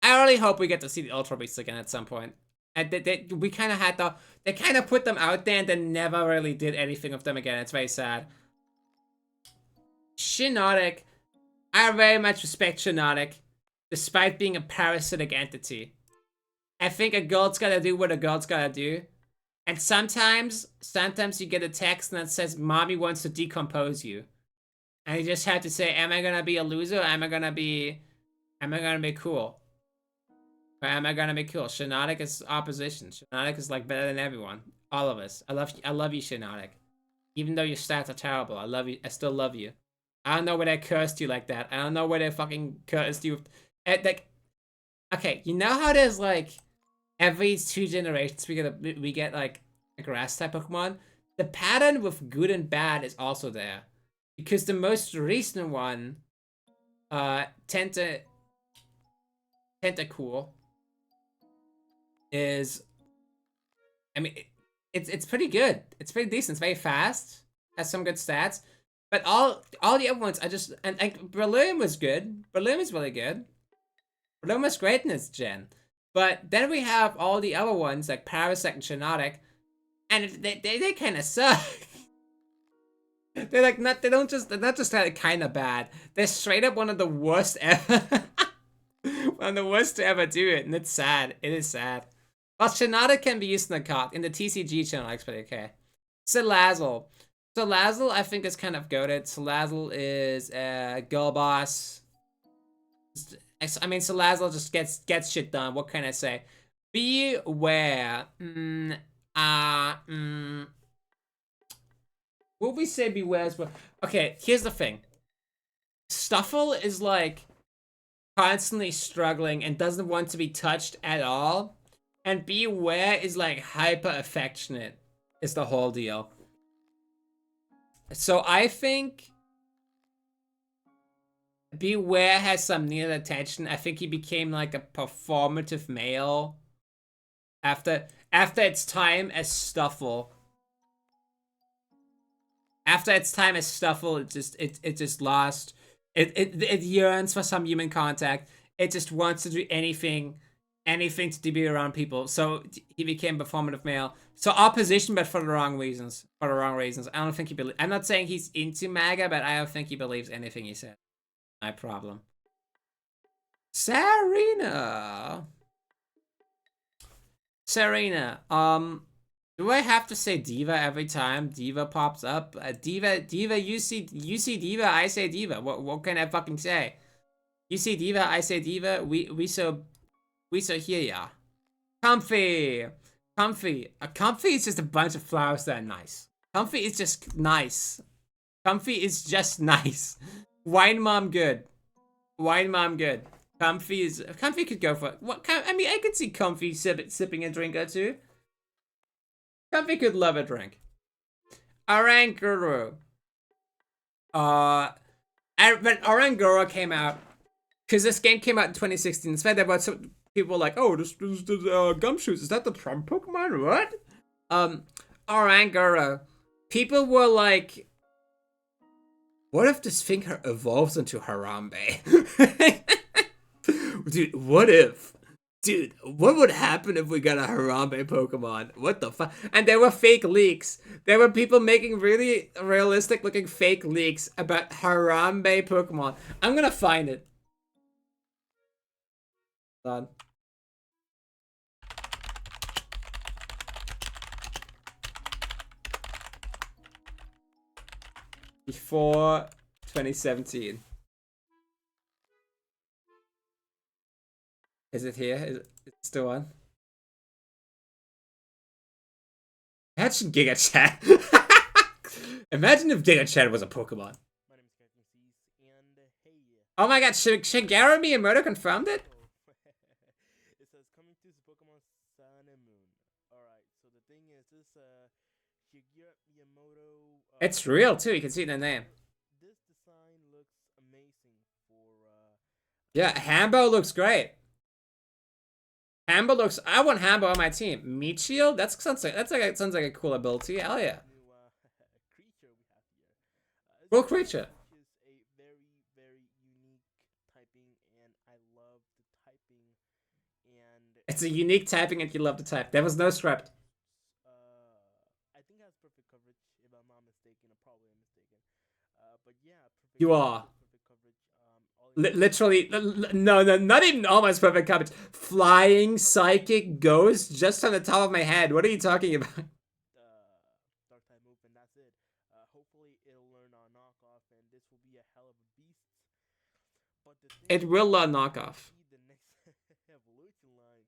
I really hope we get to see the Ultra Beasts again at some point. And we kind of had they kind of put them out there and then never really did anything with them again. It's very sad. Shiinotic. I very much respect Shiinotic, despite being a parasitic entity. I think a girl's gotta do what a girl's gotta do. And sometimes you get a text that says, "Mommy wants to decompose you." And you just have to say, am I gonna be a loser? Or am I gonna be cool? Or am I gonna be cool? Shiinotic is opposition. Shiinotic is like better than everyone. All of us. I love you, Shiinotic. Even though your stats are terrible, I love you. I still love you. I don't know why they cursed you like that. I don't know why they fucking cursed you. Like, okay, you know how there's like every 2 generations we get like a grass type Pokemon? The pattern with good and bad is also there. Because the most recent one, Tentacool, is, I mean, it's pretty good. It's pretty decent. It's very fast. Has some good stats. But all the other ones, and Berlin was good. Berlin was really good. Berlin was great in this gen. But then we have all the other ones like Parasect and Shiinotic, and they kind of suck. They're like they're not just like kind of bad. They're straight up one of the worst ever. One of the worst to ever do it, and it's sad. It is sad. Well, Shiinotic can be used in the cart in the TCG channel. Actually, okay. Salazzle. Salazzle, I think, is kind of goated. Salazzle is a girl boss. I mean, Salazzle just gets shit done. What can I say? Beware. What we say beware as well. Okay, here's the thing. Stuffle is like constantly struggling and doesn't want to be touched at all. And Beware is like hyper affectionate is the whole deal. So I think Beware has some needed attention. I think he became like a performative male after its time as Stuffle. After its time as Stuffle, it just lost. It yearns for some human contact. It just wants to do anything to be around people. So he became performative male. So opposition, but for the wrong reasons. For the wrong reasons. I don't think he I'm not saying he's into MAGA, but I don't think he believes anything he said. My problem. Serena. Do I have to say Diva every time Diva pops up? Diva, you see Diva, I say Diva. What can I fucking say? You see Diva, I say Diva. We so hear ya. Comfy. Comfy is just a bunch of flowers that are nice. Comfy is just nice. Comfy is just nice. Wine Mom good. Wine Mom good. Comfy could go for what? I mean, I could see Comfy sipping a drink or two. Comfy could love a drink. Oranguru. When Oranguru came out, because this game came out in 2016, in fact, there were some people like, oh, this Gumshoes, is that the Trump Pokemon? What? Oranguru. People were like, what if this thing evolves into Harambe? Dude, what if? Dude, what would happen if we got a Harambe Pokemon? What the fuck? And there were fake leaks. There were people making really realistic looking fake leaks about Harambe Pokemon. I'm gonna find it. Hold on. Before 2017. Is it here? Is it still on? Imagine Giga Chat. Imagine if Giga Chat was a Pokemon. Oh my god, Shigeru Miyamoto confirmed it? It says coming to Pokemon Sun and Moon. Alright, so the thing is, this Shigeru Miyamoto. It's real too, you can see it in the name. This design looks amazing for. Yeah, Hambo looks great. Hambo looks. I want Hambo on my team. Meat Shield? That sounds like a cool ability. Hell yeah. New creature we have here. Cool creature. Is a very, very unique typing, and I love the typing. And It's a unique typing and you love the type. There was no script. I think it has perfect coverage, if I'm not mistaken. I probably am mistaken. But yeah, perfect You are. perfect coverage. Literally, no, not even almost perfect coverage. Flying Psychic Ghost just on the top of my head. What are you talking about? Dark type move, and that's it. Hopefully, it'll learn our knockoff, and this will be a hell of a beast. But the thing It will learn knockoff. the next evolution line.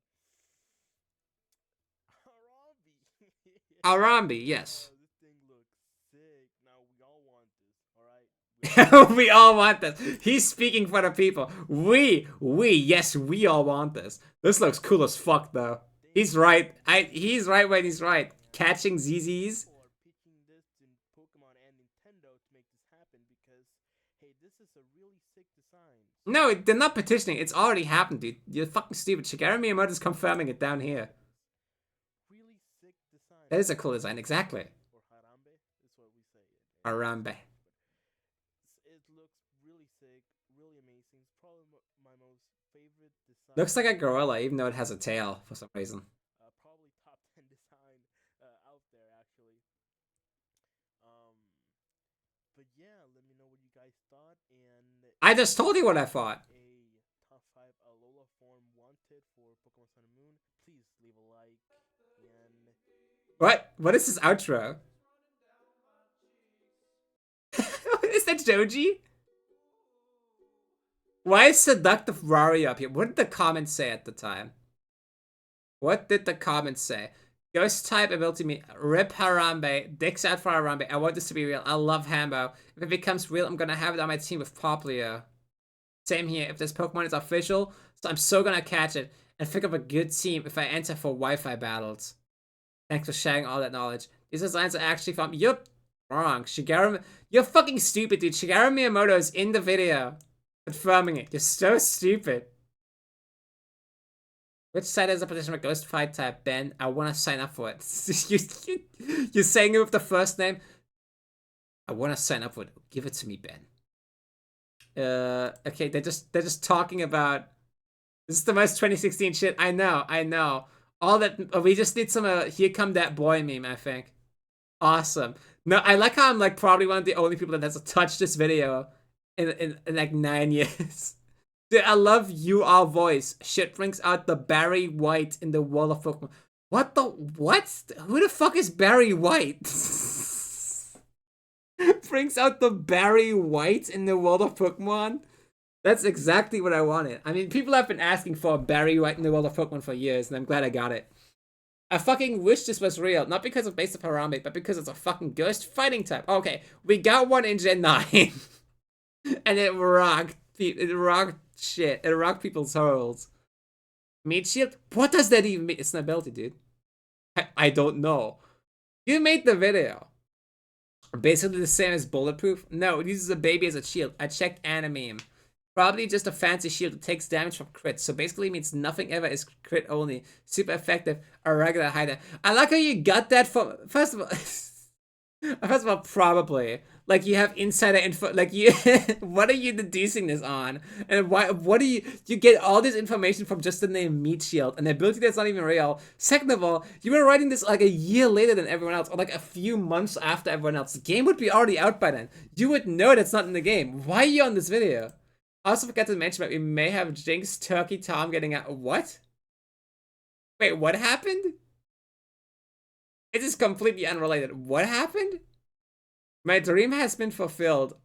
Harambe. Arambi, yes. This thing looks sick. Now we all want this, all right? We all want this. He's speaking for the people. Yes, we all want this. This looks cool as fuck, though. He's right. He's right when he's right. Catching ZZs. People are pitching this to Pokemon and Nintendo to make this happen because, hey, this is a really sick design. No, they're not petitioning. It's already happened, dude. You're fucking stupid. Shigeru Miyamoto's confirming it down here. Really sick design. That is a cool design, exactly. Or Harambe is what we say. Arambe. It looks really sick, really amazing. It's probably my most favorite design. Looks like a gorilla, even though it has a tail for some reason. Probably top 10 design out there, actually. But yeah, let me know what you guys thought. And I just told you what I thought. a top 5 Alola form wanted for Pokemon Sun and Moon. Please leave a like. And What? What is this outro? Is that Joji? Why is Seductive Rari up here? What did the comments say at the time? What did the comments say? Ghost type ability me. Rip Harambe. Dicks out for Harambe. I want this to be real. I love Hambo. If it becomes real, I'm gonna have it on my team with Poplio. Same here. If this Pokemon is official, so I'm so gonna catch it and think of a good team if I enter for Wi-Fi battles. Thanks for sharing all that knowledge. These designs are actually from. You're wrong. Shigeru. You're fucking stupid, dude. Shigeru Miyamoto is in the video confirming it. You're so stupid. Which side has a position for Ghost Fight type, Ben? I want to sign up for it. You're saying it with the first name? I want to sign up for it. Give it to me, Ben. Okay, they're just talking about. This is the most 2016 shit. I know. All that we just need some here come that boy meme, I think. Awesome. No, I like how I'm like probably one of the only people that has touched this video in like 9 years. Dude, I love your voice. Shit brings out the Barry White in the World of Pokemon. What? Who the fuck is Barry White? Brings out the Barry White in the World of Pokemon? That's exactly what I wanted. I mean, people have been asking for a Barry White in the World of Pokemon for years, and I'm glad I got it. I fucking wish this was real. Not because of base of Harambe, but because it's a fucking ghost fighting type. Okay, we got one in Gen 9. And it rocked. It rocked shit. It rocked people's souls. Meat Shield? What does that even mean? It's an ability, dude. I don't know. You made the video. Basically the same as Bulletproof? No, it uses a baby as a shield. I checked anime. Probably just a fancy shield that takes damage from crits. So basically means nothing ever is crit only. Super effective. A regular hider. I like how you got that from... First of all, probably. Like, you have insider info. Like, you... what are you deducing this on? And why? What do you... You get all this information from just the name Meat Shield. An ability that's not even real. Second of all, you were writing this like a year later than everyone else. Or like a few months after everyone else. The game would be already out by then. You would know that's not in the game. Why are you on this video? I also forgot to mention that we may have Jinx, Turkey, Tom getting out. What? Wait, what happened? It is completely unrelated. What happened? My dream has been fulfilled.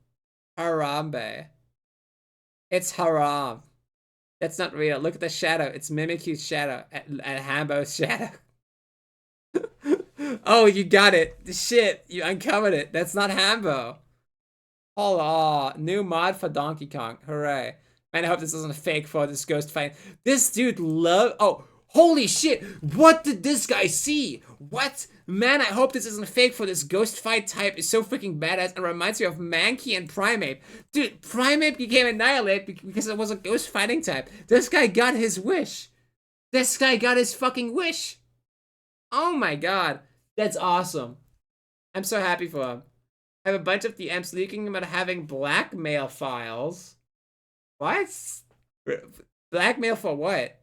Harambe. It's haram. That's not real. Look at the shadow. It's Mimikyu's shadow and Hambo's shadow. Oh, you got it. Shit, you uncovered it. That's not Hambo. Hold on. New mod for Donkey Kong. Hooray. Man, I hope this isn't fake for this ghost fight. This dude oh, holy shit. What did this guy see? What? Man, I hope this isn't fake for this ghost fight type. Is so freaking badass and reminds me of Mankey and Primeape. Dude, Primeape became Annihilate because it was a ghost fighting type. This guy got his wish. This guy got his fucking wish. Oh my god. That's awesome. I'm so happy for him. I have a bunch of DMs leaking about having blackmail files. What? Blackmail for what?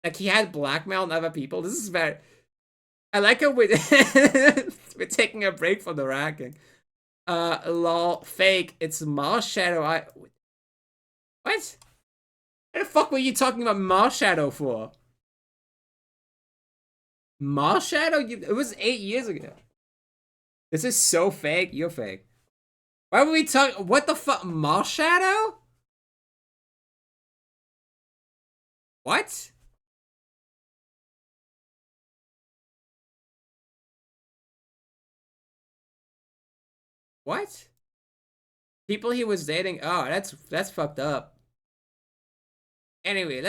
Like he had blackmail on other people? This is very... I like how we're taking a break from the ranking. Lol, fake. It's Marshadow. What? What the fuck were you talking about Marshadow for? Marshadow? It was 8 years ago. This is so fake. You're fake. Why were we talking? What the fuck? Marshadow? What? What? People he was dating? Oh, that's fucked up. Anyway,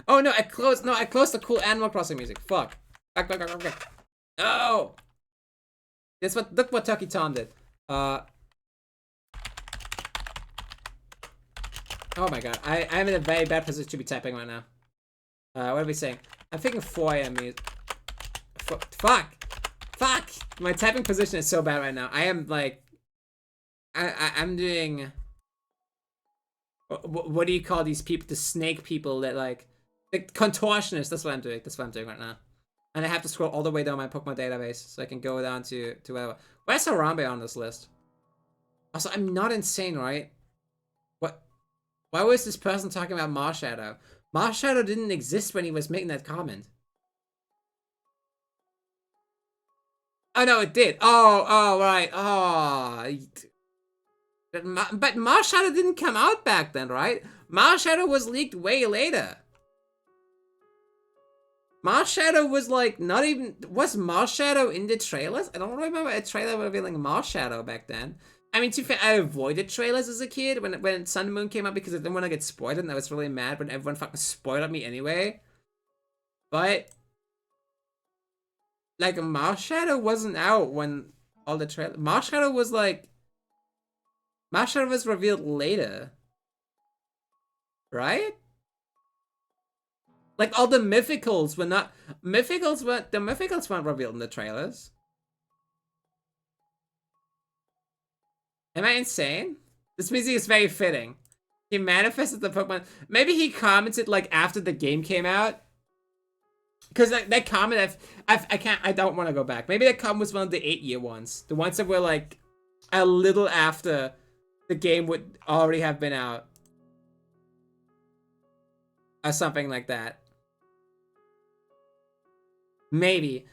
oh no, I closed the cool Animal Crossing music. Fuck. Back. No! Look what Tucky Tom did. Oh my god, I'm in a very bad position to be typing right now. What are we saying? I'm thinking 4 AM music. Fuck! My typing position is so bad right now. I am like... I'm doing... What do you call these people? The snake people that like... The contortionists, that's what I'm doing. That's what I'm doing right now. And I have to scroll all the way down my Pokemon database so I can go down to whatever. Where's Harambe on this list? Also, I'm not insane, right? What? Why was this person talking about Marshadow? Marshadow didn't exist when he was making that comment. Oh, no, it did. Oh, right. Oh. But Marshadow didn't come out back then, right? Marshadow was leaked way later. Marshadow was like not even... Was Marshadow in the trailers? I don't remember a trailer revealing Marshadow back then. I mean, to be fair, I avoided trailers as a kid when Sun and Moon came out because I didn't want to get spoiled, and I was really mad when everyone fucking spoiled me anyway. But... like, Marshadow wasn't out when all the trailers... Marshadow was like... Marshadow was revealed later. Right? Like, all the Mythicals were not... The Mythicals weren't revealed in the trailers. Am I insane? This music is very fitting. He manifested the Pokemon... Maybe he commented, like, after the game came out. Because that comment, I don't want to go back. Maybe that comment was one of the 8-year ones. The ones that were, like, a little after the game would already have been out. Or something like that. Maybe.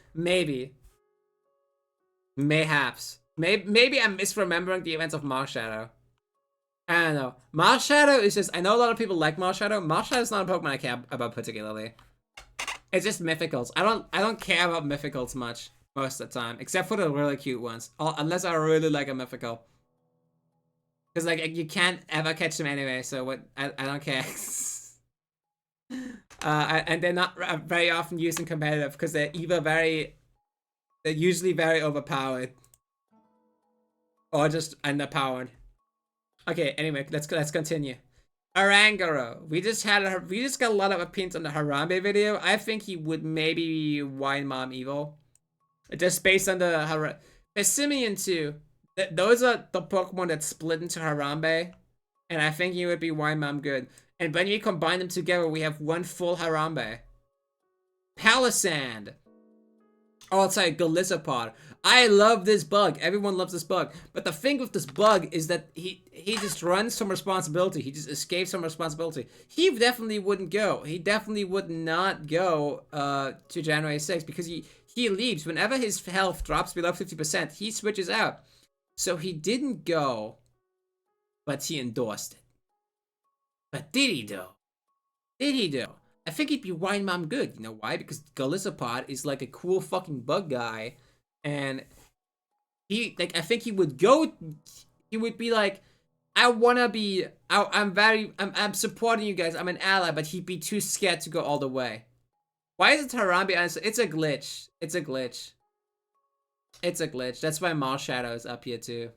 Mayhaps. Maybe I'm misremembering the events of Marshadow. I don't know. Marshadow is just... I know a lot of people like Marshadow. Marshadow is not a Pokemon I care about particularly. It's just Mythicals. I don't care about Mythicals much most of the time. Except for the really cute ones. Unless I really like a Mythical. Because, like, you can't ever catch them anyway, so what? I don't care. And they're not very often used in competitive because they're usually very overpowered or just underpowered. Okay, anyway, let's continue. Oranguru, we just got a lot of opinions on the Harambe video. I think he would maybe Wine Mom Evil, just based on the Simeon too. Those are the Pokemon that split into Harambe, and I think he would be Wine Mom good. And when we combine them together, we have one full Harambe. Palisand. Oh, it's like Golisopod. I love this bug. Everyone loves this bug. But the thing with this bug is that he just runs from responsibility. He just escapes from responsibility. He definitely wouldn't go. He definitely would not go to January 6th because he leaves. Whenever his health drops below 50%, he switches out. So he didn't go. but he endorsed it. But did he though? Did he though? I think he'd be Wine Mom good. You know why? Because Galissapod is like a cool fucking bug guy, and he like I think he would go. He would be like, I wanna be. I'm supporting you guys. I'm an ally, but he'd be too scared to go all the way. Why is it Harambe answer? It's a glitch. It's a glitch. It's a glitch. That's why Mall Shadow is up here too.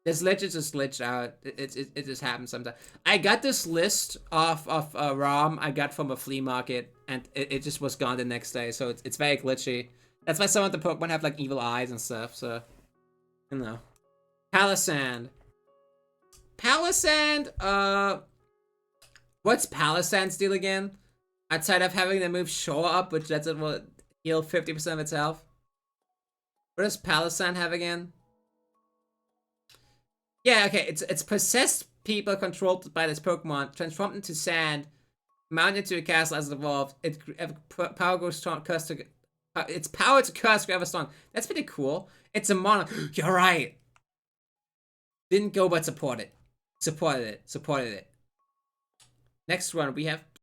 This glitch just glitched out. It just happens sometimes. I got this list of ROM I got from a flea market, and it just was gone the next day. So it's very glitchy. That's why some of the Pokemon have like evil eyes and stuff. So you know, Palisand. Palisand. What's Palisand's deal again? Outside of having the move Shore Up, which lets it will heal 50% of its health. What does Palisand have again? Yeah, okay, it's possessed people controlled by this Pokemon, transformed into sand, mounted into a castle as it evolved. Its power goes strong, its power to curse forever strong. That's pretty cool. It's a mono. You're right. Didn't go, but supported it. Supported it. Next one, we have